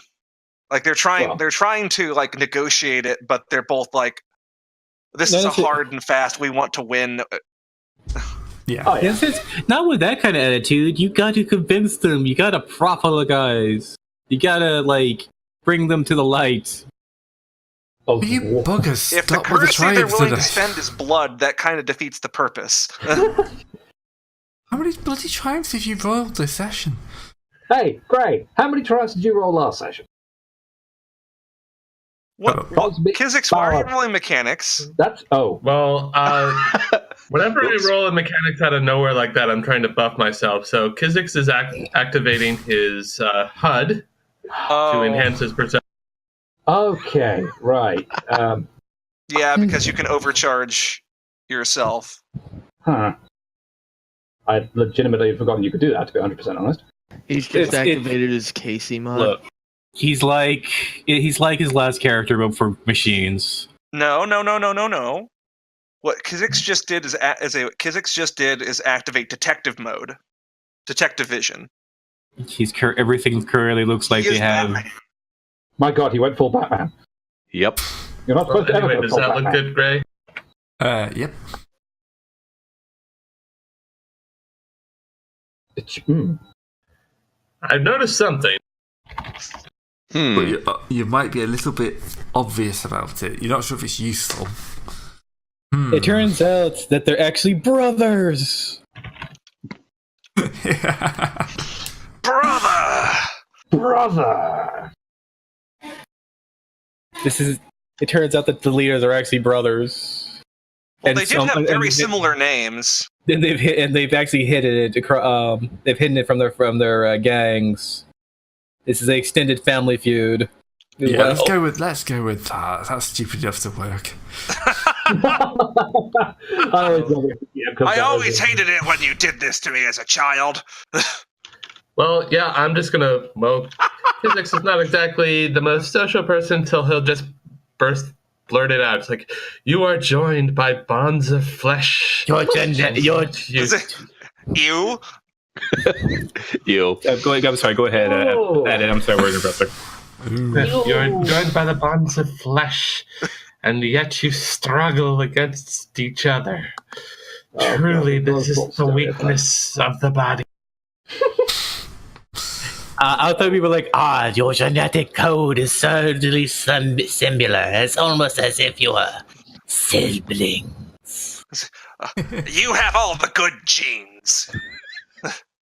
S7: Like they're trying to like negotiate it, but they're both like, this is a hard and fast. We want to win.
S2: Yeah.
S3: Oh, yeah.
S1: It's not with that kind of attitude. You got to convince them. You got to prophetic. You got to like bring them to the light.
S2: You buggers!
S7: If the currency they're willing to spend is blood, that kind of defeats the purpose.
S2: How many bloody triumphs have you rolled this session?
S3: Hey, Gray, how many triumphs did you roll last session?
S7: What? Kizix, why are you rolling mechanics?
S5: Well, whenever I roll a mechanics out of nowhere like that, I'm trying to buff myself. So Kizix is activating his HUD to enhance his perception.
S3: Okay, right.
S7: Yeah, because you can overcharge yourself.
S3: Huh. I legitimately had forgotten you could do that, to be 100% honest.
S6: He's just activated his Casey mod.
S1: Look, he's like his last character, but for machines.
S7: No. What Kizix just did is activate detective mode, detective vision.
S1: Everything currently looks like they have.
S7: Batman.
S3: My god, he went full Batman.
S8: Yep.
S3: You're not supposed to ever go
S5: Does
S3: full
S5: that
S3: Batman.
S5: look good, Gray?
S2: Yep.
S5: I've noticed something.
S2: but you might be a little bit obvious about it. You're not sure if it's useful.
S1: It turns out that they're actually brothers.
S3: Brother!
S1: It turns out that the leaders are actually brothers.
S7: Well,
S1: And
S7: they did have very similar names.
S1: And they've actually hidden it. They've hidden it from their gangs. This is an extended family feud.
S2: Yeah, let's go with that. That's stupid enough to work.
S7: I always hated it when you did this to me as a child.
S5: Well, yeah, I'm just gonna. Well, Physics is not exactly the most social person until he'll just blurt it out. It's like, you are joined by bonds of flesh.
S7: You.
S8: You.
S1: I'm sorry. Go ahead. Edit. I'm sorry. We're interrupting.
S5: You're joined by the bonds of flesh, and yet you struggle against each other. Truly, this is the weakness of the body.
S1: I thought we were like, your genetic code is certainly similar. It's almost as if you were siblings.
S7: You have all the good genes.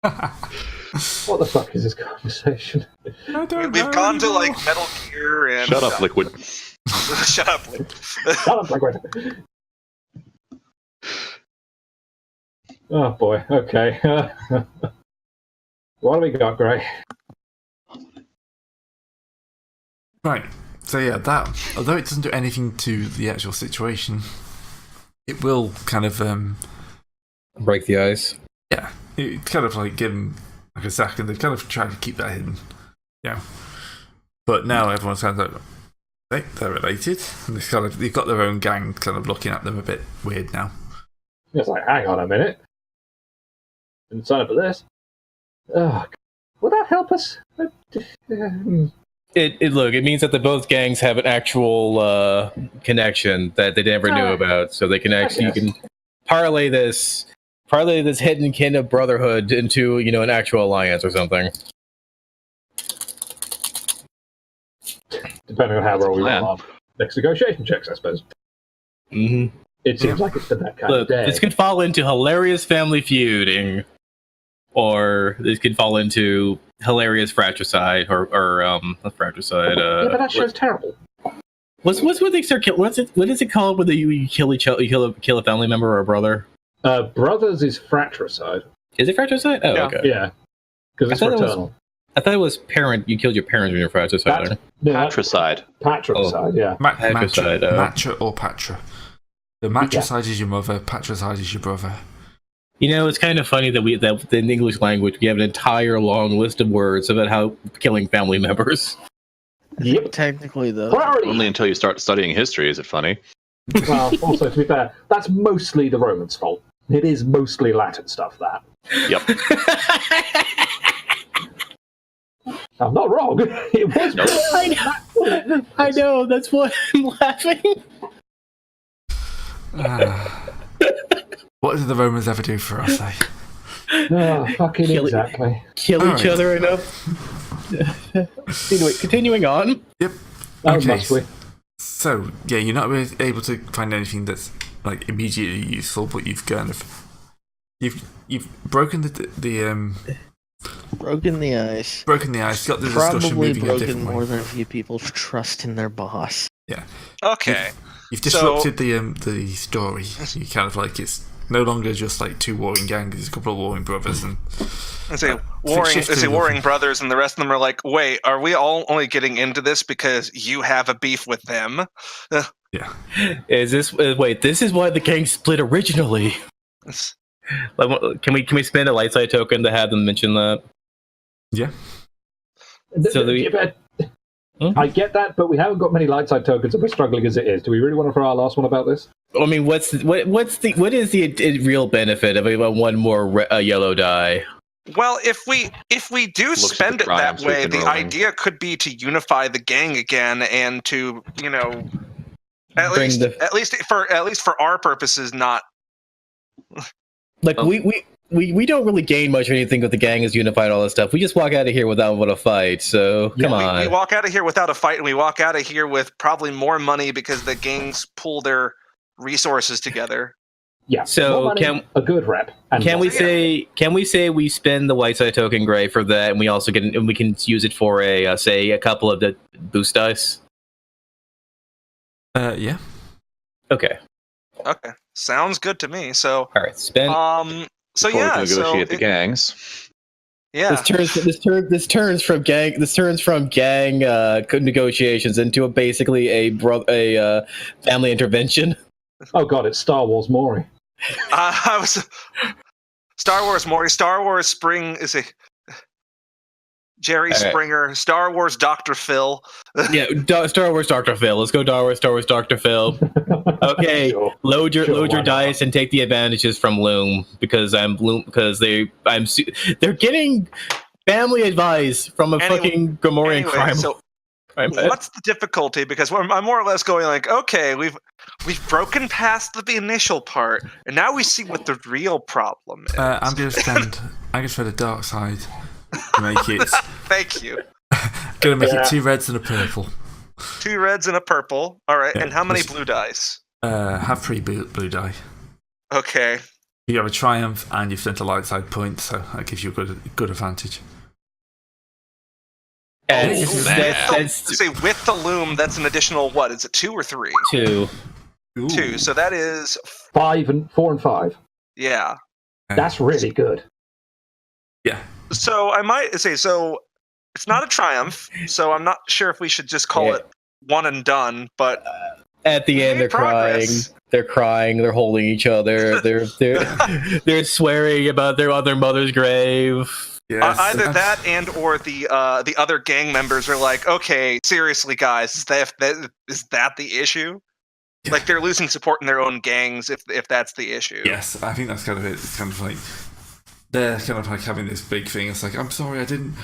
S3: What the fuck is this conversation?
S7: We've gone to like Metal Gear and.
S8: Shut up, Liquid.
S7: Shut up, Liquid.
S3: Shut up, Liquid. Oh boy. Okay. What do we got, Gray?
S2: Right. So yeah, that although it doesn't do anything to the actual situation, it will kind of
S1: break the ice.
S2: Yeah, it kind of like give them like a second. They kind of try to keep that hidden. Yeah. But now everyone's kind of like they're related, and they've got their own gang kind of looking at them a bit weird now.
S3: It's like, hang on a minute. Didn't sign up for this. Oh, will that help us?
S1: It means that both gangs have an actual connection that they never knew about, so they can actually you can parlay this hidden kin of brotherhood into an actual alliance or something.
S3: Depending on how well we roll our next negotiation checks, I suppose.
S1: Mm-hmm.
S3: It seems like it's for that kind of day.
S1: This could fall into hilarious family feuding, or this could fall into hilarious fratricide, or not fratricide.
S3: Yeah, but that show's terrible.
S1: What is it called when you kill a family member or a brother?
S3: Brothers is fratricide.
S1: Is it fratricide? Oh,
S3: yeah.
S1: okay.
S3: Yeah, because it's fraternal.
S1: I thought it was parent. You killed your parents when you're fratricide.
S8: Patricide.
S3: Patricide, yeah.
S2: Patricide. Matra or patra. The matricide is your mother. Patricide is your brother.
S1: It's kind of funny that in the English language we have an entire long list of words about how killing family members.
S6: Yep. Technically, though.
S8: Only until you start studying history is it funny.
S3: Well, also, to be fair, that's mostly the Romans' fault. It is mostly Latin stuff, that.
S8: Yep.
S3: I'm not wrong. It was.
S1: Nope. I know. That's why I'm laughing.
S2: What did the Romans ever do for us, eh?
S3: Oh, fucking exactly.
S1: Kill each other enough. Anyway, continuing on.
S2: Yep. Okay. So, yeah, you're not really able to find anything that's like immediately useful, but you've kind of you've broken the
S6: broken the ice.
S2: Broken the ice. Got the discussion moving a different way.
S6: Probably broken more than a few people's trust in their boss.
S2: Yeah.
S7: Okay.
S2: You've disrupted the story. You kind of like it's no longer just like two warring gangs. There's a couple of warring brothers and.
S7: Warring brothers, and the rest of them are like, wait, are we all only getting into this because you have a beef with them?
S2: Yeah.
S1: This is why the gang split originally. Can we spend a light side token to have them mention that?
S2: Yeah.
S3: I get that, but we haven't got many light side tokens, and we're struggling as it is. Do we really want to throw our last one about this?
S1: I mean, what is the real benefit of one more yellow die?
S7: Well, if we do spend it that way, the idea could be to unify the gang again and to at least for our purposes, not
S1: like we we don't really gain much or anything with the gang is unified, all that stuff. We just walk out of here without a fight. So come on.
S7: We walk out of here without a fight, and we walk out of here with probably more money because the gangs pool their resources together.
S3: Yeah.
S1: So
S3: more money, a good rep. And
S1: can we say we spend the white side token gray for that, and we also we can use it for a couple of the boost dice?
S2: Yeah.
S1: Okay.
S7: Okay, sounds good to me. So
S1: All right. Spend.
S7: So
S8: Before
S7: yeah,
S8: we negotiate the gangs.
S7: Yeah.
S1: This turns from gang negotiations into basically a family intervention.
S3: Oh god, it's Star Wars Maury.
S7: I was Star Wars Maury. Star Wars Spring is a Jerry Springer. Star Wars Dr. Phil.
S1: Yeah, Star Wars Dr. Phil. Let's go Star Wars Dr. Phil. Okay,
S3: Sure.
S1: load your
S3: Why
S1: dice and take the advantages from Loom because they're getting family advice from a fucking Gamorrean crime.
S7: So what's the difficulty? Because I'm more or less going like, okay, we've broken past the initial part, and now we see what the real problem is.
S2: I'm going to try the dark side to make it.
S7: Thank you.
S2: Going to make it 2 reds and a purple.
S7: 2 reds and a purple. All right,
S2: Yeah,
S7: and how many blue dice?
S2: Have 3 blue die.
S7: Okay.
S2: You have a triumph, and you've spent a light side point, so that gives you a good advantage.
S1: And
S7: say with the loom, that's an additional what? Is it 2 or 3?
S1: 2.
S2: Ooh.
S7: 2. So that is
S3: 4 and 5.
S7: Yeah.
S3: That's really good.
S2: Yeah.
S7: So I might say it's not a triumph. So I'm not sure if we should just call it one and done. But
S1: at the end, they're
S7: progress.
S1: crying. They're crying. They're holding each other. They're swearing about their other mother's grave.
S2: Yes.
S7: Either that or the other gang members are like, okay, seriously, guys, is that the issue?
S2: Yeah.
S7: Like they're losing support in their own gangs if that's the issue.
S2: Yes, I think that's kind of it. It's kind of like they're kind of like having this big thing. It's like, I'm sorry, I didn't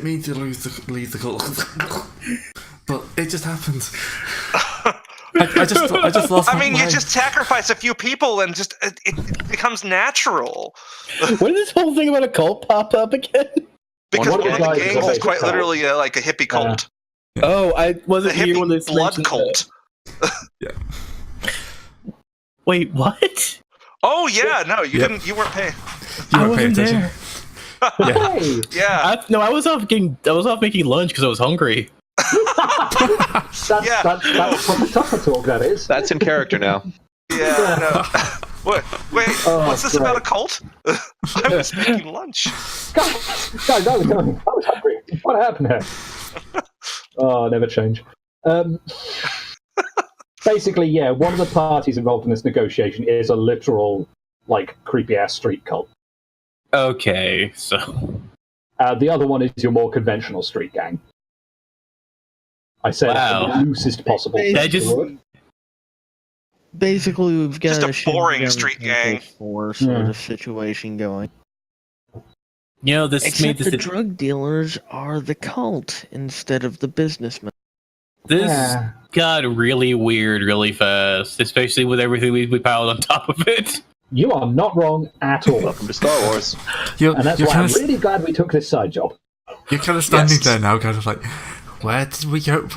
S2: mean to leave the cult, but it just happened. I just lost.
S7: I mean, you just sacrifice a few people and just it becomes natural.
S1: When did this whole thing about a cult pop up again?
S7: Because
S3: One of the
S7: one of the
S3: guys
S7: gangs
S3: is
S7: is quite
S3: a cult.
S7: literally like a hippie cult.
S1: Oh, I wasn't
S7: The
S1: here when
S7: hippie
S1: this
S7: blood
S1: mentioned
S7: cult.
S2: Yeah.
S1: Wait, what?
S7: Oh yeah, no, you didn't. You weren't paying.
S2: You
S1: I
S2: weren't paying
S1: wasn't
S2: attention.
S1: there.
S3: Hey!
S7: Yeah,
S1: I was off making lunch because I was hungry.
S3: That's proper tougher talk, that is.
S8: That's in character now.
S7: yeah. No. Wait,
S3: Oh,
S7: what's this
S3: great.
S7: about a cult? I was making lunch.
S3: Guys, I was hungry. What happened here? Oh, never change. Basically, yeah, one of the parties involved in this negotiation is a literal, like, creepy-ass street cult.
S1: Okay, so
S3: The other one is your more conventional street gang. I said
S1: Wow.
S3: the loosest possible.
S6: That
S1: just-
S3: word.
S6: Basically, we've got
S7: Just a boring street gang.
S6: 4 sort of situation going.
S1: you know this made
S6: Except
S1: this
S6: the drug dealers are the cult instead of the businessmen.
S1: this
S3: Yeah.
S1: got really weird really fast, especially with everything we piled on top of it.
S3: You are not wrong at all.
S8: Welcome to Star Wars.
S2: You're
S3: And that's why I'm really glad we took this side job.
S2: You're kind of standing
S7: Yes.
S2: there now, kind of like, where did we go?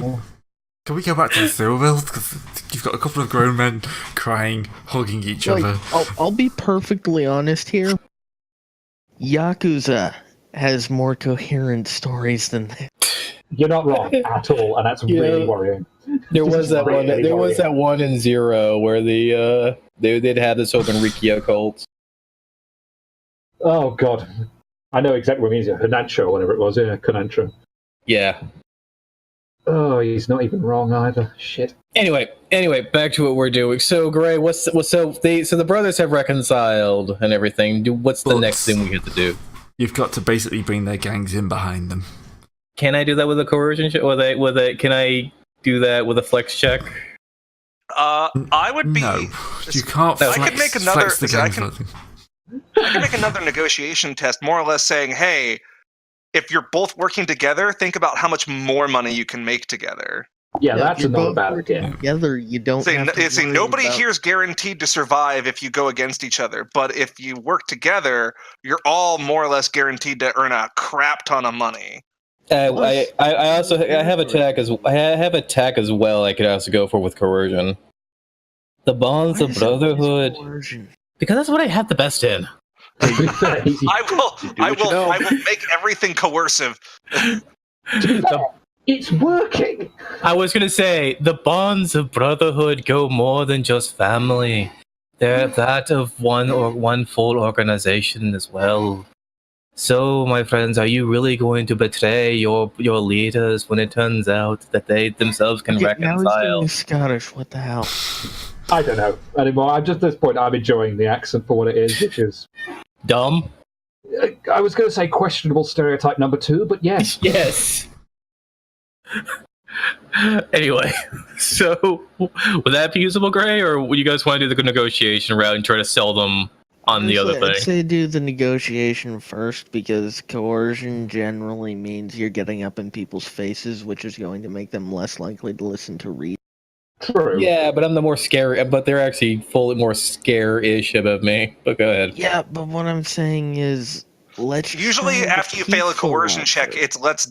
S2: Can we go back to the sewer bills? Because you've got a couple of grown men crying, hugging each
S6: Like,
S2: other.
S6: I'll be perfectly honest here. Yakuza has more coherent stories than that.
S3: You're not wrong at all, and that's
S1: Yeah.
S3: really worrying.
S1: There was that one.
S3: Really
S1: There was
S3: worrying.
S1: that one in Zero where they did have this open Rikio cult.
S3: Oh, God. I know exactly what it means. Hinancho, whatever it was. Yeah, Hinancho.
S1: Yeah.
S3: Oh, he's not even wrong either. Shit.
S1: Anyway, back to what we're doing. So, Gray, so the brothers have reconciled and everything. What's the
S2: But-
S1: next thing we have to do?
S2: You've got to basically bring their gangs in behind them.
S1: Can I do that with a coercion check? Can I do that with a flex check?
S7: I would be.
S2: No, you can't
S1: I
S2: flex,
S7: could make another-
S2: flex the
S7: I
S2: gangs.
S7: can- I can make another negotiation test, more or less saying, "Hey, if you're both working together, think about how much more money you can make together."
S3: Yeah, that's
S6: you're
S3: not
S6: both
S3: bad
S6: working
S3: idea.
S6: together. You don't have to worry
S7: nobody
S6: about...
S7: here's guaranteed to survive if you go against each other, but if you work together, you're all more or less guaranteed to earn a crap ton of money.
S1: I also have attack as well. I could also go for with coercion. The bonds
S6: Why
S1: of
S6: is it always
S1: brotherhood,
S6: coercion?
S1: because that's what I have the best in.
S7: I will make everything coercive.
S3: To be fair, it's working.
S1: I was gonna say the bonds of brotherhood go more than just family. They're that of one full organization as well. So, my friends, are you really going to betray your leaders when it turns out that they themselves can
S6: Okay, now he's
S1: reconcile?
S6: doing Scottish. What the hell?
S3: I don't know anymore. I'm just at this point. I'm enjoying the accent for what it is, which is
S1: Dumb?
S3: I was going to say questionable stereotype number 2, but yes.
S1: Yes. Anyway, so would that be usable, Gray, or would you guys want to do the negotiation route and try to sell them on the other
S6: I'd
S1: thing?
S6: say do the negotiation first, because coercion generally means you're getting up in people's faces, which is going to make them less likely to listen to reason.
S3: True.
S1: Yeah, but I'm the more scary. But they're actually fully more scare-ish about me. But go ahead.
S6: Yeah, but what I'm saying is, let's
S7: Usually,
S6: try the
S7: after you fail a
S6: peaceful
S7: coercion
S6: route
S7: check,
S6: first.
S1: Let's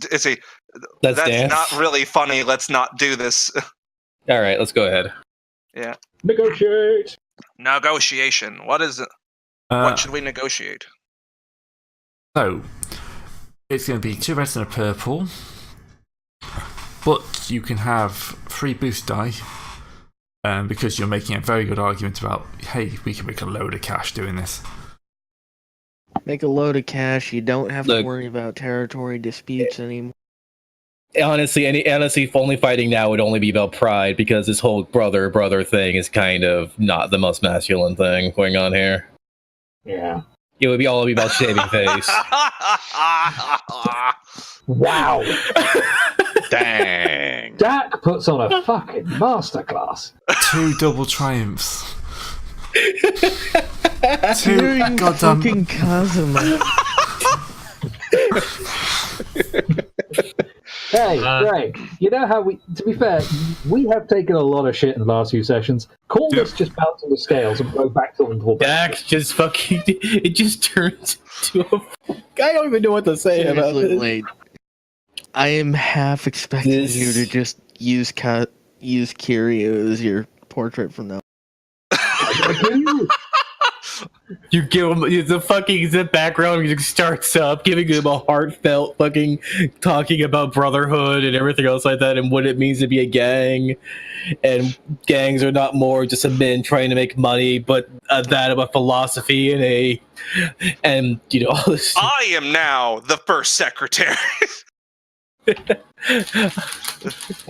S7: that's
S1: dance.
S7: not really funny. Let's not do this.
S1: All right, let's go ahead.
S7: Yeah.
S3: Negotiate.
S7: Negotiation. What is it? What should we negotiate?
S2: So, it's going to be 2 reds and a purple, but you can have 3 boost die, because you're making a very good argument about, hey, we can make a load of cash doing this.
S6: Make a load of cash. You don't have to
S1: Look.
S6: worry about territory disputes anymore.
S1: Honestly, only fighting now would only be about pride, because this whole brother thing is kind of not the most masculine thing going on here.
S3: Yeah.
S1: It would be all about shaving face.
S3: Wow.
S8: Dang.
S3: Dak puts on a fucking masterclass.
S2: 2 double triumphs. 2
S6: You're in
S2: goddamn.
S6: fucking Kazuma.
S3: Hey, Greg, you know how to be fair, we have taken a lot of shit in the last few sessions. Call this just bouncing the scales and go back to them.
S1: Dak just fucking. It just turns to a. I don't even know what to say about
S6: Seriously,
S1: this.
S6: Wade, I am half expecting you to just use Kiryu as your portrait from now.
S1: You give him the background music starts up, giving him a heartfelt fucking talking about brotherhood and everything else like that, and what it means to be a gang, and gangs are not more just a men trying to make money, but that of a philosophy and you know all this.
S7: I am now the first secretary.
S6: And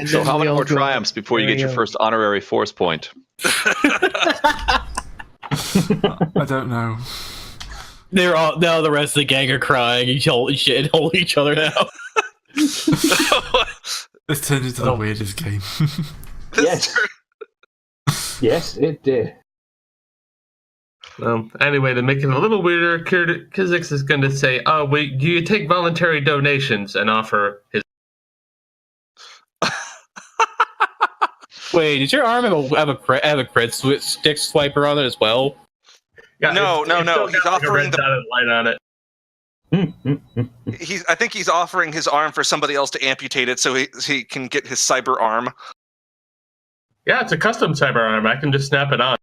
S8: So
S6: then
S8: how
S6: we
S8: many
S6: all
S8: more
S6: go,
S8: triumphs before you get your first honorary force point?
S2: I don't know.
S1: They're all now. The rest of the gang are crying and holding each other now.
S2: This turned into the weirdest game.
S3: Yes. Yes, it did.
S5: Anyway, to make it a little weirder, Kizix is going to say, "Oh, wait, do you take voluntary donations?" and offer his.
S1: Wait, did your arm have a crit stick swiper on it as well?
S5: Yeah,
S7: No. He's offering
S5: the dotted line on it.
S7: I think he's offering his arm for somebody else to amputate it so he can get his cyber arm.
S5: Yeah, it's a custom cyber arm. I can just snap it on.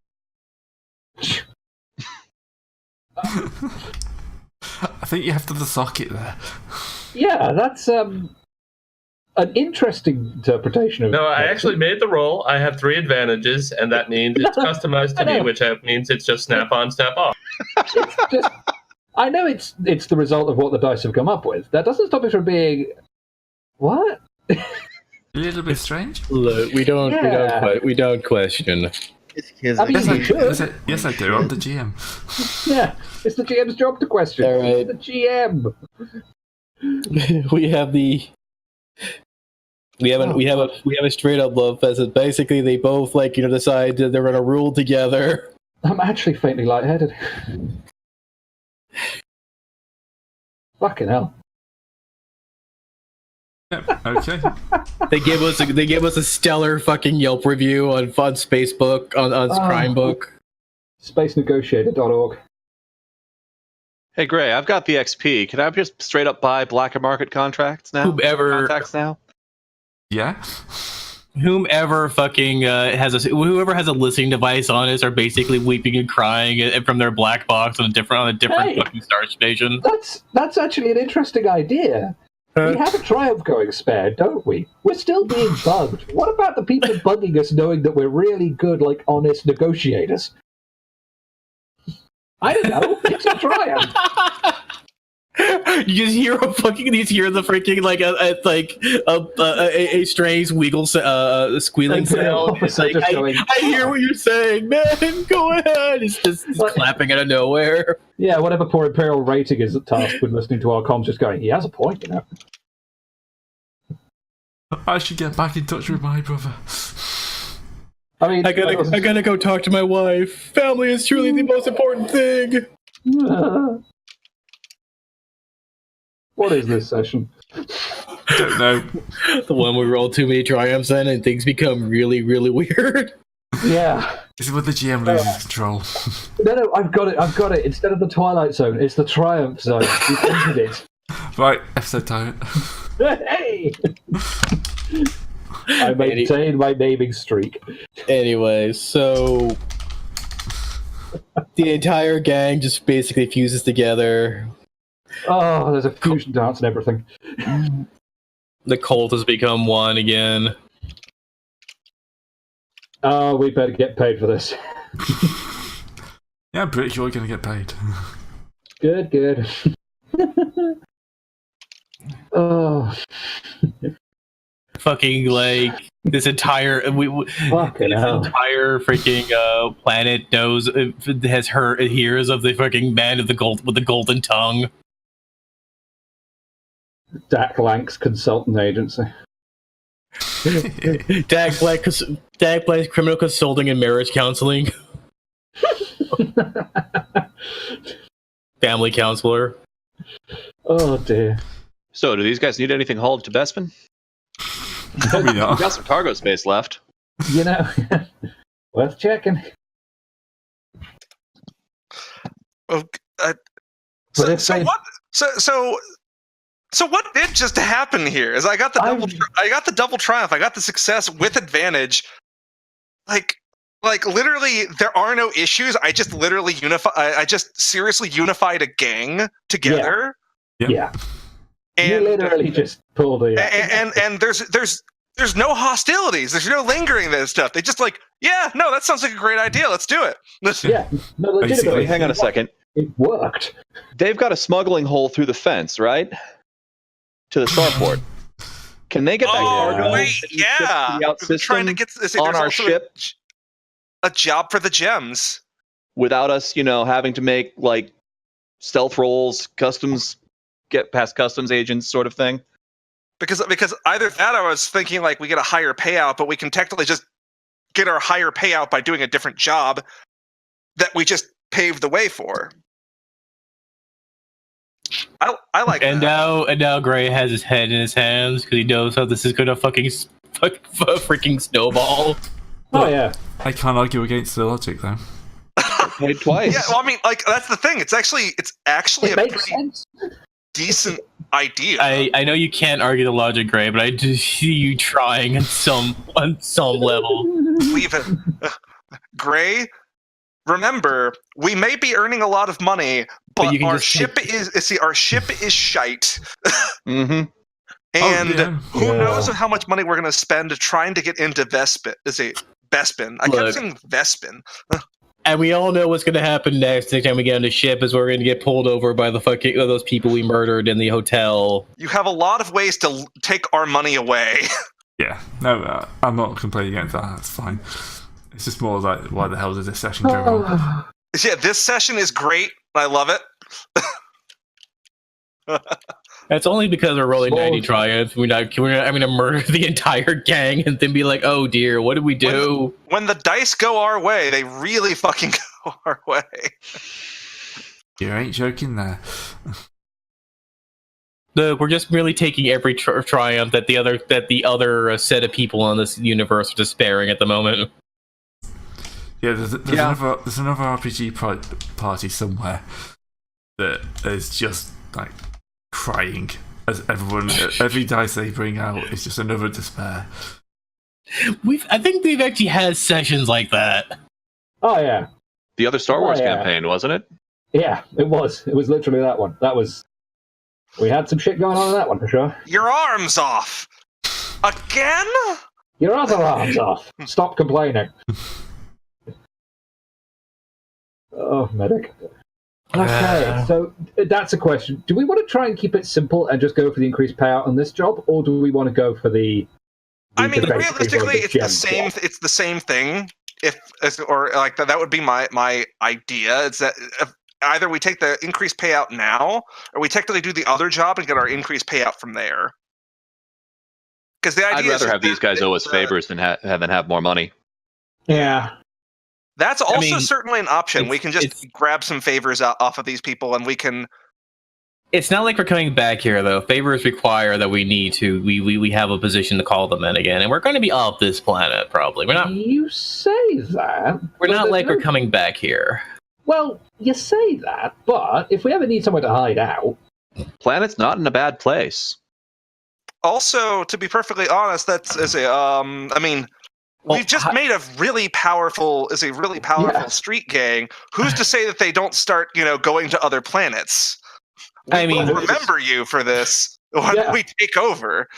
S2: I think you have to the socket there.
S3: Yeah, that's an interesting interpretation of.
S5: No, I actually made the roll. I have 3 advantages, and that means it's customized to me, which means it's just snap on, snap off.
S3: It's just, I know it's the result of what the dice have come up with. That doesn't stop it from being what?
S2: A little bit strange.
S1: Look, we don't question.
S3: I mean,
S2: Yes, I,
S3: you should.
S2: yes, I do. I'm the GM.
S3: Yeah, it's the GM's job to question.
S1: All right.
S3: It's the GM.
S1: We have a straight up love fest. Basically, they both decide that they're gonna rule together.
S3: I'm actually faintly lightheaded. Fucking hell.
S2: Okay.
S1: They give us a stellar fucking Yelp review on Spacebook on Crime Book.
S3: Spacenegotiator.org.
S8: Hey, Gray, I've got the XP. Can I just straight up buy black market contracts now? Contacts now?
S2: Yeah.
S1: Whomever fucking whoever has a listening device on us are basically weeping and crying from their black box on a different
S3: Hey!
S1: fucking star station.
S3: That's actually an interesting idea. We have a Triumph going spare, don't we? We're still being bugged. What about the people bugging us knowing that we're really good, like, honest negotiators? I don't know. It's a Triumph.
S1: You just hear the freaking a strange wiggle squealing sound. It's like, I hear what you're saying, man. Go ahead. It's just clapping out of nowhere.
S3: Yeah, whatever poor Imperial rating is at task with listening to our comms, just going, he has a point, you know.
S2: I should get back in touch with my brother.
S3: I mean,
S1: I gotta go talk to my wife. Family is truly the most important thing.
S3: What is this session?
S2: I don't know.
S1: The one we roll too many triumphs in and things become really, really weird.
S3: Yeah.
S2: This is where the GM loses control.
S3: No, I've got it. Instead of the Twilight Zone, it's the Triumph Zone. We entered it.
S2: Right, episode title.
S3: Hey! I maintain my naming streak.
S1: Anyway, so the entire gang just basically fuses together.
S3: Oh, there's a fusion dance and everything.
S1: The cult has become one again.
S3: Oh, we better get paid for this.
S2: Yeah, I'm pretty sure we're going to get paid.
S3: Good. Oh.
S1: Fucking like this entire entire freaking planet hears of the fucking man of the gold with the golden tongue.
S3: Dak Lank's consultant agency.
S1: Dak Black's criminal consulting and marriage counseling. Family counselor.
S3: Oh dear.
S8: So, do these guys need anything hauled to Bespin?
S2: Probably not.
S8: We've got some cargo space left.
S3: You know, worth checking.
S7: Oh, So what did just happen here? Is I got the double triumph. I got the success with advantage. Like literally, there are no issues. I just literally I just seriously unified a gang together.
S3: Yeah.
S7: And
S3: you literally just pulled it.
S7: And there's no hostilities. There's no lingering this stuff. They just that sounds like a great idea. Let's do it.
S3: Yeah. No, legitimately.
S4: Hang on a second.
S3: It worked.
S4: They've got a smuggling hole through the fence, right? To the starport. Can they get that cargo?
S7: Wait,
S4: yeah.
S7: We're trying to get this
S4: on our ship
S7: a job for the gems
S4: without us, having to make like stealth rolls, get past customs agents, sort of thing.
S7: Because either that, I was thinking like we get a higher payout, but we can technically just get our higher payout by doing a different job that we just paved the way for. I like
S1: and
S7: that.
S1: now Gray has his head in his hands because he knows how this is gonna freaking snowball.
S3: Oh yeah,
S2: I can't argue against the logic though.
S4: Played twice.
S7: Yeah, well, I mean, like that's the thing. It's actually a pretty decent idea.
S1: I know you can't argue the logic, Gray, but I do see you trying on some level.
S7: Leave it, Gray. Remember, we may be earning a lot of money, but our ship is shite.
S4: Mm-hmm.
S7: And who
S3: Yeah.
S7: knows how much money we're going to spend trying to get into Bespin. I kept saying Bespin.
S1: And we all know what's going to happen next time we get on the ship is we're going to get pulled over by the fucking those people we murdered in the hotel.
S7: You have a lot of ways to take our money away.
S2: Yeah, no, I'm not complaining against that. That's fine. It's just more like, why the hell did this session go on?
S7: Yeah, this session is great. I love it.
S1: That's only because we're rolling 90 triumphs. I'm going to murder the entire gang and then be like, oh dear, what did we do?
S7: When the dice go our way, they really fucking go our way.
S2: You ain't joking there.
S1: We're just merely taking every triumph that the other set of people in this universe are despairing at the moment.
S2: Yeah, there's another RPG party somewhere that is just like crying as every dice they bring out is just another despair.
S1: I think we've actually had sessions like that.
S3: Oh yeah,
S8: The other Star Wars campaign, wasn't it?
S3: yeah, it was. It was literally that one. We had some shit going on in that one for sure.
S7: Your arm's off again.
S3: Your other arm's off. Stop complaining. Oh, medic. Okay, so that's a question. Do we want to try and keep it simple and just go for the increased payout on this job, or do we want to go for the
S7: I mean,
S3: basically
S7: realistically,
S3: the
S7: it's the
S3: gem
S7: same.
S3: swap?
S7: It's the same thing. Or like that would be my idea. It's that either we take the increased payout now, or we technically do the other job and get our increased payout from there. Because the idea
S8: I'd rather have these guys owe us favors than have more money.
S3: Yeah.
S7: That's also certainly an option. We can just grab some favors off of these people, and we can.
S1: It's not like we're coming back here, though. Favors require that we have a position to call them in again, and we're going to be off this planet probably. We're not.
S3: You say that.
S1: We're not like we're coming back here.
S3: Well, you say that, but if we ever need somewhere to hide out,
S8: Planet's not in a bad place.
S7: Also, to be perfectly honest, we've just made a really powerful street gang. Who's to say that they don't start, going to other planets? We'll remember you for this when we take over.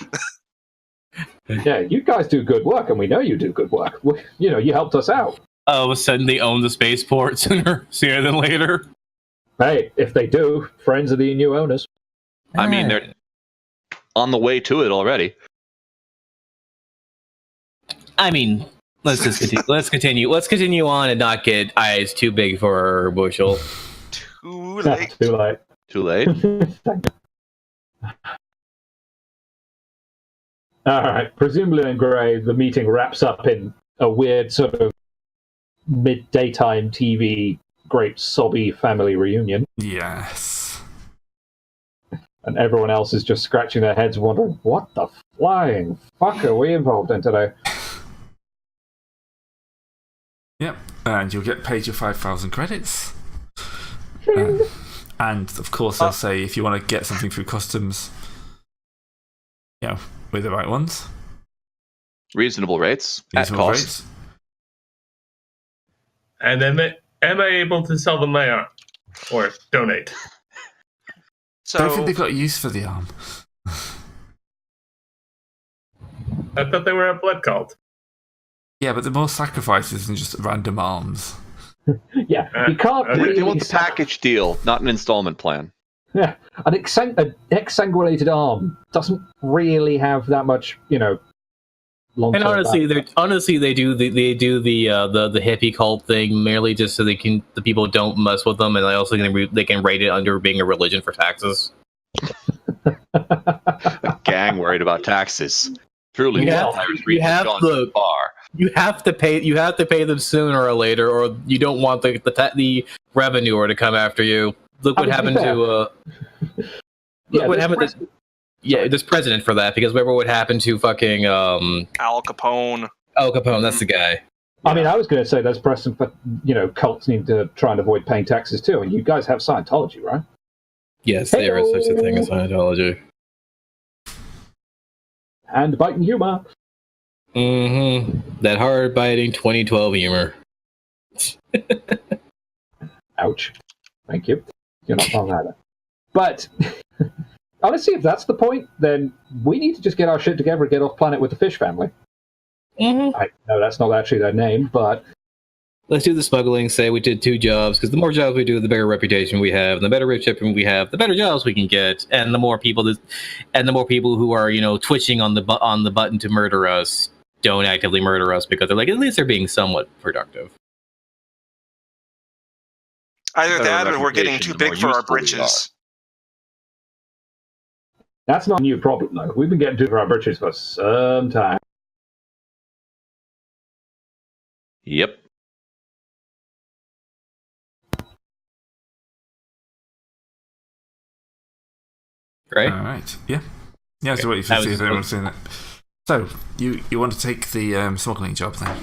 S3: Yeah, you guys do good work, and we know you do good work. You helped us out.
S1: All of a sudden, they own the spaceport sooner than later.
S3: Hey, if they do, friends of the new owners.
S8: I mean, they're on the way to it already.
S1: I mean, let's continue. Let's continue on and not get eyes too big for bushel.
S7: Too late.
S3: Too late.
S8: Too late.
S3: All right. Presumably in Grey, the meeting wraps up in a weird sort of mid-daytime TV, great sobby family reunion.
S2: Yes.
S3: And everyone else is just scratching their heads wondering, what the flying fuck are we involved in today?
S2: Yep. And you'll get paid your 5,000 credits. And of course, they'll say if you want to get something through customs, with the right ones.
S8: Reasonable rates.
S2: Reasonable
S8: at
S2: rates.
S8: cost.
S5: And then am I able to sell them my arm? Or donate?
S2: I don't think they've got use for the arm.
S5: I thought they were a blood cult.
S2: Yeah, but they're more sacrifices than just random arms.
S3: Yeah, you can't really...
S8: They want the package deal, not an installment plan.
S3: Yeah, an exsanguinated arm doesn't really have that much, long-term
S1: And honestly,
S3: value.
S1: they do the hippie cult thing merely just so the people don't mess with them, and they can rate it under being a religion for taxes.
S8: A gang worried about taxes. Truly,
S1: You have to pay them sooner or later, or you don't want the revenue to come after you. Look what happened to there's precedent for that, because remember what happened to fucking
S7: Al Capone.
S1: Al Capone, that's the guy.
S3: I mean, I was going to say there's precedent for, cults need to try and avoid paying taxes too, and you guys have Scientology, right?
S1: Yes, there is such a thing as Scientology.
S3: And biting humor.
S1: Mm-hmm. That hard-biting 2012 humor.
S3: Ouch. Thank you. You're not wrong either. But, honestly, if that's the point, then we need to just get our shit together and get off planet with the fish family.
S1: Mm-hmm.
S3: I know that's not actually their name, but...
S1: Let's do the smuggling, say we did 2 jobs, because the more jobs we do, the better reputation we have, and the better reputation we have, the better jobs we can get, and the more people who are, twitching on the button to murder us don't actively murder us, because they're like, at least they're being somewhat productive.
S7: Either that, or we're getting too big for our britches.
S3: That's not a new problem, though. We've been getting too big for our britches for some time.
S8: Yep.
S1: right?
S2: All right. Yeah. Yeah. So wait to see if anyone's seen it. So you want to take the smuggling job then?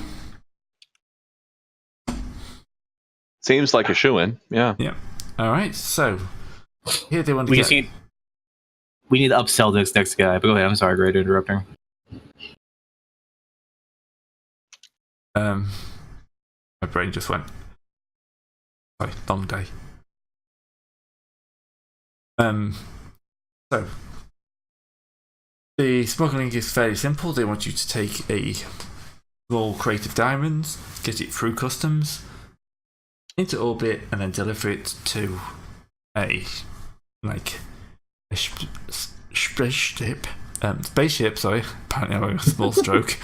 S8: Seems like a shoo-in. Yeah.
S2: Yeah. All right. So here they want to
S1: We
S2: get.
S1: just we need to upsell this next guy. But go ahead. I'm sorry, Gray, to interrupting.
S2: My brain just went. Sorry, long day. So the smuggling is fairly simple. They want you to take a small crate of diamonds, get it through customs, into orbit, and then deliver it to a spaceship. Spaceship. Sorry, apparently I'm having a small stroke.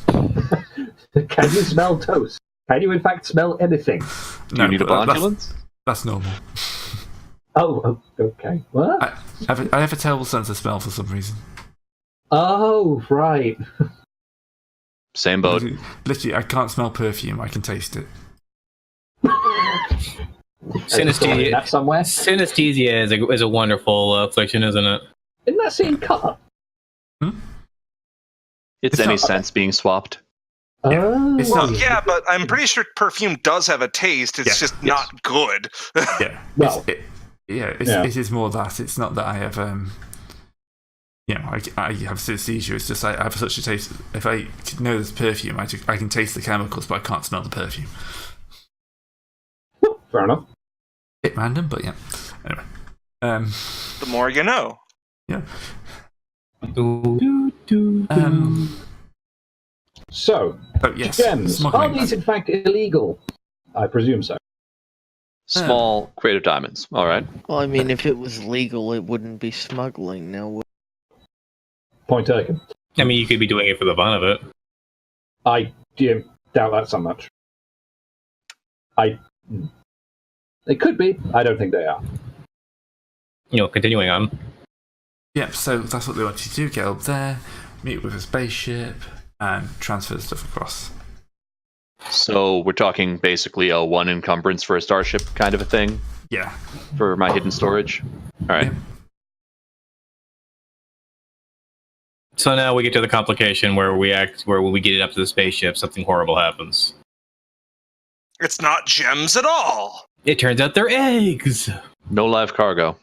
S3: Can you smell toast? Can you in fact smell anything?
S8: Do you need a bondulance?
S2: That's normal.
S3: Oh, okay. What?
S2: I have a terrible sense of smell for some reason.
S3: Oh, right.
S8: Same boat.
S2: Literally, I can't smell perfume. I can taste it.
S1: Synesthesia.
S3: Somewhere.
S1: Synesthesia is a wonderful affliction, isn't it?
S3: Isn't that same colour?
S8: It's any sense being swapped.
S3: Oh.
S2: It's
S7: Well,
S2: not-
S7: yeah, but I'm pretty sure perfume does have a taste. It's just not good.
S2: Yeah.
S3: Well,
S2: It is more that. It's not that I have I have synesthesia. It's just I have such a taste. If I know there's perfume, I can taste the chemicals, but I can't smell the perfume.
S3: fair enough.
S2: Bit random, but yeah. Anyway,
S7: The more you know.
S2: yeah.
S3: So,
S2: Oh yes,
S3: gems. Are
S2: smuggling.
S3: these in fact illegal? I presume so.
S8: Small crate of diamonds. All right.
S6: Well, I mean, if it was legal, it wouldn't be smuggling now.
S3: Point taken.
S1: I mean, you could be doing it for the fun of it.
S3: I doubt that so much. They could be. I don't think they are.
S1: Continuing on.
S2: Yep. So that's what they want you to do. Get up there, meet with a spaceship, and transfer the stuff across.
S8: So we're talking basically a one encumbrance for a starship kind of a thing
S2: Yeah.
S8: for my hidden storage. All right.
S2: Yeah.
S1: So now we get to the complication where when we get it up to the spaceship, something horrible happens.
S7: It's not gems at all.
S1: It turns out they're eggs.
S8: No live cargo.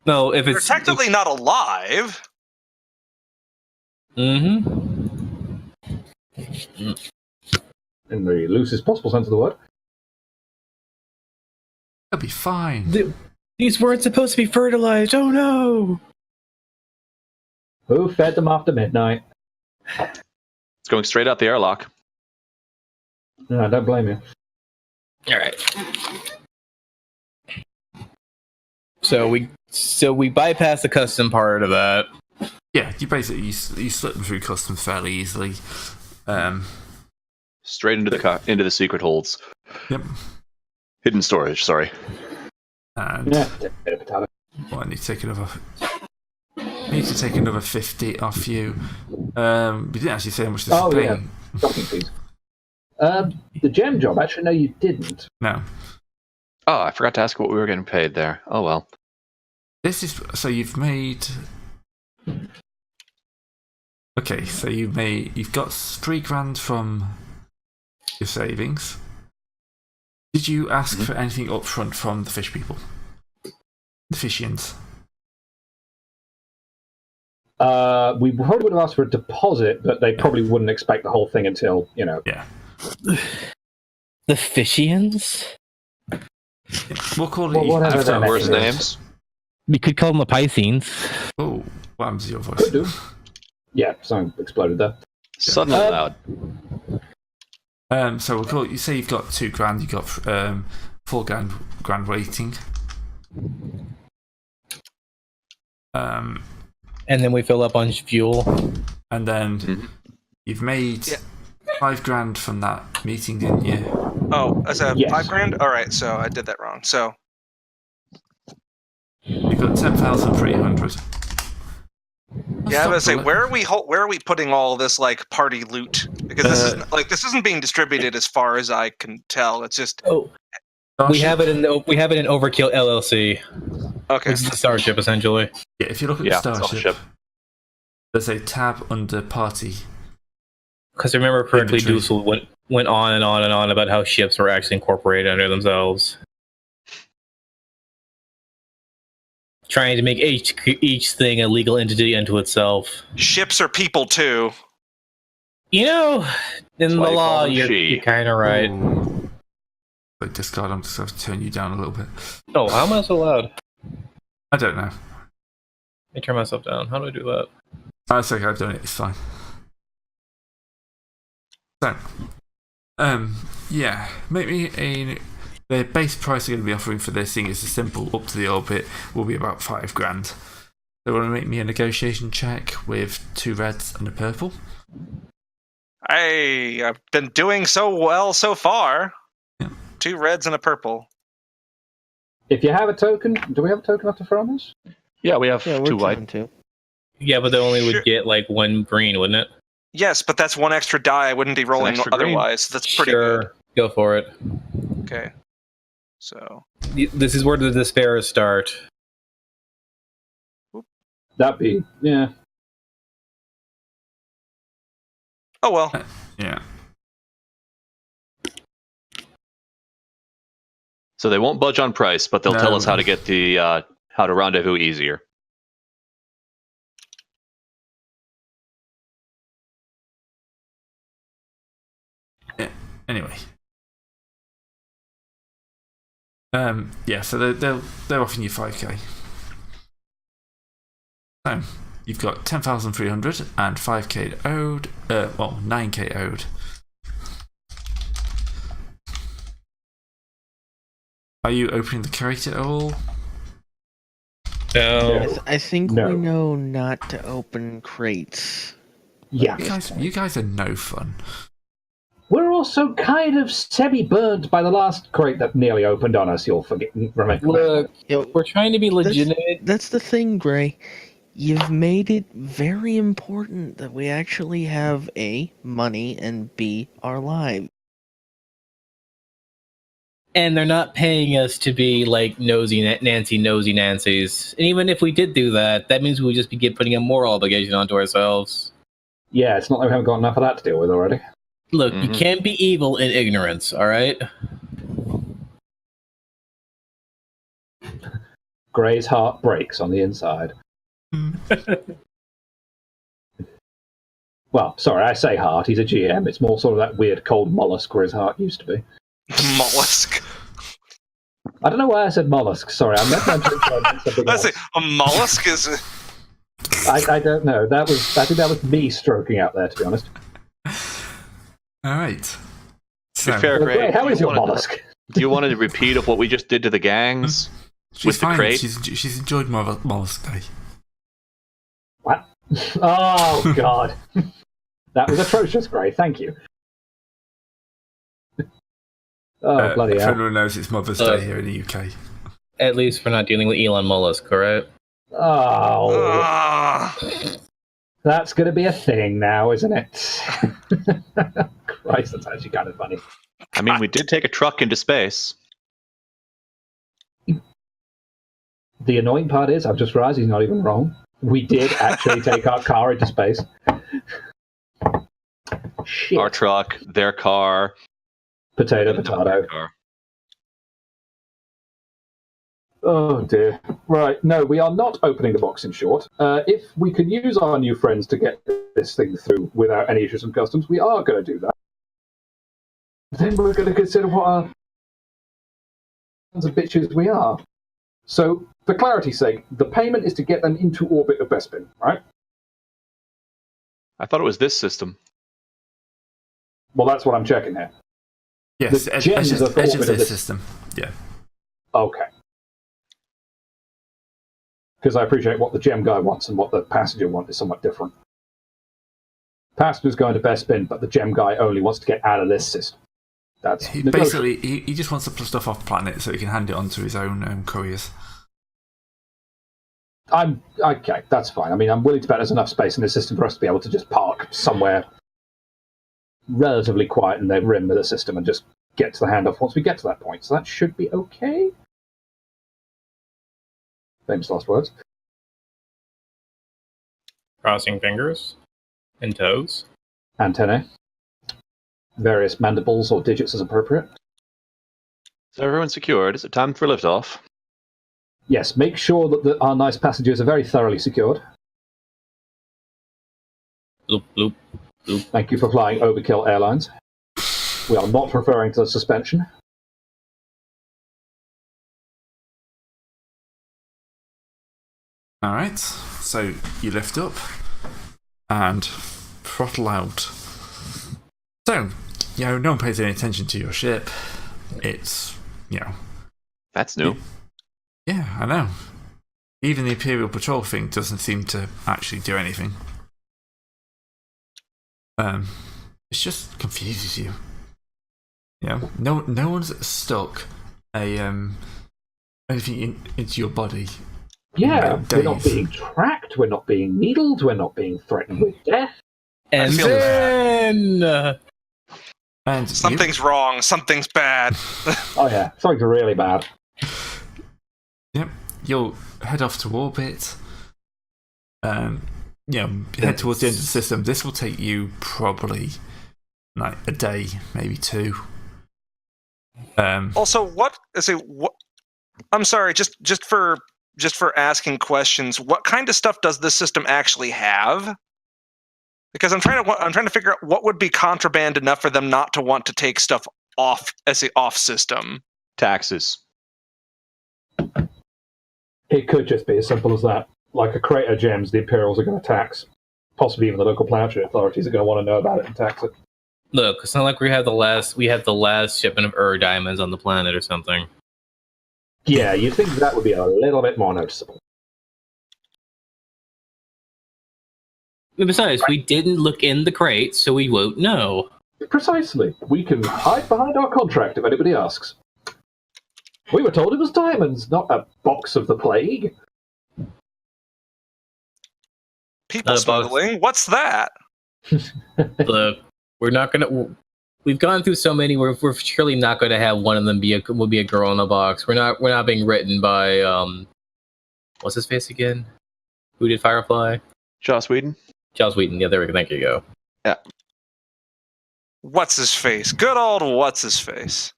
S1: No, if
S7: They're
S1: it's
S7: technically not alive.
S1: Mm-hmm.
S3: In the loosest possible sense of the word.
S2: That'll be fine.
S1: These weren't supposed to be fertilized. Oh no!
S3: Who fed them after midnight?
S8: It's going straight out the airlock.
S3: No, I don't blame you.
S1: All right. So we bypass the custom part of that.
S2: Yeah, you basically you slip them through customs fairly easily.
S8: Straight into the secret holds.
S2: Yep.
S8: Hidden storage. Sorry.
S2: And
S3: Yeah, bit of potato.
S2: well, I need to take another 50 off you. We didn't actually say how much this is
S3: Yeah.
S2: paying.
S3: Docking fees. The gem job, actually, no, you didn't.
S2: No.
S8: Oh, I forgot to ask what we were getting paid there. Oh well.
S2: This is so you've made. Okay, so you've got $3,000 from your savings. Did you ask for anything up front from the fish people? The Fishians?
S3: We probably would have asked for a deposit, but they probably wouldn't expect the whole thing until,
S2: Yeah.
S1: The Fishians?
S2: We'll call
S3: Well,
S2: it.
S3: whatever
S8: I've
S3: their
S8: got worse
S3: name is.
S8: names.
S1: We could call them the Piscenes.
S2: Oh, what happens to your voice?
S3: Could do. Yeah, something exploded there.
S8: Suddenly loud.
S2: So we'll call it, you say you've got $2,000, you've got $4,000 waiting.
S1: And then we fill up on fuel.
S2: And then you've made $5,000 from that meeting, didn't you?
S7: Oh, is that
S3: Yes.
S7: $5,000? All right, so I did that wrong. So
S2: You've got 10,300.
S7: yeah, I was gonna say, where are we putting all this like party loot? Because this isn't being distributed as far as I can tell. It's just
S1: We have it in Overkill LLC,
S7: Okay.
S1: which is the Starship essentially.
S2: Yeah, if you look at the Starship, there's a tab under Party.
S1: Because I remember correctly,
S2: Inventory.
S1: Dussel went on and on and on about how ships were actually incorporated under themselves, trying to make each thing a legal entity unto itself.
S7: Ships are people too.
S1: You know, in the
S8: why you
S1: law,
S8: call them
S1: you're
S8: she.
S1: kind of right.
S2: Ooh. But discard, I'm just going to turn you down a little bit.
S1: Oh, how am I so loud?
S2: I don't know.
S1: Let me turn myself down. How do I do that?
S2: That's okay, I've done it, it's fine. So, yeah, make me the base price they're going to be offering for this thing is a simple up to the orbit will be about $5,000. They want to make me a negotiation check with 2 reds and a purple.
S7: I've been doing so well so far.
S2: Yeah.
S7: 2 reds and a purple.
S3: If you have a token, do we have a token after Fromus?
S8: Yeah, we have
S6: Yeah,
S8: 2
S6: we're
S8: white.
S6: trying to.
S1: Yeah, but they only
S7: Sure.
S1: would get like 1 green, wouldn't it?
S7: Yes, but that's 1 extra die I wouldn't be rolling
S8: extra green.
S7: otherwise. That's pretty
S1: Sure, go for it.
S7: good. Okay. So
S1: This is where the despair start.
S3: That'd be, yeah.
S7: oh well.
S2: Yeah.
S8: So they won't budge on price, but they'll tell
S2: No.
S8: us how to get the how to rendezvous easier.
S2: Anyway. Yeah, so they're offering you 5k. So you've got 10,300 and 5k owed. 9k owed. Are you opening the crate at all?
S1: No.
S6: I think
S3: No.
S6: we know not to open crates.
S3: Yeah.
S2: You guys are no fun.
S3: We're also kind of semi-burnt by the last crate that nearly opened on us, you'll remember.
S1: Look,
S6: Yeah,
S1: we're trying to be legitimate.
S6: that's the thing, Gray. You've made it very important that we actually have A, money, and B, our lives.
S1: And they're not paying us to be like nosy Nancy's. And even if we did do that, that means we would just be putting a more obligation onto ourselves.
S3: Yeah, it's not like we haven't got enough of that to deal with already.
S1: Look, you can't be evil in ignorance, alright?
S3: Gray's heart breaks on the inside. Well, sorry, I say heart. He's a GM. It's more sort of that weird cold mollusk where his heart used to be.
S7: Mollusk.
S3: I don't know why I said mollusk. Sorry, I meant something
S7: Let's
S3: else.
S7: see. A mollusk is.
S3: I don't know. I think that was me stroking out there, to be honest.
S2: Alright.
S8: To be fair,
S3: Well,
S8: Gray,
S3: Gray, how is
S8: do you
S3: your
S8: wanna-
S3: mollusk?
S8: Do you want a repeat of what we just did to the gangs?
S2: She's
S8: With the
S2: fine.
S8: crate?
S2: She's enjoyed Mollusk Day.
S3: What? Oh, God. That was atrocious, Gray. Thank you. Oh, bloody
S2: If
S3: hell.
S2: anyone knows, it's Mother's Day here in the UK.
S1: At least we're not dealing with Elon Musk, correct?
S3: Oh,
S7: Ah.
S3: that's going to be a thing now, isn't it? Christ, that's actually kind of funny.
S8: I mean, we did take a truck into space.
S3: The annoying part is, I've just realised he's not even wrong. We did actually take our car into space. Shit.
S8: Our truck, their car.
S3: Potato,
S8: their
S3: potato.
S8: car.
S3: Oh dear. Right, no, we are not opening the box in short. If we can use our new friends to get this thing through without any issues from customs, we are going to do that. Then we're going to consider what our sons of bitches we are. So, for clarity's sake, the payment is to get them into orbit of Bespin, right?
S8: I thought it was this system.
S3: Well, that's what I'm checking here.
S2: Yes,
S3: The
S2: Edge
S3: gems
S2: of
S3: of the orbit of
S2: this
S3: this-
S2: system. Yeah.
S3: Okay. Because I appreciate what the gem guy wants and what the passenger wants is somewhat different. Passenger's going to Bespin, but the gem guy only wants to get out of this system. That's
S2: He
S3: negotiable.
S2: basically he just wants to pull stuff off planet so he can hand it on to his own couriers.
S3: I'm okay. That's fine. I mean, I'm willing to bet there's enough space in the system for us to be able to just park somewhere relatively quiet in the rim of the system and just get to the handoff once we get to that point. So that should be okay. Famous last words.
S1: Crossing fingers and toes.
S3: Antennae. Various mandibles or digits as appropriate.
S8: So everyone's secured. Is it time for liftoff?
S3: Yes, make sure that our nice passengers are very thoroughly secured.
S1: Bloop, bloop, bloop.
S3: Thank you for flying Overkill Airlines. We are not referring to suspension.
S2: Alright, so you lift up and throttle out. So, no one pays any attention to your ship. It's,
S8: That's new.
S2: Yeah, I know. Even the Imperial Patrol thing doesn't seem to actually do anything. It just confuses you. No one's stuck anything into your body.
S3: Yeah, we're not being tracked, we're not being needled, we're not being threatened with death.
S1: And then...
S2: And
S7: Something's wrong. Something's bad.
S3: Oh yeah, something's really bad.
S2: Yep, you'll head off to orbit. Head towards the end of the system. This will take you probably like a day, maybe two.
S7: Also, what? I'm sorry. Just for asking questions. What kind of stuff does this system actually have? Because I'm trying to figure out what would be contraband enough for them not to want to take stuff off as the off system.
S8: Taxes.
S3: It could just be as simple as that. Like a crate of gems, the Imperials are going to tax. Possibly even the local planetary authorities are going to want to know about it and tax it.
S1: Look, it's not like we have the last shipment of diamonds on the planet or something.
S3: Yeah, you'd think that would be a little bit more noticeable.
S1: Besides, we didn't look in the crate, so we won't know.
S3: Precisely. We can hide behind our contract if anybody asks. We were told it was diamonds, not a box of the plague.
S7: People smuggling? What's that?
S1: Look, we're not gonna. We've gone through so many. We're surely not going to have one of them be a girl in a box. We're not being written by what's his face again? Who did Firefly?
S8: Joss Whedon.
S1: Joss Whedon. Yeah, there we go. Thank you. Go.
S8: Yeah.
S7: What's his face? Good old what's his face?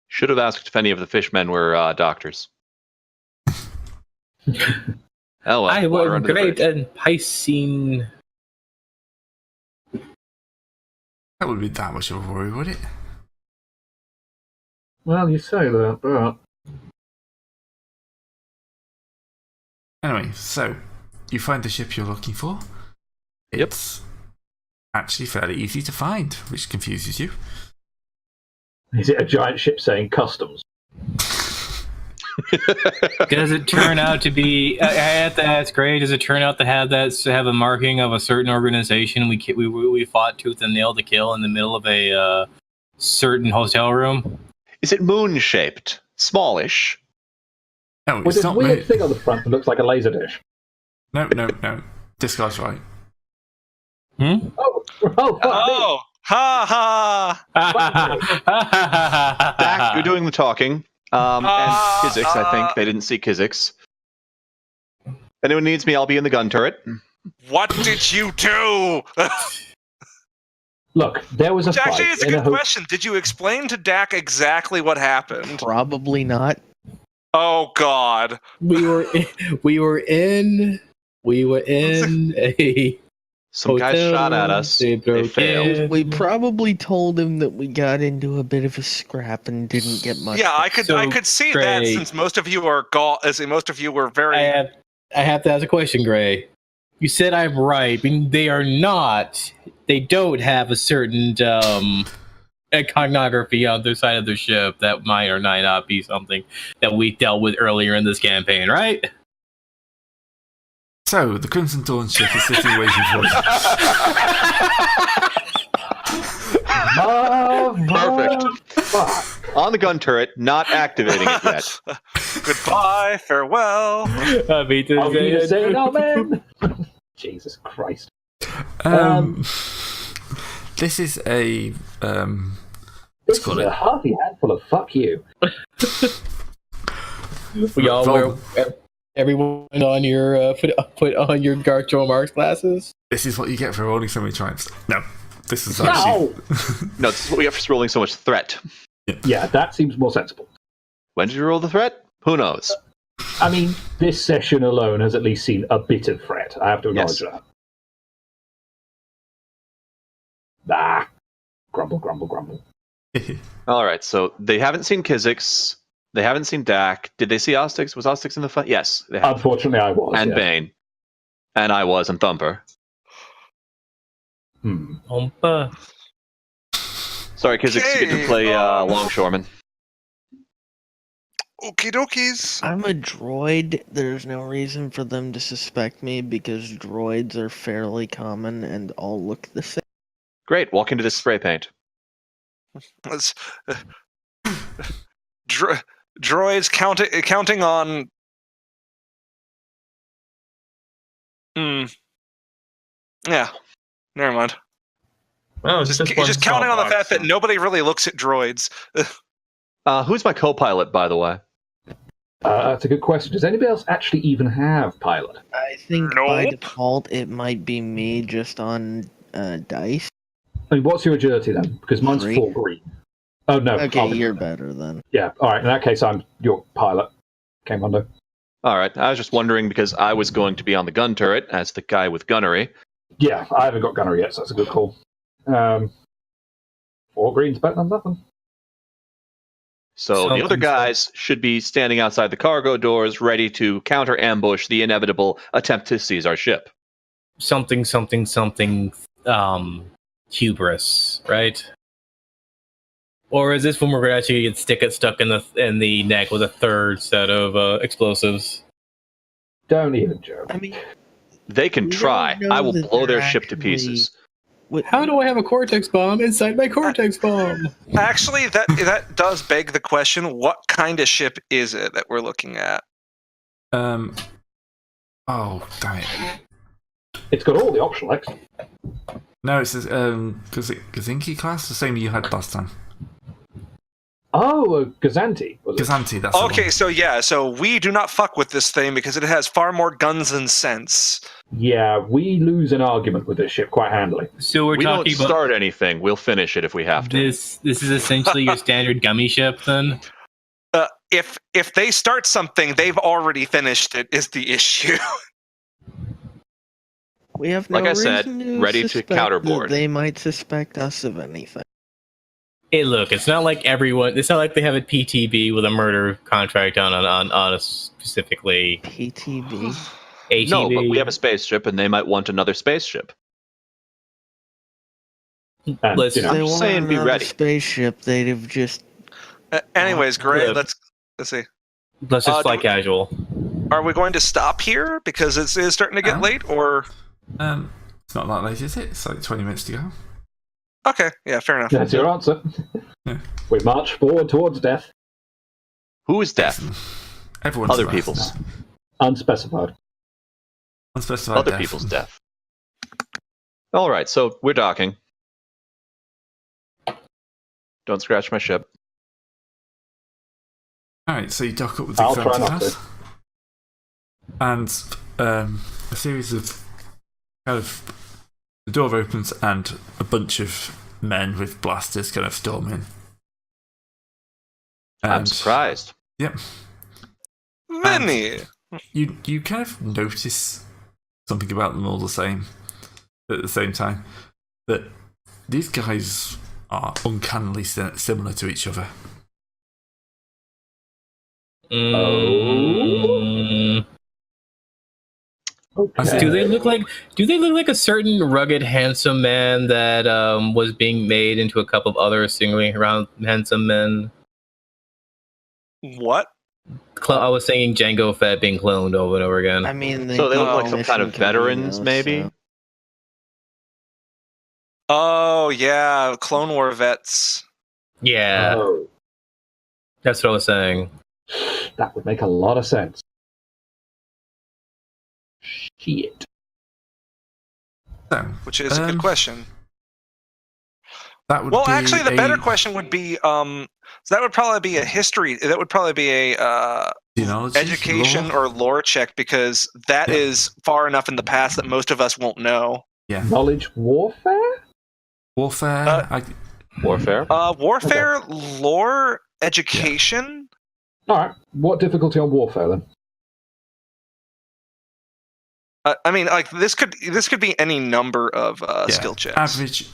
S8: Should have asked if any of the fishmen were doctors. Oh, well,
S1: I
S8: water
S1: was
S8: under the
S1: great
S8: bridge.
S1: and Piscine.
S2: that would be that much of a worry, would it?
S3: Well, you say that, but...
S2: Anyway, so you find the ship you're looking for. It's actually fairly easy to find, which confuses you.
S3: Is it a giant ship saying customs?
S1: Does it turn out to be? I had to ask, Gray. Does it turn out to have a marking of a certain organization we fought tooth and nail to kill in the middle of a certain hotel room?
S8: Is it moon-shaped? Smallish?
S2: No,
S3: With
S2: it's
S3: this
S2: not.
S3: weird thing on the front that looks like a laser dish.
S2: No. This guy's right.
S3: Oh,
S7: Oh, ha ha!
S8: Dak, you're doing the talking. And Kizix, I think. They didn't see Kizix. If anyone needs me, I'll be in the gun turret.
S7: What did you do?
S3: Look, there was a
S7: Which
S3: fight.
S7: actually is a
S3: in
S7: good
S3: a
S7: question. Did you explain to Dak exactly what happened?
S6: Probably not.
S7: Oh God!
S1: we were in a
S8: Some guys
S1: hotel,
S8: shot at us.
S1: they
S8: They
S1: broke
S8: failed.
S1: in.
S6: We probably told him that we got into a bit of a scrap and didn't get much.
S7: Yeah, I could see that
S1: Gray,
S7: since most of you are most of you were very.
S1: I have to ask a question, Gray. You said I'm right, but they are not. They don't have a certain iconography on their side of their ship that might or might not be something that we dealt with earlier in this campaign, right?
S2: So the Crimson Dawn ship is sitting waiting for you.
S8: Perfect. On the gun turret, not activating it yet.
S7: Goodbye, farewell.
S3: I'll be saying amen. Jesus Christ.
S2: This is a
S3: This is a hearty handful of fuck you.
S1: We all everyone on your put on your Garcho Marx glasses.
S2: This is what you get for rolling so many triumphs. No, this is actually
S8: No, this is what we get for rolling so much threat.
S3: Yeah, that seems more sensible.
S8: When did you roll the threat? Who knows?
S3: I mean, this session alone has at least seen a bit of threat. I have to acknowledge that. Ah, grumble, grumble, grumble.
S8: All right, so they haven't seen Kizix. They haven't seen Dak. Did they see Ostix? Was Ostix in the fight? Yes, they have.
S3: Unfortunately, I was.
S8: And
S3: yeah.
S8: Bane. And I was, and Thumper.
S1: Umpa.
S8: Sorry, Kizix, you get to play Longshoreman.
S7: Okie dokies.
S6: I'm a droid. There's no reason for them to suspect me because droids are fairly common and all look the same.
S8: Great, walk into this spray paint.
S7: Let's droids counting on. Yeah, never mind.
S5: Oh, it's
S7: Just counting on the fact that nobody really looks at droids.
S8: Who's my co-pilot, by the way?
S3: That's a good question. Does anybody else actually even have pilot?
S6: I think by default it might be me just on dice.
S3: I mean, what's your agility then? Because mine's
S6: 3.
S3: 4 green. Oh, no.
S6: Okay, you're better then.
S3: Yeah, all right. In that case, I'm your pilot. Came under.
S8: All right, I was just wondering because I was going to be on the gun turret as the guy with gunnery.
S3: Yeah, I haven't got gunnery yet, so that's a good call. 4 green's better than nothing.
S8: So the other guys should be standing outside the cargo doors, ready to counter-ambush the inevitable attempt to seize our ship.
S1: Something, hubris, right? Or is this when we're going to actually get stuck in the neck with a third set of explosives?
S3: Don't even joke.
S6: I mean,
S8: they can try. I will blow their ship to pieces.
S1: How do I have a Cortex bomb inside my Cortex bomb?
S7: Actually, that does beg the question: what kind of ship is it that we're looking at?
S2: Oh, damn it!
S3: It's got all the optional X.
S2: No, it's Gazinki class, the same you had last time.
S3: Oh, Gazanti.
S2: Gazanti, that's
S7: okay. So we do not fuck with this thing because it has far more guns and sense.
S3: Yeah, we lose an argument with this ship quite handily.
S1: So we
S8: don't start anything. We'll finish it if we have to.
S1: This is essentially your standard gummy ship, then.
S7: If they start something, they've already finished it. Is the issue?
S6: We have no
S8: like I
S6: reason
S8: said,
S6: to
S8: ready to
S6: suspect
S8: counterboard.
S6: that they might suspect us of anything.
S1: Hey, look, it's not like everyone. It's not like they have a PTB with a murder contract on a specifically
S6: PTB.
S1: ATB.
S8: No, but we have a spaceship, and they might want another spaceship.
S3: And,
S1: Let's,
S3: you know,
S6: If they
S8: I'm
S6: want
S8: saying be
S6: another
S8: ready.
S6: spaceship, they'd have just.
S7: Anyways, great.
S1: Yeah.
S7: Let's see.
S1: let's just fly casual.
S7: Are we going to stop here because it is starting to get late, or?
S2: It's not that late, is it? It's like 20 minutes to go.
S7: Okay, yeah, fair enough.
S3: that's your answer.
S2: Yeah.
S3: We march forward towards death.
S8: Who is death?
S2: Everyone's
S8: Other
S2: death.
S8: people's.
S3: Unspecified.
S2: Unspecified
S8: Other
S2: death.
S8: people's death. All right, so we're docking. Don't scratch my ship.
S2: Alright, so you dock up with the
S3: I'll try
S2: Gazanti
S3: not
S2: class. And a series of the door opens and a bunch of men with blasters kind of storm in.
S8: I'm surprised.
S2: Yep.
S7: Many.
S2: You kind of notice something about them all the same at the same time. That these guys are uncannily similar to each other.
S3: Okay.
S1: Do they look like a certain rugged, handsome man that was being made into a couple of other singly around handsome men?
S7: What?
S1: I was singing Django Fett being cloned over and over again.
S6: I mean,
S8: So they look like
S6: do
S8: some kind of
S6: Mission
S8: veterans,
S6: Camino,
S8: maybe?
S6: so-
S7: Oh yeah, Clone War vets.
S1: Yeah,
S3: Oh,
S1: that's what I was saying.
S3: that would make a lot of sense. Shit.
S2: So,
S7: Which is a good question.
S2: That would
S7: Well,
S2: be
S7: actually, the better question would be, so that would probably be a history. That would probably be a
S2: genealogy,
S7: education
S2: lore?
S7: or lore check, because that is far enough in the past that most of us won't know.
S2: Yeah.
S3: Knowledge warfare?
S2: Warfare.
S8: Warfare.
S7: Warfare, lore, education.
S3: All right. What difficulty on warfare then?
S7: I mean, like this could be any number of skill checks.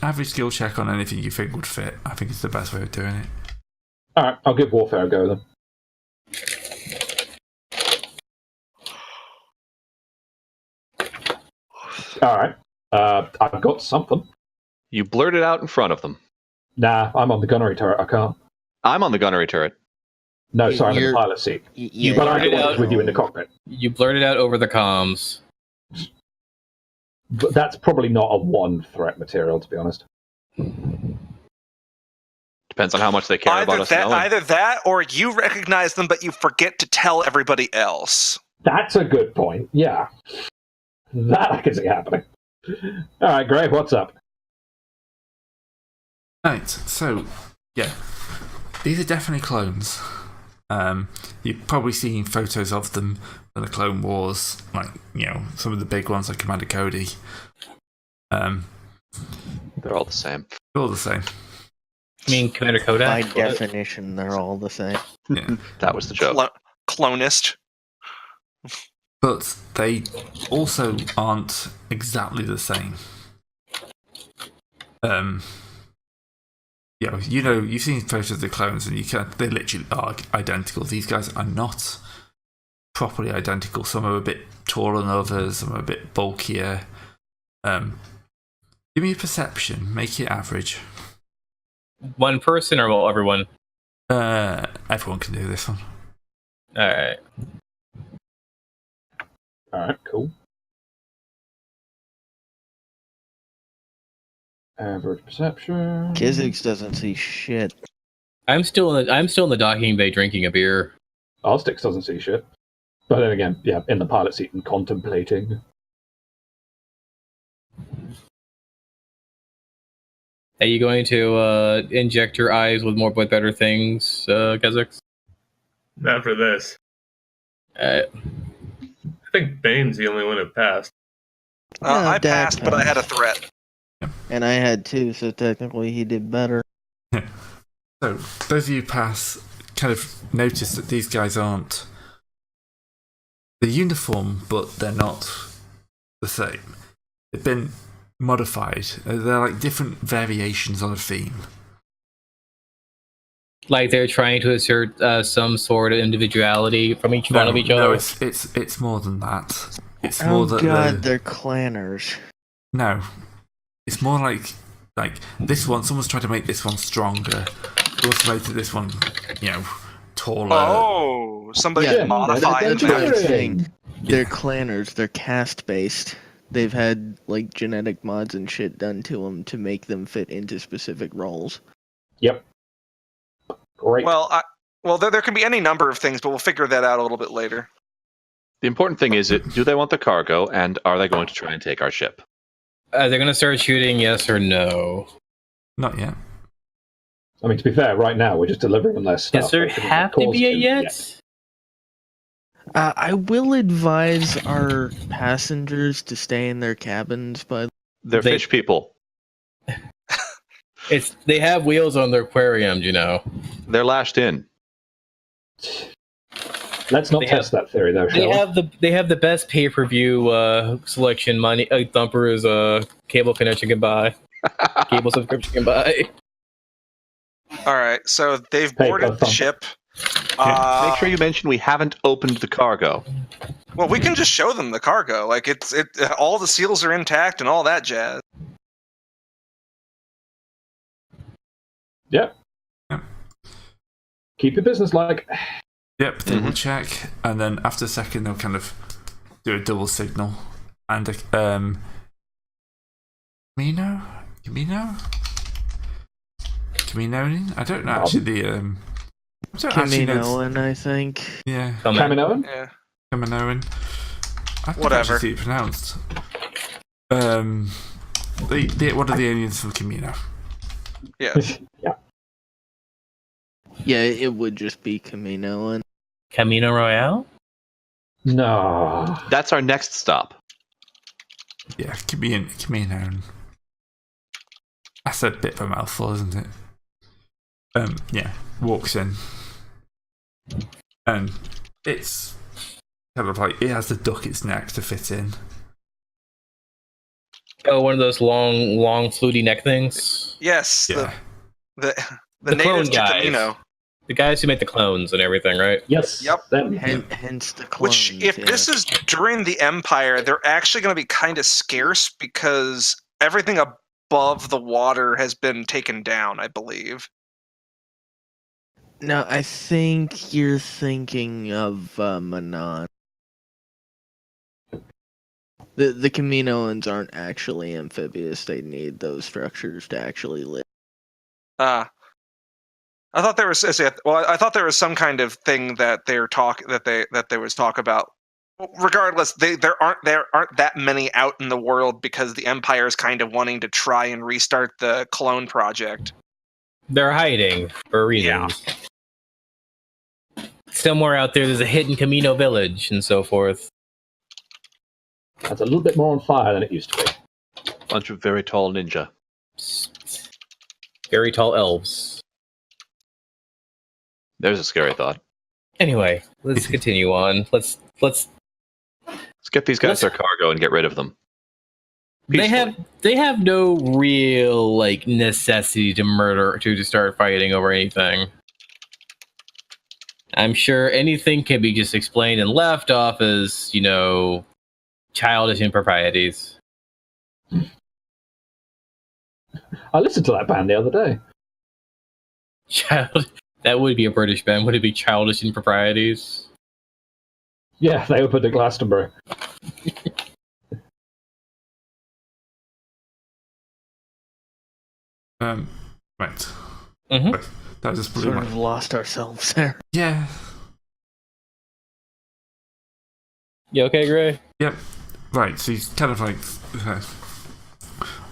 S2: Average skill check on anything you think would fit. I think it's the best way of doing it.
S3: All right. I'll give warfare a go then. All right. I've got something.
S8: You blurt it out in front of them.
S3: Nah, I'm on the gunnery turret. I can't.
S8: I'm on the gunnery turret.
S3: No, sorry, I'm in the pilot seat. But I was with you in the cockpit.
S1: You blurted out over the comms.
S3: But that's probably not a one threat material, to be honest.
S8: Depends on how much they care about us knowing.
S7: Either that, or you recognize them, but you forget to tell everybody else.
S3: That's a good point. Yeah, that I can see happening. All right, Gray, what's up?
S2: Right. So, yeah, these are definitely clones. You've probably seen photos of them in the Clone Wars, like, you know, some of the big ones like Commander Cody.
S8: They're all the same.
S2: They're all the same.
S1: I mean, Commander Kodak?
S6: By definition, they're all the same.
S2: Yeah.
S8: That was the joke.
S7: Clonist.
S2: But they also aren't exactly the same. You know, you've seen photos of the clones, and they literally are identical. These guys are not properly identical. Some are a bit taller than others. Some are a bit bulkier. Give me a perception. Make it average.
S1: One person or well, everyone?
S2: Everyone can do this one.
S1: Alright.
S3: Alright, cool. Average perception.
S6: Kizix doesn't see shit.
S1: I'm still in the docking bay drinking a beer.
S3: Arstix doesn't see shit. But then again, yeah, in the pilot seat and contemplating.
S1: Are you going to inject your eyes with better things, Kazix?
S5: Not for this. I think Bane's the only one who passed.
S7: I passed, but I had a threat.
S6: And I had two, so technically he did better.
S2: So, those of you who pass kind of notice that these guys aren't... They're uniform, but they're not the same. They've been modified. They're like different variations on a theme.
S1: Like they're trying to assert some sort of individuality from each one of each other?
S2: No, it's more than that. It's more that
S6: they're clanners.
S2: No. It's more like this one, someone's trying to make this one stronger. Someone's made this one, you know, taller.
S7: Oh, somebody modified
S6: that's what I'm
S7: them.
S6: saying. They're clanners. They're caste-based. They've had, like, genetic mods and shit done to them to make them fit into specific roles.
S3: Yep. Great.
S7: Well, there can be any number of things, but we'll figure that out a little bit later.
S8: The important thing is, do they want the cargo, and are they going to try and take our ship?
S1: They're going to start shooting, yes or no?
S2: Not yet.
S3: I mean, to be fair, right now we're just delivering them less stuff.
S1: Does there have to be a yet?
S6: I will advise our passengers to stay in their cabins, but
S8: They're fish people.
S1: They have wheels on their aquariums, you know.
S8: They're lashed in.
S3: Let's not test that theory, though, shall we?
S1: They have the best pay-per-view selection money. Thumper's cable connection can buy. Cable subscription can buy.
S7: All right, so they've boarded the ship.
S8: Make sure you mention we haven't opened the cargo.
S7: Well, we can just show them the cargo. Like all the seals are intact and all that jazz.
S3: Yep. Keep your business like.
S2: Yep, they will check, and then after a second they'll kind of do a double signal. And Camino? I don't know actually the
S6: Caminoan, I think.
S2: Yeah.
S3: Caminoan?
S7: Yeah.
S2: Caminoan. I can
S7: Whatever.
S2: actually see it pronounced. What are the aliens from Camino?
S7: Yeah.
S3: Yeah.
S6: Yeah, it would just be Camino and
S1: Camino Royale?
S3: No.
S8: That's our next stop.
S2: Yeah, Camino. That's a bit of a mouthful, isn't it? Yeah, walks in. And it's kind of like it has to duck its neck to fit in.
S1: Oh, one of those long, fluty neck things.
S7: Yes.
S2: Yeah.
S7: The
S1: The clone
S7: natives to
S1: guys.
S7: Camino.
S1: The guys who make the clones and everything, right?
S3: Yes.
S7: Yep.
S3: Them.
S6: hence the clones.
S7: Which, if
S6: yeah.
S7: this is during the Empire, they're actually going to be kind of scarce because everything above the water has been taken down, I believe.
S6: No, I think you're thinking of Manon. The Caminoans aren't actually amphibious. They need those structures to actually live.
S7: I thought there was I thought there was some kind of thing that there was talk about. Regardless, there aren't that many out in the world because the Empire is kind of wanting to try and restart the clone project.
S1: They're hiding for reasons. Somewhere out there's a hidden Camino village and so forth.
S3: That's a little bit more on fire than it used to be.
S8: Bunch of very tall ninja.
S1: Very tall elves.
S8: There's a scary thought.
S1: Anyway, let's continue on. Let's
S8: Let's get these guys their cargo and get rid of them.
S1: They have no real necessity to start fighting over anything. I'm sure anything can be just explained and left off as, childish improprieties.
S3: I listened to that band the other day.
S1: That would be a British band. Would it be childish improprieties?
S3: Yeah, they opened at Glastonbury.
S2: Right.
S1: Mm-hmm.
S2: That just blew
S6: Sort
S2: my...
S6: of lost ourselves there.
S2: Yeah.
S1: You okay, Gray?
S2: Yep. Right, so he's kind of like...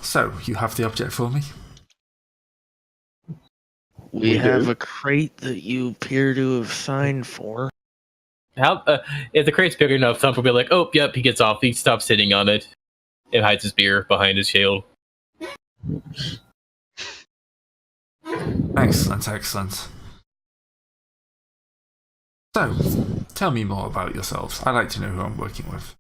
S2: So, you have the object for me?
S6: We have a crate that you appear to have signed for.
S1: How if the crate's big enough, Thump will be like, "Oh, yep." He gets off. He stops sitting on it and hides his beer behind his shield.
S2: Excellent, excellent. So, tell me more about yourselves. I'd like to know who I'm working with.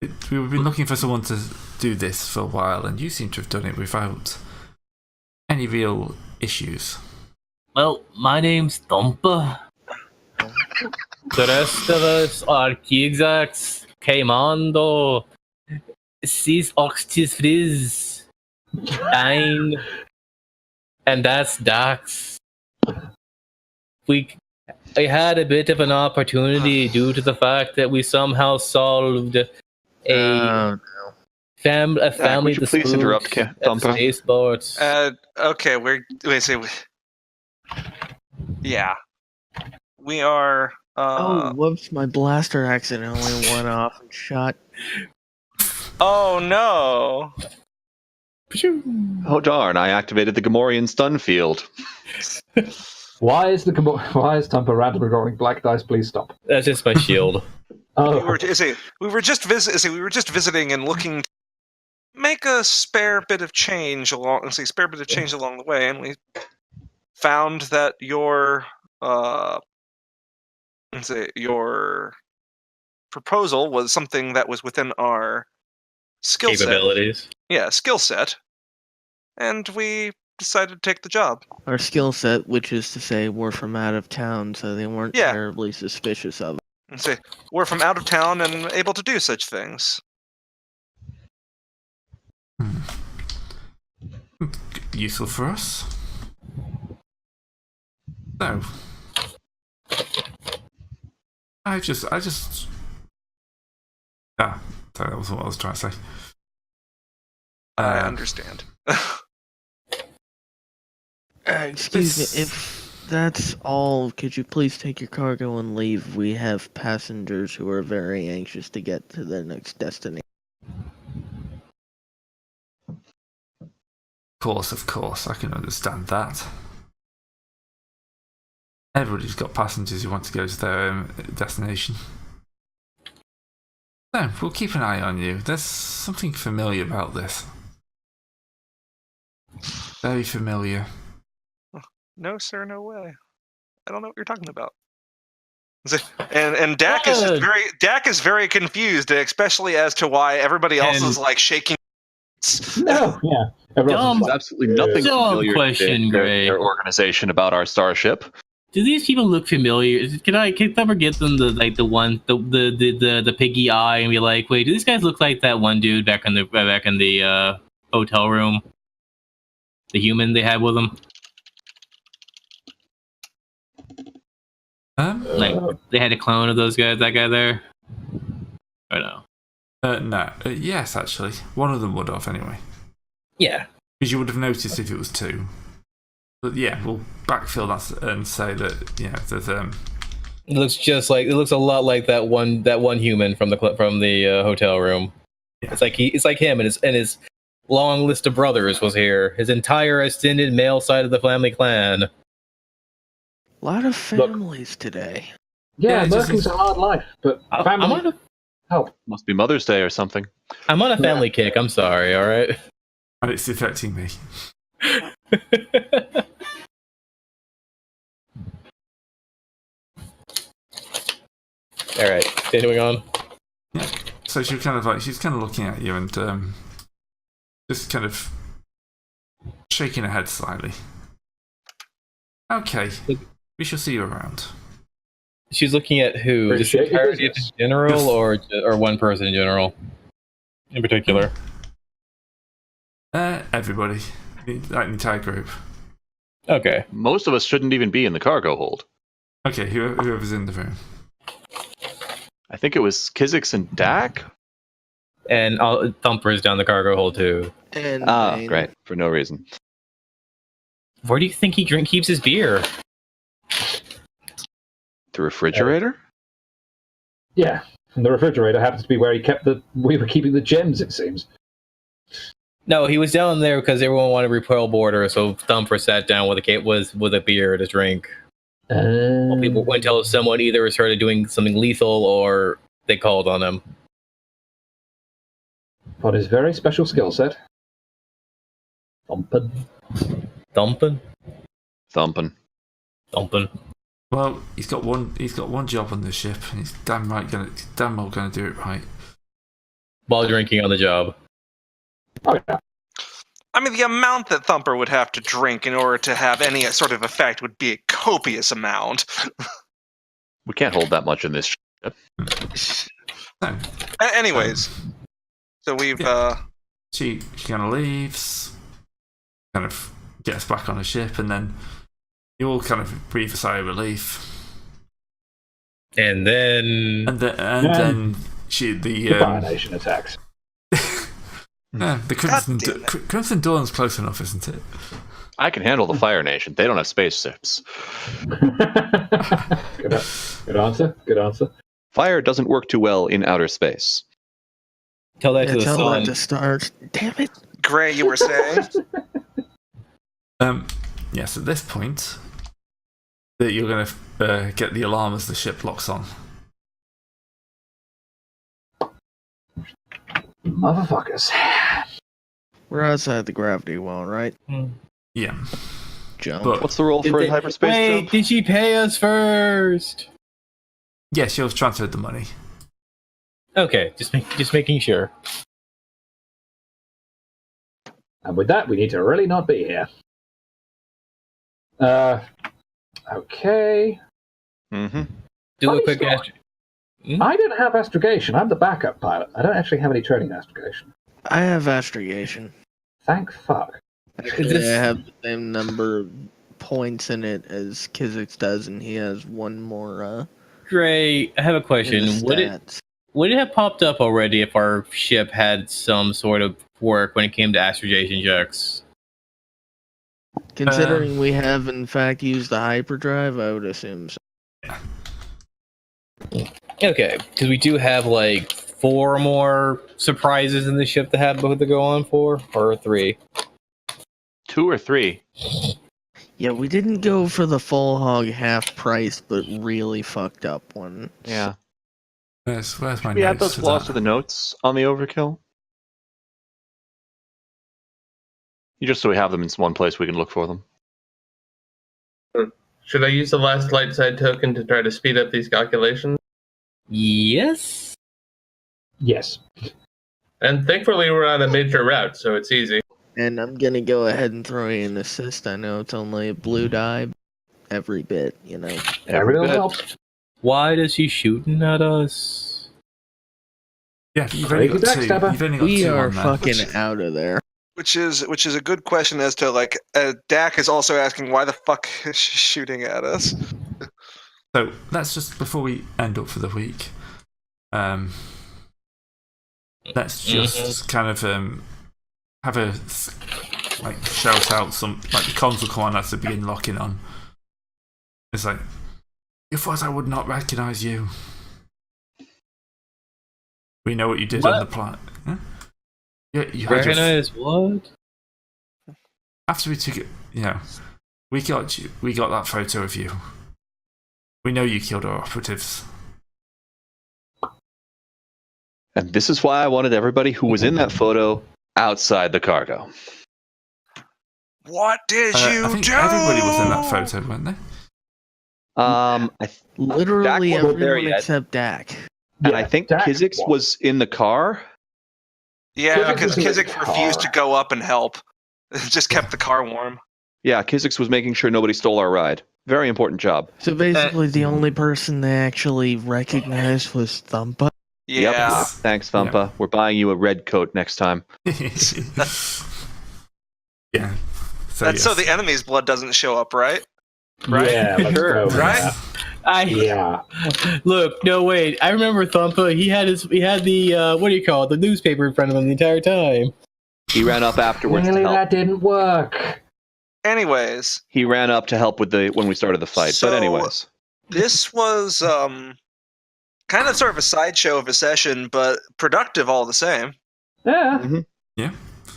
S2: We've been looking for someone to do this for a while, and you seem to have done it without any real issues.
S1: Well, my name's Thumper. The rest of us are Kigzax, Kaimando, Sis Oxtis Frizz, Dine, and that's Dax. I had a bit of an opportunity due to the fact that we somehow solved a family
S8: would you please
S1: dispute
S8: interrupt,
S1: at the
S8: Thumper?
S1: spaceport.
S7: Okay, yeah, we are.
S6: Oh, whoops, my blaster accidentally went off and shot.
S7: Oh no!
S8: Oh darn! I activated the Gamorrean stun field.
S3: Why is Tampa randomly rolling black dice? Please stop.
S1: That's just my shield.
S3: Oh,
S7: We were just visiting and looking to make a spare bit of change along the way, and we found that your proposal was something that was within our skill set.
S1: Capabilities.
S7: Yeah, skill set, and we decided to take the job.
S6: Our skill set, which is to say we're from out of town, so they weren't terribly suspicious of it.
S7: And say we're from out of town and able to do such things.
S2: Useful for us. So, I just. Sorry, that was what I was trying to say.
S7: I understand.
S6: Excuse me, if that's all, could you please take your cargo and leave? We have passengers who are very anxious to get to their next destination.
S2: Of course, I can understand that. Everybody's got passengers who want to go to their destination. So, we'll keep an eye on you. There's something familiar about this. Very familiar.
S7: No, sir, no way. I don't know what you're talking about. And Dak is very confused, especially as to why everybody else is like shaking.
S3: No, yeah.
S8: There's absolutely nothing familiar
S1: question,
S8: to
S1: Gray.
S8: their organization about our starship.
S1: Do these people look familiar? Can I ever get them the piggy eye and be like, wait, do these guys look like that one dude back in the hotel room? The human they had with them? Like they had a clone of those guys, that guy there? Or no?
S2: No. Yes, actually. One of them would have, anyway.
S1: Yeah.
S2: Because you would have noticed if it was two. But yeah, we'll backfill that and say that, yeah, there's
S1: It looks a lot like that one human from the hotel room.
S2: Yeah.
S1: It's like him and his long list of brothers was here. His entire extended male side of the family clan.
S6: A lot of families today.
S3: Yeah,
S2: Yeah,
S3: working's a hard life, but family help.
S8: Must be Mother's Day or something.
S1: I'm on a family kick. I'm sorry. All right.
S2: and it's affecting me.
S1: All right, continuing on.
S2: Yeah. So she's kind of looking at you and just kind of shaking her head slightly. Okay, we shall see you around.
S1: She's looking at who?
S3: Pretty
S1: Just the
S3: shady
S1: entirety of
S3: business.
S1: the general, or one person in general, in particular?
S2: Everybody, like the entire group.
S1: Okay.
S8: Most of us shouldn't even be in the cargo hold.
S2: Okay, whoever's in the room.
S8: I think it was Kizix and Dak.
S1: And Thumper's down the cargo hold too.
S6: And Wayne.
S8: Great, for no reason.
S1: Where do you think he keeps his beer?
S8: The refrigerator?
S3: Yeah, and the refrigerator happens to be where we were keeping the gems, it seems.
S1: No, he was down there because everyone wanted to repel border, so Thumper sat down with a beer to drink. People until someone either started doing something lethal or they called on him.
S3: For his very special skill set. Thumping.
S1: Thumping?
S8: Thumping.
S2: Well, he's got one job on this ship, and he's damn well gonna do it right.
S1: While drinking on the job.
S3: Oh, yeah.
S7: I mean, the amount that Thumper would have to drink in order to have any sort of effect would be a copious amount.
S8: We can't hold that much in this ship.
S2: So,
S7: Anyways, so we've
S2: she kind of leaves, kind of gets back on the ship, and then you all kind of breathe a sigh of relief.
S1: And then
S2: Then
S3: The Fire Nation attacks.
S2: the Crimson Dawn's close enough, isn't it?
S8: I can handle the Fire Nation. They don't have spaceships.
S3: Good answer.
S8: Fire doesn't work too well in outer space.
S1: tell that to the
S6: Tell
S1: sun.
S6: that to start. Damn it.
S7: Gray, you were saying?
S2: Yes, at this point, that you're going to get the alarm as the ship locks on.
S3: Motherfuckers.
S6: We're outside the gravity well, right?
S2: Yeah.
S6: Jump.
S2: But
S8: What's the roll for a hyperspace jump?
S1: Did she pay us first?
S2: yes, you've transferred the money.
S1: Okay, just making sure.
S3: And with that, we need to really not be here. Okay.
S8: Mm-hmm.
S1: Do
S3: Funny
S1: a quick
S3: story.
S1: astro.
S3: I don't have astrogation. I'm the backup pilot. I don't actually have any training in astrogation.
S6: I have astrogation.
S3: Thank fuck.
S6: Actually, I have the same number of points in it as Kizix does, and he has one more
S1: Gray, I have a
S6: in
S1: question.
S6: the stats.
S1: Would it have popped up already if our ship had some sort of work when it came to astrogation checks?
S6: Considering we have, in fact, used the hyperdrive, I would assume so.
S1: Okay, because we do have like 4 more surprises in the ship to go on for, or 3.
S8: 2 or 3.
S6: Yeah, we didn't go for the full hog half price, but really fucked up one.
S8: Yeah.
S2: Where's my
S8: We add
S2: notes
S8: those flaws to
S2: that?
S8: the notes on the overkill. Just so we have them in one place we can look for them.
S5: Should I use the last light side token to try to speed up these calculations?
S1: Yes.
S3: Yes.
S5: And thankfully, we're on a major route, so it's easy.
S6: And I'm gonna go ahead and throw you an assist. I know it's only a blue die, every bit, you know.
S3: Every little
S8: bit.
S3: helps.
S1: Why does he shooting at us?
S2: Yeah, you've only got
S3: Crazy
S2: 2.
S3: backstabber.
S2: You've only got
S6: We
S2: 2
S6: are
S2: on there.
S6: fucking out of there.
S7: Which is a good question as to like Dak is also asking why the fuck is she shooting at us?
S2: So let's just, before we end up for the week, let's just kind of have a like shout out some like the console command that's to begin locking on. It's like, you thought I would not recognize you. We know what you did on the planet. Huh? Yeah, you had your
S1: Recognize what?
S2: after we took it, you know, we got that photo of you. We know you killed our operatives.
S8: And this is why I wanted everybody who was in that photo outside the cargo.
S7: What did you
S2: I think
S7: do?
S2: everybody was in that photo, weren't they?
S6: Literally
S8: Dak wasn't there
S6: everyone
S8: yet.
S6: except Dak.
S8: And I think
S3: Dak
S8: Kizix was in the car.
S7: Yeah,
S3: Kizix
S7: because
S3: was in the
S7: Kizix refused to
S3: car.
S7: go up and help. Just kept the car warm.
S8: Yeah, Kizix was making sure nobody stole our ride. Very important job.
S6: So basically, the only person they actually recognized was Thumpa.
S7: Yeah.
S8: Yep. Thanks, Thumpa. We're buying you a red coat next time.
S2: Yeah. So,
S7: That's so
S2: yes.
S7: the enemy's blood doesn't show up, right?
S5: Right?
S3: Yeah, let's
S1: Sure.
S3: go with
S7: Right?
S3: that. Yeah.
S1: Look, no wait. I remember Thumpa. He had the what do you call it? The newspaper in front of him the entire time.
S8: He ran up afterwards
S3: Really,
S8: to help.
S3: that didn't work.
S7: Anyways,
S8: He ran up to help with when we started the fight.
S7: So-
S8: but anyways,
S7: this was kind of sort of a sideshow of a session, but productive all the same.
S3: Yeah.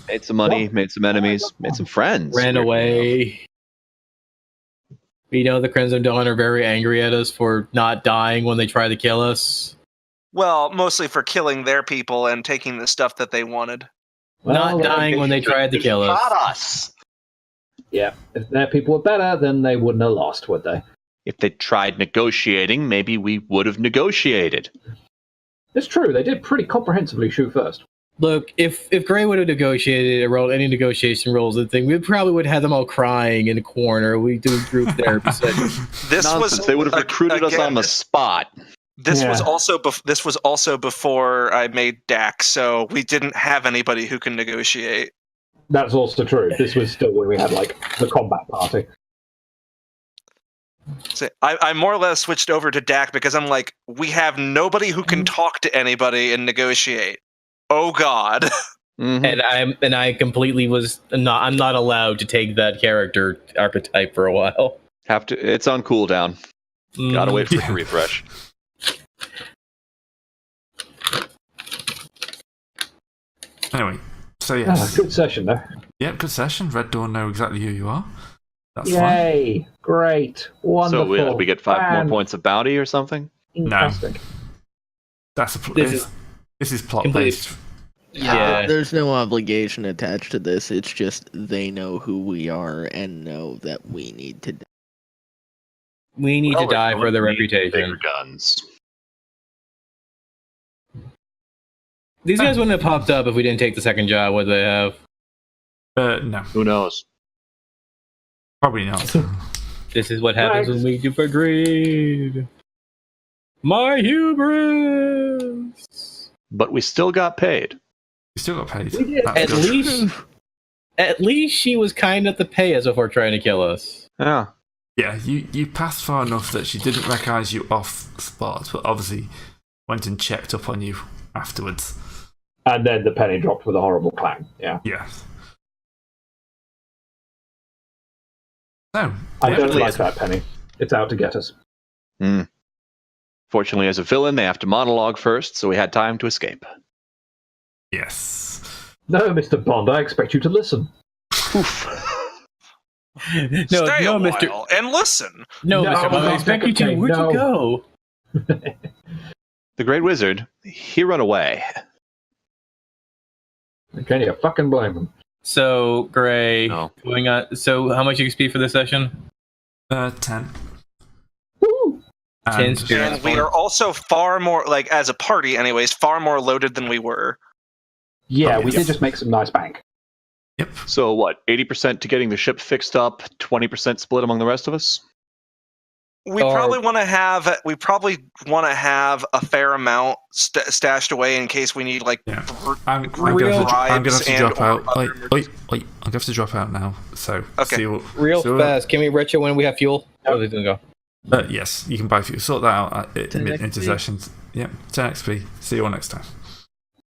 S8: made some money, made some enemies, made some friends.
S1: Ran
S8: weirdly
S1: away. You know, the Crimson Dawn are very angry at us for not dying when they try to kill us.
S7: Well, mostly for killing their people and taking the stuff that they wanted.
S1: Not dying when they tried to kill us.
S8: Not us.
S3: Yeah. If their people were better, then they wouldn't have lost, would they?
S8: If they tried negotiating, maybe we would have negotiated.
S3: It's true. They did pretty comprehensively shoot first.
S1: Look, if Gray would have negotiated or rolled any negotiation rolls and thing, we probably would have had them all crying in a corner. We do group therapy sessions.
S7: This
S8: Nonsense.
S7: was
S8: They would have recruited us on the spot.
S7: This was
S3: Yeah.
S7: also before I made Dak, so we didn't have anybody who can negotiate.
S3: That's also true. This was still when we had, like, the combat party.
S7: So I more or less switched over to Dak because I'm like, we have nobody who can talk to anybody and negotiate. Oh God.
S8: Mhm.
S1: And I completely was not. I'm not allowed to take that character archetype for a while.
S8: It's on cooldown. Gotta wait for it to
S2: Yeah.
S8: refresh.
S2: Anyway, so
S3: Ah,
S2: yes.
S3: good session, though.
S2: Yeah, good session. Red Dawn know exactly who you are. That's fine.
S3: Yay! Great. Wonderful.
S8: So we get 5 more points of bounty or something?
S3: Fantastic.
S2: That's a
S1: This
S2: this is plot
S1: complete-
S2: based.
S1: Yeah.
S6: There's no obligation attached to this. It's just they know who we are and know that we need to die.
S1: We need to die for the reputation.
S8: Bigger guns.
S1: These guys wouldn't have popped up if we didn't take the second job, would they have?
S2: No,
S8: Who knows?
S2: probably not.
S1: This is what happens when we give a greed. My hubris!
S8: But we still got paid.
S2: You still got paid.
S3: We did.
S2: That's
S1: At
S2: good.
S1: least she was kind enough to pay us before trying to kill us.
S8: Yeah.
S2: Yeah, you passed far enough that she didn't recognise you off spot, but obviously went and checked up on you afterwards.
S3: And then the penny dropped with a horrible clang. Yeah.
S2: Yeah. So,
S3: I
S2: yeah,
S3: don't
S2: please.
S3: like that penny. It's out to get us.
S8: Fortunately, as a villain, they have to monologue first, so we had time to escape.
S2: Yes.
S3: No, Mr. Bond, I expect you to listen.
S8: Oof.
S7: Stay a while and listen.
S1: No, Mr. Bond, I expect you to. Where'd you go?
S8: The Great Wizard, he run away.
S3: Can you fucking blame him?
S1: So, Gray,
S8: No.
S1: going on. So, how much XP for this session?
S2: 10.
S3: Woo!
S1: 10 spirit.
S7: And we are also far more, like, as a party anyways, far more loaded than we were.
S3: Yeah,
S2: Oh,
S3: we
S2: yes.
S3: did just make some nice bank.
S2: Yep.
S8: So what, 80% to getting the ship fixed up, 20% split among the rest of us?
S7: We probably want to have a fair amount stashed away in case we need like
S2: Yeah.
S7: bribes
S2: I'm gonna have to
S7: and
S2: drop out.
S7: other
S2: Wait. I'm gonna have to drop out now. So
S7: Okay.
S2: see what,
S1: Real
S2: see what-
S1: fast. Can we retro when we have fuel? Oh, they didn't go.
S2: Yes, you can buy fuel. Sort that out at
S6: 10
S2: into
S6: XP.
S2: sessions. Yep, 10 XP. See you all next time.